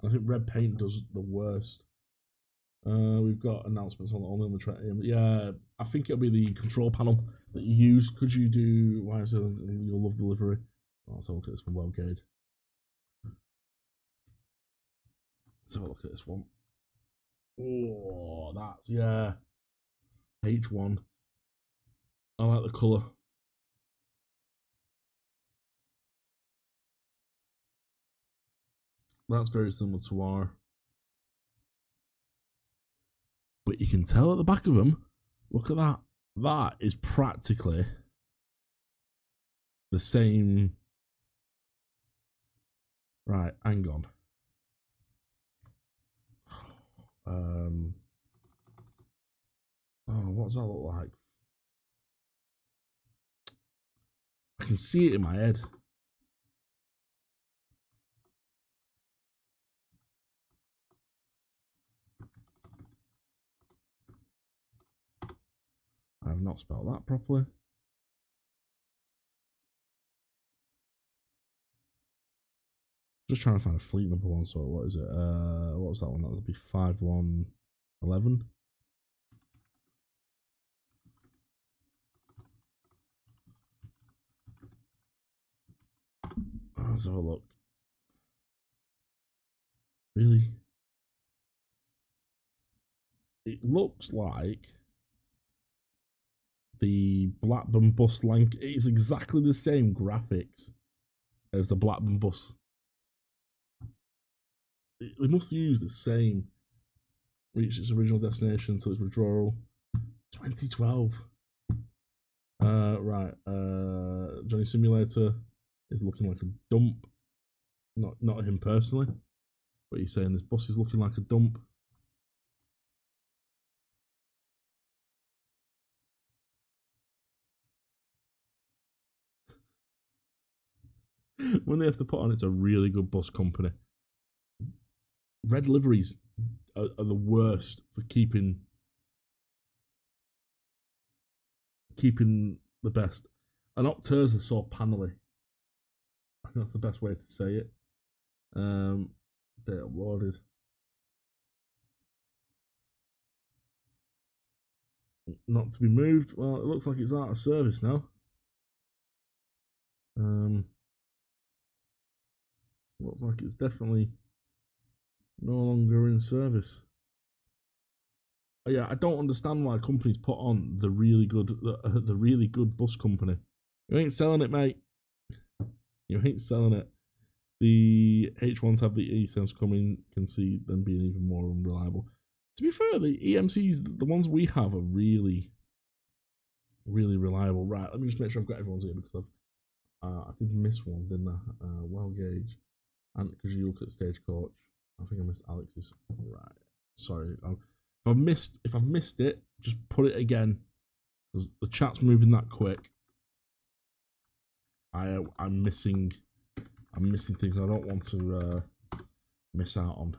and I think red paint does the worst. We've got announcements only on the train. Yeah, I think it'll be the control panel that you use. Could you do? Why is it your love delivery? Oh, let's have a look at this one. Well, Gage. Let's have a look at this one. Oh, that's yeah. H1. I like the colour. That's very similar to our. But you can tell at the back of them, look at that. That is practically the same. Right, hang on. Oh, what does that look like? I can see it in my head. I have not spelled that properly. Just trying to find a fleet number one. So what is it? What was that one? That would be 5111. Let's have a look. Really? It looks like the Blackburn bus link. It's exactly the same graphics as the Blackburn bus. They must use the same. Reached its original destination until its withdrawal. 2012. Right. Johnny Simulator is looking like a dump. Not him personally, but he's saying this bus is looking like a dump. When they have to put on, it's a really good bus company. Red liveries are the worst for keeping the best. And Opteurs are so panelly. I think that's the best way to say it. They uploaded. Not to be moved. Well, it looks like it's out of service now. Looks like it's definitely no longer in service. Yeah, I don't understand why companies put on the really good bus company. You ain't selling it, mate. You ain't selling it. The H1s have the eSense coming, can see them being even more unreliable. To be fair, the EMCs, the ones we have, are really, really reliable. Right, let me just make sure I've got everyone's here because I did miss one, didn't I? Well Gauge, and because you look at Stagecoach, I think I missed Alex's. Right, sorry. If I've missed it, just put it again because the chat's moving that quick. I'm missing things I don't want to miss out on.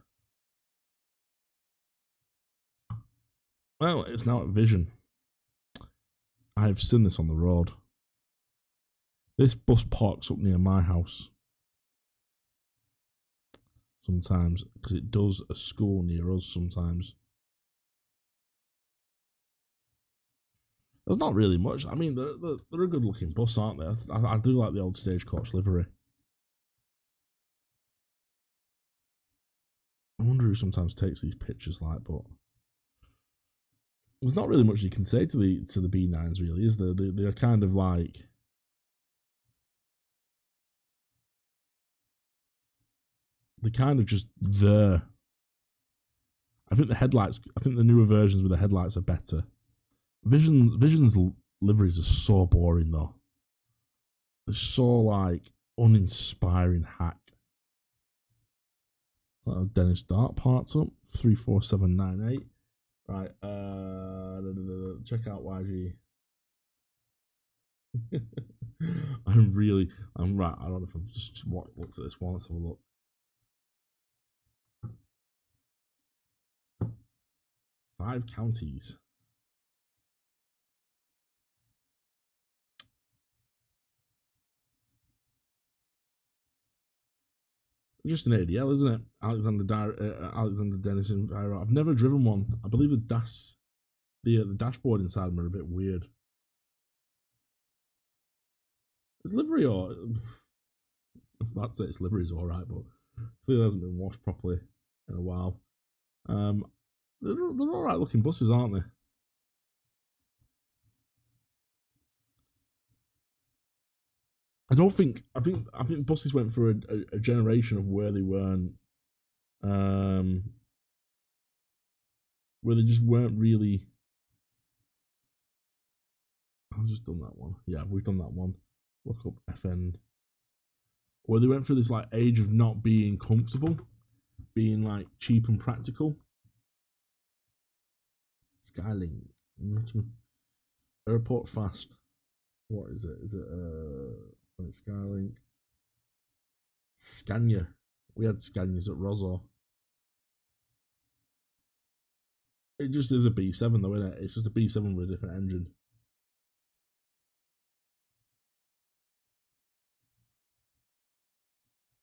Well, it's now at Vision. I've seen this on the road. This bus parks up near my house sometimes because it does a school near us sometimes. There's not really much. I mean, they're a good looking bus, aren't they? I do like the old Stagecoach livery. I wonder who sometimes takes these pictures like, but there's not really much you can say to the B9s, really, is there? They're kind of like, they're kind of just there. I think the newer versions with the headlights are better. Vision's liveries are so boring though. They're so like uninspiring hack. Dennis Dart parts up 34798. Right, check out YG. I'm right. I don't know if I've just looked at this one. Let's have a look. Five counties. Just an ADL, isn't it? Alexander Denison. I've never driven one. I believe the dashboard inside them are a bit weird. It's livery or I'd say its livery is all right, but clearly hasn't been washed properly in a while. They're all right looking buses, aren't they? I think buses went for a generation of where they weren't, where they just weren't really. I've just done that one. Yeah, we've done that one. Look up FN. Where they went through this like age of not being comfortable, being like cheap and practical. Skylink, Airport Fast. What is it? Is it Skylink? Scania. We had Scanias at Rosor. It just is a B7 though, isn't it? It's just a B7 with a different engine.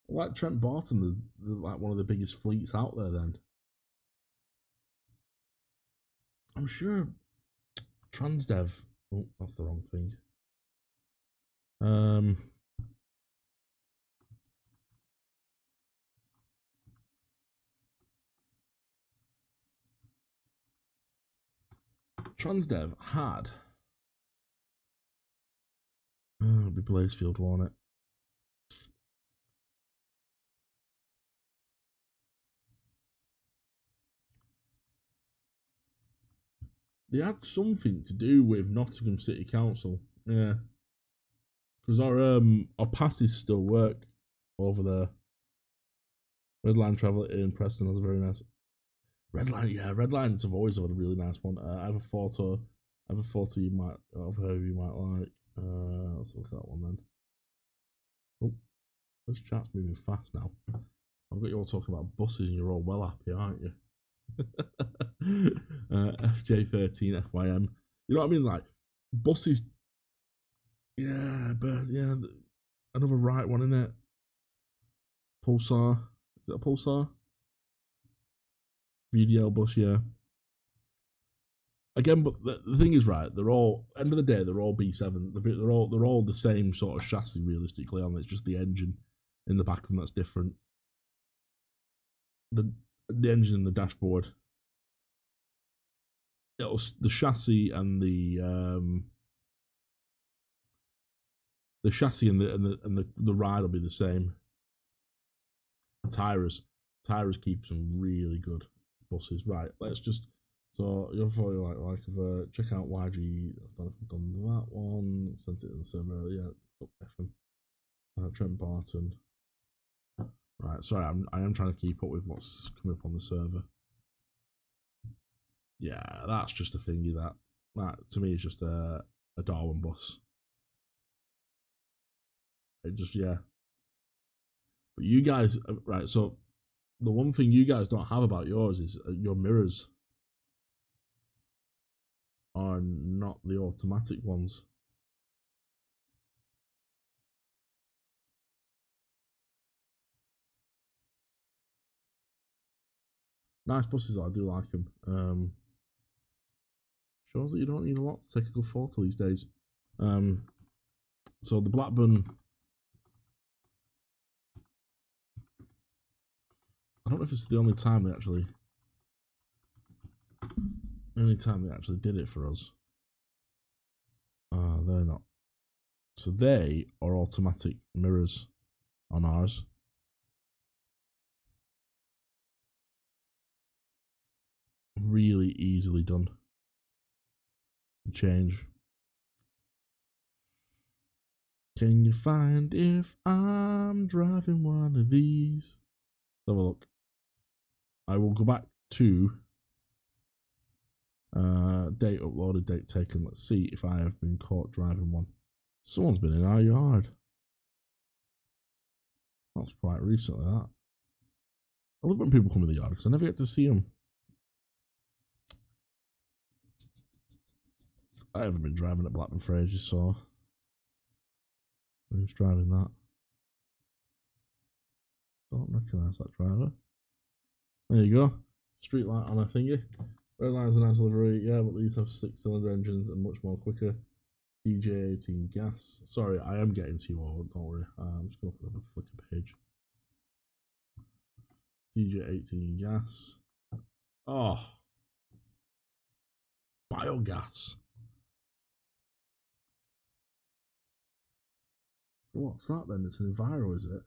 Like Trent Barton, like one of the biggest fleets out there. Then I'm sure Transdev. Oh, that's the wrong thing. Transdev had. It'll be Blazefield, won't it? They had something to do with Nottingham City Council. Yeah. Because our passes still work over there. Redline Travel in Preston has a very nice Redline. Yeah, Redlines have always had a really nice one. I have a photo. You might of her you might like. Let's look at that one then. Oh, this chat's moving fast now. I've got you all talking about buses and you're all well happy, aren't you? FJ13 FYM. You know what I mean? Like buses. Yeah, but yeah, another right one in it. Pulsar. Is it a Pulsar? VDL bus, yeah. Again, but the thing is, right? They're all end of the day, they're all B7. They're all the same sort of chassis, realistically. On it's just the engine in the back of them that's different. The engine and the dashboard. The chassis and the chassis and the ride will be the same. Tyrus keep some really good buses. Right, let's just so you're probably like check out YG. I don't know if I've done that one. Sent it in the server earlier. Trent Barton. Right, sorry, I am trying to keep up with what's coming up on the server. Yeah, that's just a thingy. That to me is just a Darwin bus. It just yeah. But you guys, right? So the one thing you guys don't have about yours is your mirrors are not the automatic ones. Nice buses, I do like them. Shows that you don't need a lot to take a good photo these days. So the Blackburn, I don't know if this is the only time they actually did it for us. They're not. So they are automatic mirrors on ours. Really easily done to change. Can you find if I'm driving one of these? Let's have a look. I will go back to date uploaded, date taken. Let's see if I have been caught driving one. Someone's been in our yard. That's quite recently, that. I love when people come in the yard because I never get to see them. I haven't been driving at Blackburn for ages, so who's driving that? Don't recognise that driver. There you go. Street light on a thingy. Red line's a nice livery, yeah, but these have 6-cylinder engines and much more quicker. DJ18 gas. Sorry, I am getting to you all, don't worry. I'm just going to open up a Flickr page. DJ18 gas. Oh. Biogas. What's that then? It's an Enviro, is it?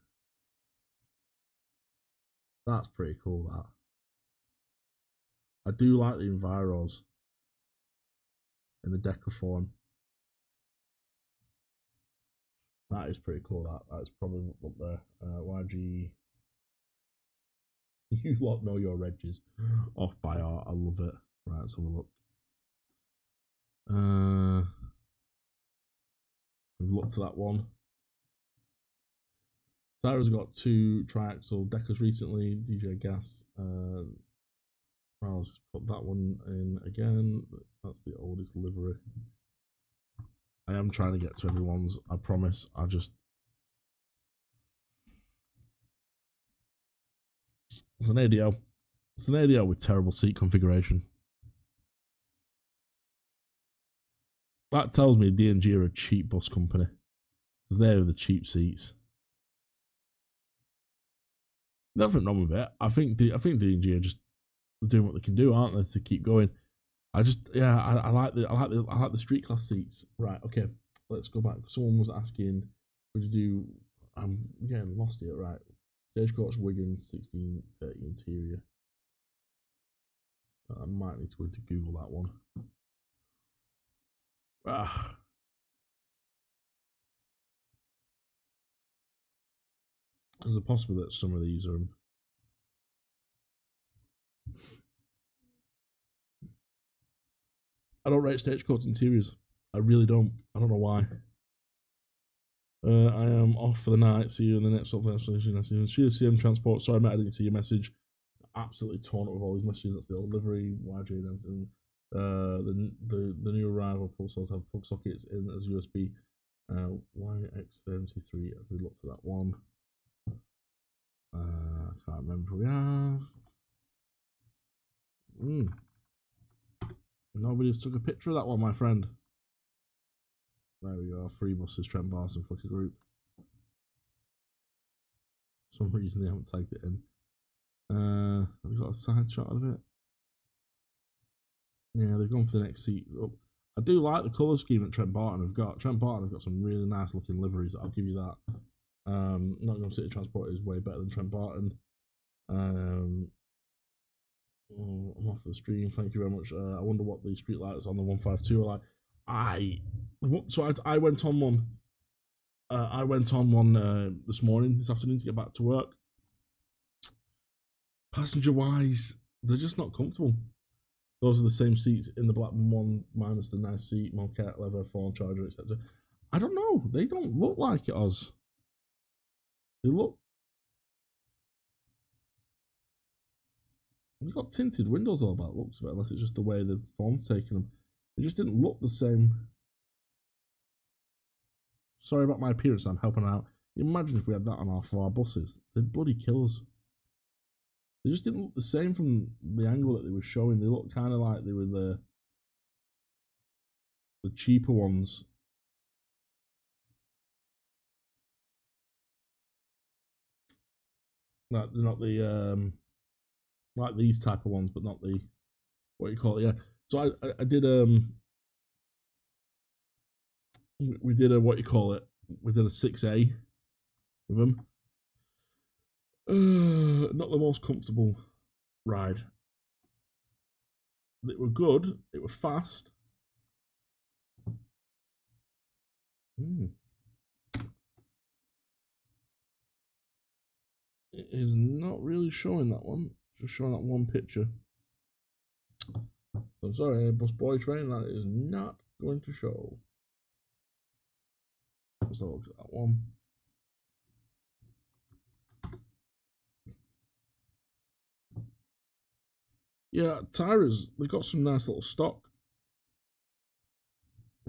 That's pretty cool, that. I do like the Enviros in the Deca form. That is pretty cool, that. That's probably up there. YG. You lot know your edges. Off by art, I love it. Right, let's have a look. We've looked at that one. Tyra's got 2 triaxle Decas recently, DJ Gas. I'll just put that one in again. That's the oldest livery. I am trying to get to everyone's, I promise. It's an ADL. It's an ADL with terrible seat configuration. That tells me D&G are a cheap bus company. Because they're the cheap seats. Nothing wrong with it. I think D&G are just doing what they can do, aren't they, to keep going. I like the street class seats. Right, okay. Let's go back. Someone was asking, would you do, I'm getting lost here, right. Stagecoach Wigan 1630 interior. I might need to go to Google that one. There's a possibility that some of these are. I don't rate Stagecoach interiors. I really don't. I don't know why. I am off for the night. See you in the next solution. Cheers, CM Transport. Sorry, mate, I didn't see your message. Absolutely torn up with all these messages. That's the old livery, YJ and everything. The new arrival plug sockets have plug sockets in as USB. YX73. Have we looked at that one? I can't remember if we have. Nobody's took a picture of that one, my friend. There we go. Free buses, Trent Barson, Flickr group. For some reason they haven't tagged it in. Have they got a side shot of it? Yeah, they've gone for the next seat up. I do like the colour scheme that Trent Barton have got. Trent Barton have got some really nice looking liveries. I'll give you that. Nottingham City Transport is way better than Trent Barton. I'm off the stream. Thank you very much. I wonder what the street lights on the 152 are like. I went on one. I went on one this afternoon to get back to work. Passenger wise, they're just not comfortable. Those are the same seats in the Blackburn one, minus the nice seat, moquette, leather, phone charger, etc. I don't know. They don't look like it, Oz. They look. They've got tinted windows all about looks of it, unless it's just the way the phone's taken them. They just didn't look the same. Sorry about my appearance, I'm helping out. Imagine if we had that on half of our buses. They'd bloody kill us. They just didn't look the same from the angle that they were showing. They looked kind of like they were the cheaper ones. They're not the like these type of ones, but not the what you call it. Yeah. So I did we did a what you call it. We did a 6A with them. Not the most comfortable ride. They were good. It was fast. It is not really showing that one. Just showing that one picture. I'm sorry, Busboy Train, that is not going to show. Let's have a look at that one. Yeah, Tyra's, they got some nice little stock.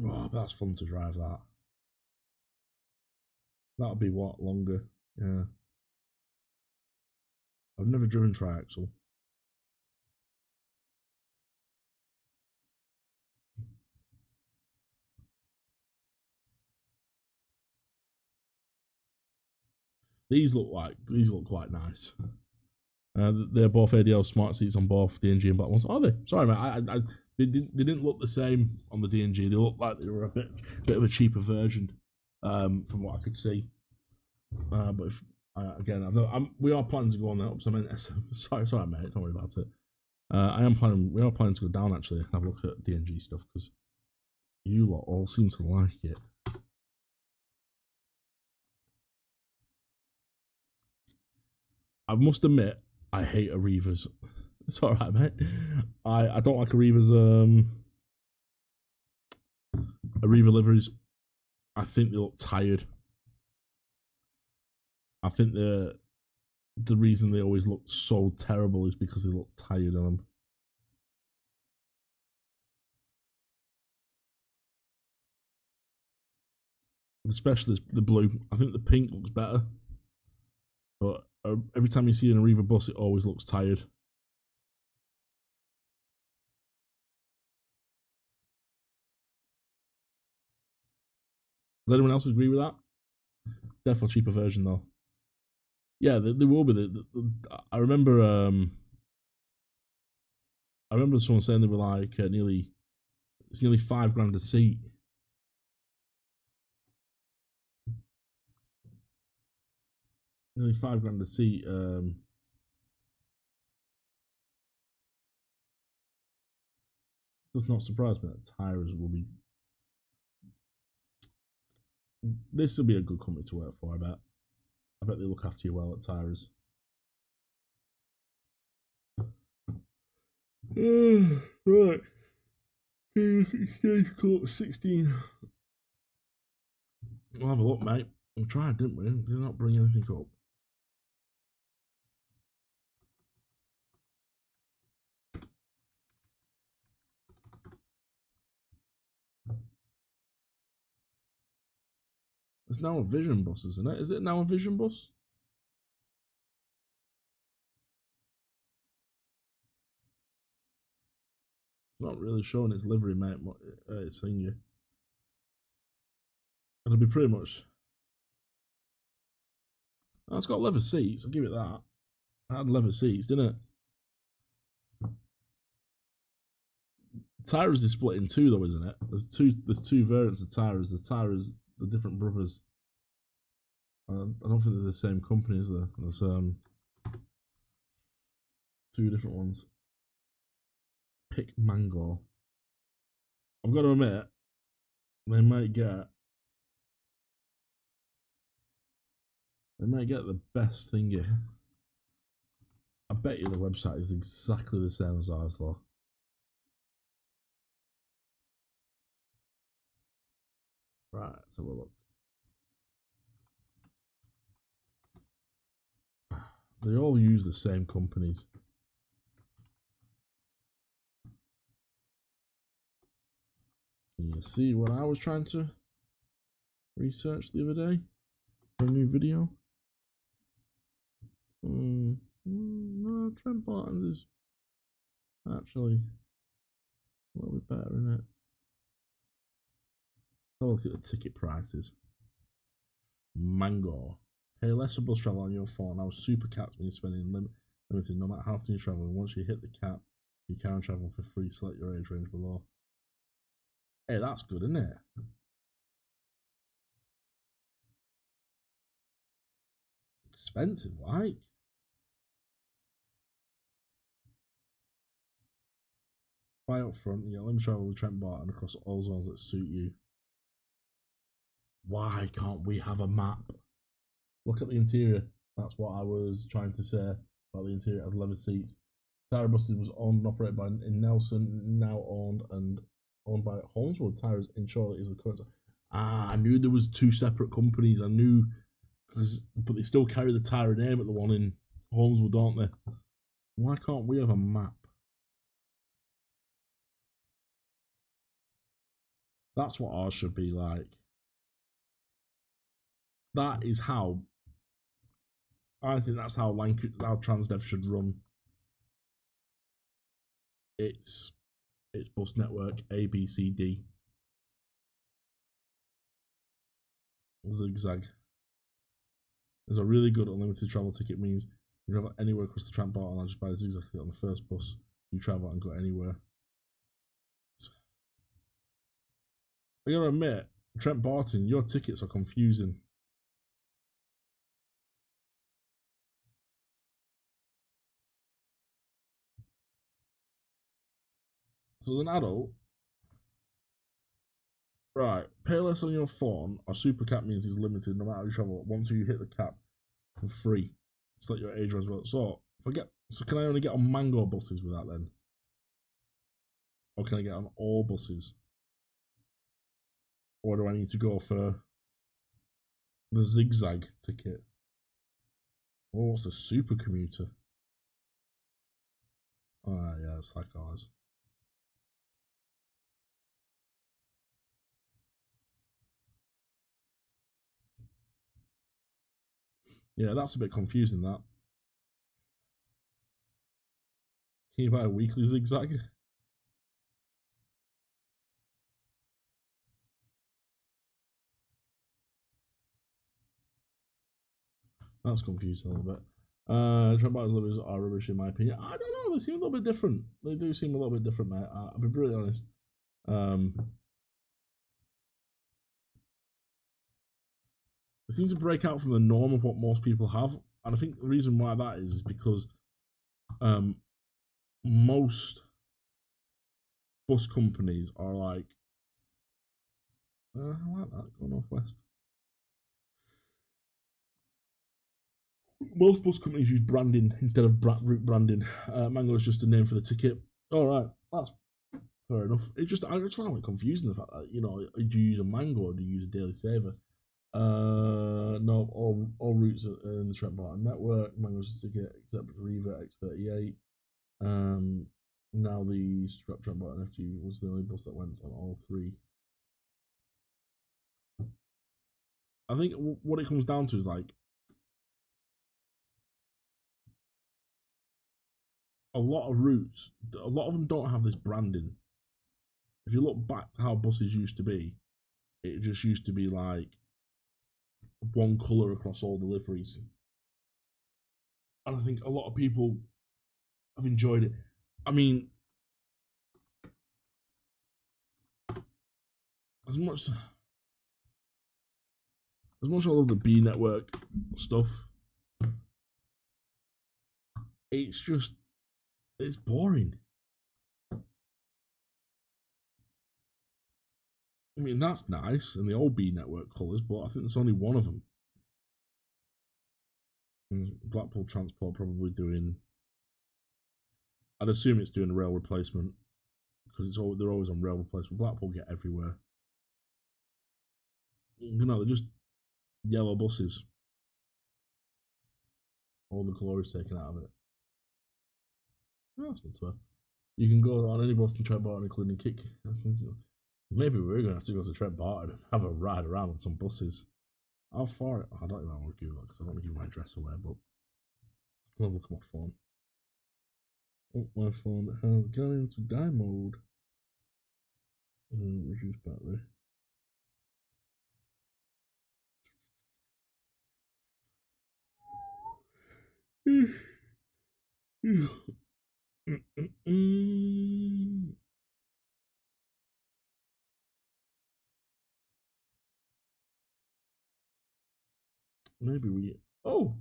Oh, that's fun to drive that. That'll be what, longer? Yeah. I've never driven triaxle. These look quite nice. They're both ADL smart seats on both DNG and Black ones. Are they? Sorry, mate. They didn't look the same on the DNG. They looked like they were a bit of a cheaper version, from what I could see. But if, again, we are planning to go on that. So I mean, sorry, mate. Don't worry about it. We are planning to go down actually and have a look at DNG stuff because you lot all seem to like it. I must admit, I hate Arrivas. It's alright, mate. I don't like Arriva's Arriva liveries. I think they look tired. I think the reason they always look so terrible is because they look tired on them. Especially the blue. I think the pink looks better. But every time you see an Arriva bus, it always looks tired. Does anyone else agree with that? Definitely cheaper version though. Yeah, there will be. I remember. I remember someone saying they were like it's nearly £5,000 a seat. Nearly £5,000 a seat. Does not surprise me that tires will be. This will be a good company to work for. I bet. I bet they look after you well at tires. Right. Stage court 16. We'll have a look, mate. We tried, didn't we? Did not bring anything up. It's now a Vision bus, isn't it? Is it now a Vision bus? Not really showing its livery, mate. It's thingy. It'll be pretty much. Oh, it's got leather seats. I'll give it that. It had leather seats, didn't it? Tyrus is split in two, though, isn't it? There's two variants of Tyrus. The Tyrus, the different brothers. I don't think they're the same company, is there? There's two different ones. Pick Mango. I've got to admit, they might get the best thingy. I bet you the website is exactly the same as ours, though. Right, let's have a look. They all use the same companies. Can you see what I was trying to research the other day for a new video? No, Trent Barton's is actually a little bit better, isn't it? have a look at the ticket prices. Mango. Pay less for bus travel on your phone. Now, super caps means spending limited no matter how often you travel. And once you hit the cap, you can travel for free. Select your age range below. Hey, that's good, isn't it? Expensive, like. Buy up front, you get limited travel with Trent Barton across all zones that suit you. Why can't we have a map? Look at the interior. That's what I was trying to say about the interior. It has leather seats. Tire Buses was owned and operated by in Nelson, now owned by Holmeswood Tires in Charlotte is the current. I knew there was two separate companies. I knew, but they still carry the Tire name at the one in Holmeswood, don't they? Why can't we have a map? That's what ours should be like. That is how I think that's how Transdev should run its bus network. A, B, C, D. Zigzag. There's a really good unlimited travel ticket means you can travel anywhere across the Trent Barton. I'll just buy the Zigzag ticket on the first bus you travel and go anywhere. I gotta admit, Trent Barton, your tickets are confusing. So as an adult, right, pay less on your phone or super cap means it's limited no matter how you travel. Once you hit the cap for free, select your age as well. So can I only get on Mango buses with that then? Or can I get on all buses? Or do I need to go for the Zigzag ticket? Oh, what's the super commuter? Oh, yeah, it's like ours. Yeah, that's a bit confusing, that. Can you buy a weekly Zigzag? That's confusing a little bit. Trent Barton's livers are rubbish in my opinion. I don't know, they seem a little bit different. They do seem a little bit different, mate. I'll be brutally honest. It seems to break out from the norm of what most people have. And I think the reason why that is because most bus companies are like, I like that, go northwest. Most bus companies use branding instead of route branding. Mango is just a name for the ticket. All right, that's fair enough. I just found it confusing the fact that do you use a Mango or do you use a Daily Saver? No, all routes are in the Trent Barton network. Mango's ticket except Riva X38. Now the Trent Barton FG was the only bus that went on all three. I think what it comes down to is like a lot of routes, a lot of them don't have this branding. If you look back to how buses used to be, it just used to be like one colour across all the liveries. And I think a lot of people have enjoyed it. I mean, as much as I love the B network stuff, it's boring. I mean, that's nice in the old B network colours, but I think there's only one of them. And Blackpool Transport probably doing. I'd assume it's doing rail replacement because they're always on rail replacement. Blackpool get everywhere. They're just yellow buses. All the glory's taken out of it. No, that's not so. You can go on any bus to Trent Barton, including Kick. Maybe we're going to have to go to Trent Barton and have a ride around on some buses. How far? I don't even want to Google it because I don't want to give my address away, but I'll look at my phone. Oh, my phone has gone into die mode. Reduce battery. Maybe we. Oh,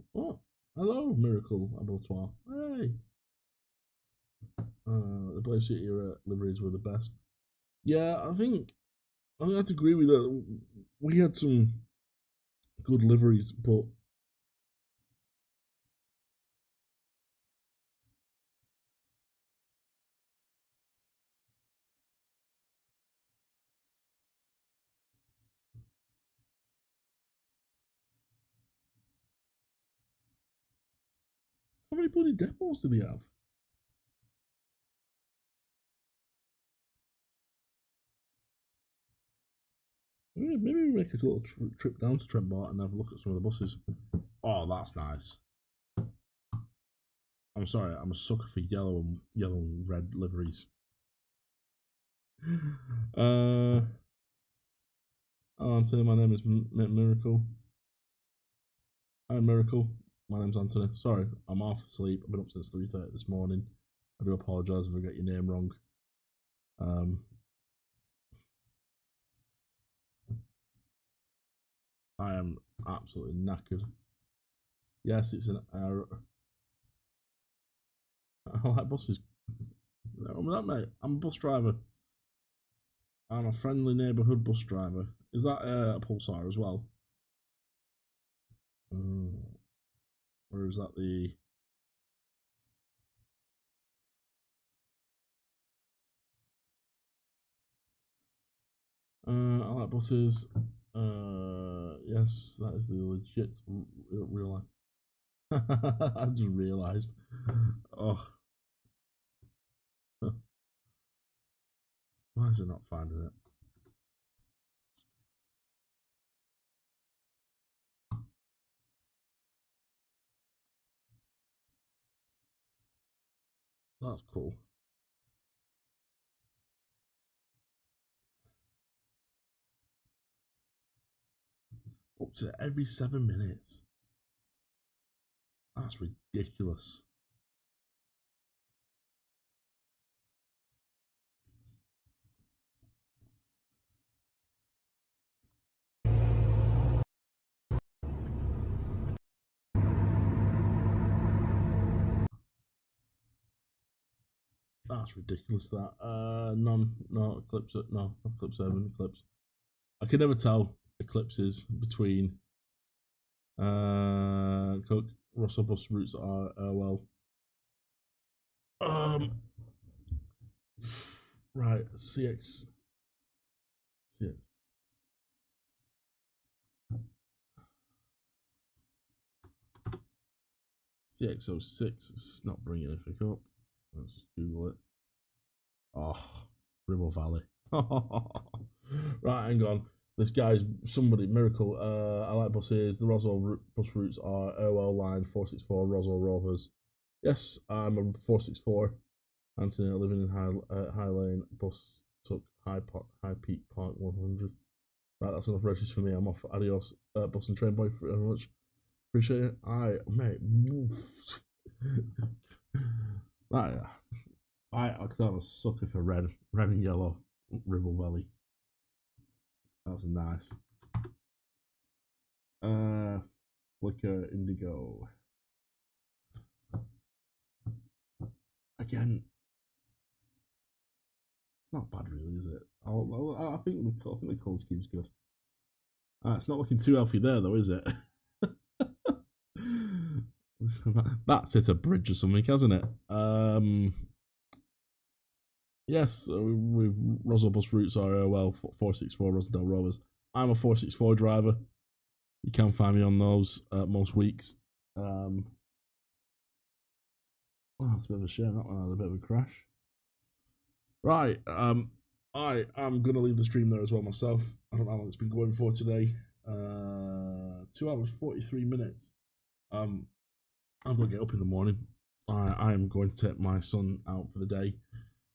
hello, Miracle Abattoir. Hey. The Blaze City era liveries were the best. Yeah, I have to agree with that. We had some good liveries, but how many bloody depots do they have? Maybe we make a little trip down to Trent Bar and have a look at some of the buses. Oh, that's nice. I'm sorry, I'm a sucker for yellow and red liveries. Oh, Anthony, my name is Miracle. Hi, Miracle. My name's Anthony. Sorry, I'm half asleep. I've been up since 3:30 this morning. I do apologise if I get your name wrong. I am absolutely knackered. Yes, it's an error. I like buses. No, mate. I'm a bus driver. I'm a friendly neighbourhood bus driver. Is that a Pulsar as well? Or is that the? I like buses. Yes, that is the legit real life. I just realised. Oh, why is it not finding it? That's cool. Up to every 7 minutes. That's ridiculous. That's ridiculous. That no Eclipse, no Eclipse 7 Eclipse. I can never tell eclipses between Cook Russell bus routes are well. Right, CX CX06. It's not bringing anything up. Let's just Google it. Oh, Ribble Valley. Right, hang on. This guy's somebody miracle. I like buses. The Roswell bus routes are OL line 464 Roswell Rovers. Yes, I'm a 464. Anthony living in High Lane. Bus took High Peak Park 100. Right, that's enough registers for me. I'm off. Adios, bus and train boy. Very much appreciate it. Mate. Right, I'm a sucker for red and yellow Ribble Valley. That's nice. Flicker Indigo. Again, it's not bad, really, is it? I think the colour scheme's good. It's not looking too healthy there, though, is it? That's it, a bridge or something, hasn't it? Yes, with Roswell bus routes are OL 464 Rosendale Rovers. I'm a 464 driver. You can find me on those most weeks. Well, that's a bit of a shame. That one had a bit of a crash. Right. I am gonna leave the stream there as well myself. I don't know how long it's been going for today. 2 hours 43 minutes. I'm gonna get up in the morning. I am going to take my son out for the day.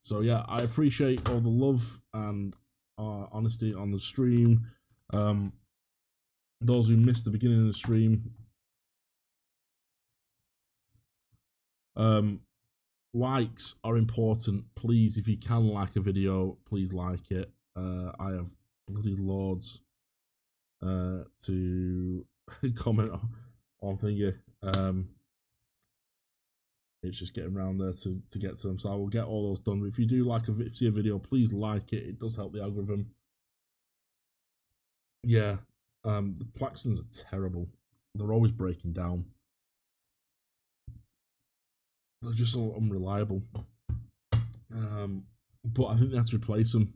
So yeah, I appreciate all the love and honesty on the stream. Those who missed the beginning of the stream, Likes are important. Please, if you can like a video, please like it. I have bloody loads to comment on thingy. It's just getting around there to get to them, so I will get all those done. But if you do see a video, please like it. It does help the algorithm. Yeah, the Plaxtons are terrible. They're always breaking down. They're just so unreliable. But I think they had to replace them.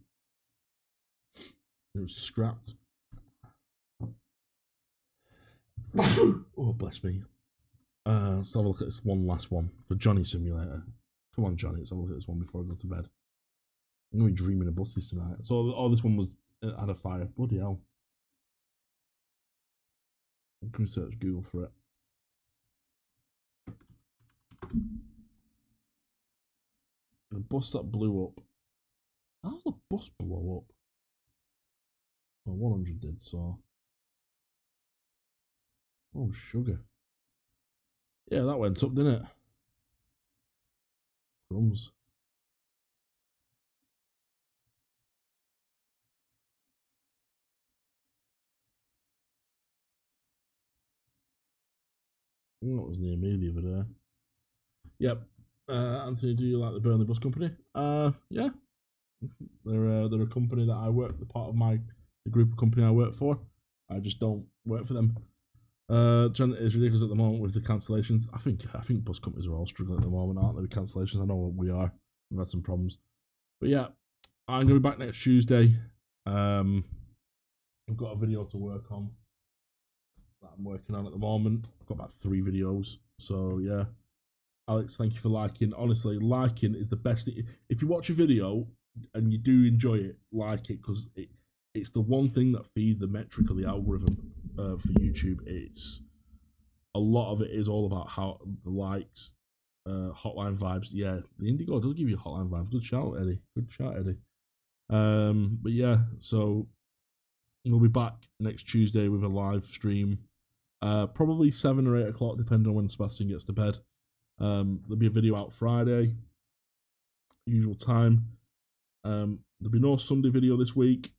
It was scrapped. Oh, bless me. Let's have a look at this one last one for Johnny Simulator. Come on, Johnny, let's have a look at this one before I go to bed. I'm going to be dreaming of buses tonight. So, this one had a fire. Bloody hell. I'm going to search Google for it. The bus that blew up. How did the bus blow up? Well, 100 did, so. Oh, sugar. Yeah, that went up, didn't it? Crumbs. That was near me the other day. Yep. Anthony, do you like the Burnley Bus Company? Yeah. They're a company that I work. They're part of the group of company I work for. I just don't work for them. It's ridiculous at the moment with the cancellations. I think bus companies are all struggling at the moment, aren't they, with cancellations? I know we are. We've had some problems, but yeah, I'm gonna be back next Tuesday. I've got a video to work on that I'm working on at the moment. I've got about 3 videos, so yeah. Alex, thank you for liking. Honestly, liking is the best thing. If you watch a video and you do enjoy it, like it, because it's the one thing that feeds the metric of the algorithm for YouTube. It's a lot of it is all about how the likes, hotline vibes. Yeah, the Indigo does give you hotline vibes. Good shout, Eddie. Good shout, Eddie. But yeah, so we'll be back next Tuesday with a live stream. Probably 7 or 8 o'clock, depending on when Sebastian gets to bed. There'll be a video out Friday, usual time. There'll be no Sunday video this week.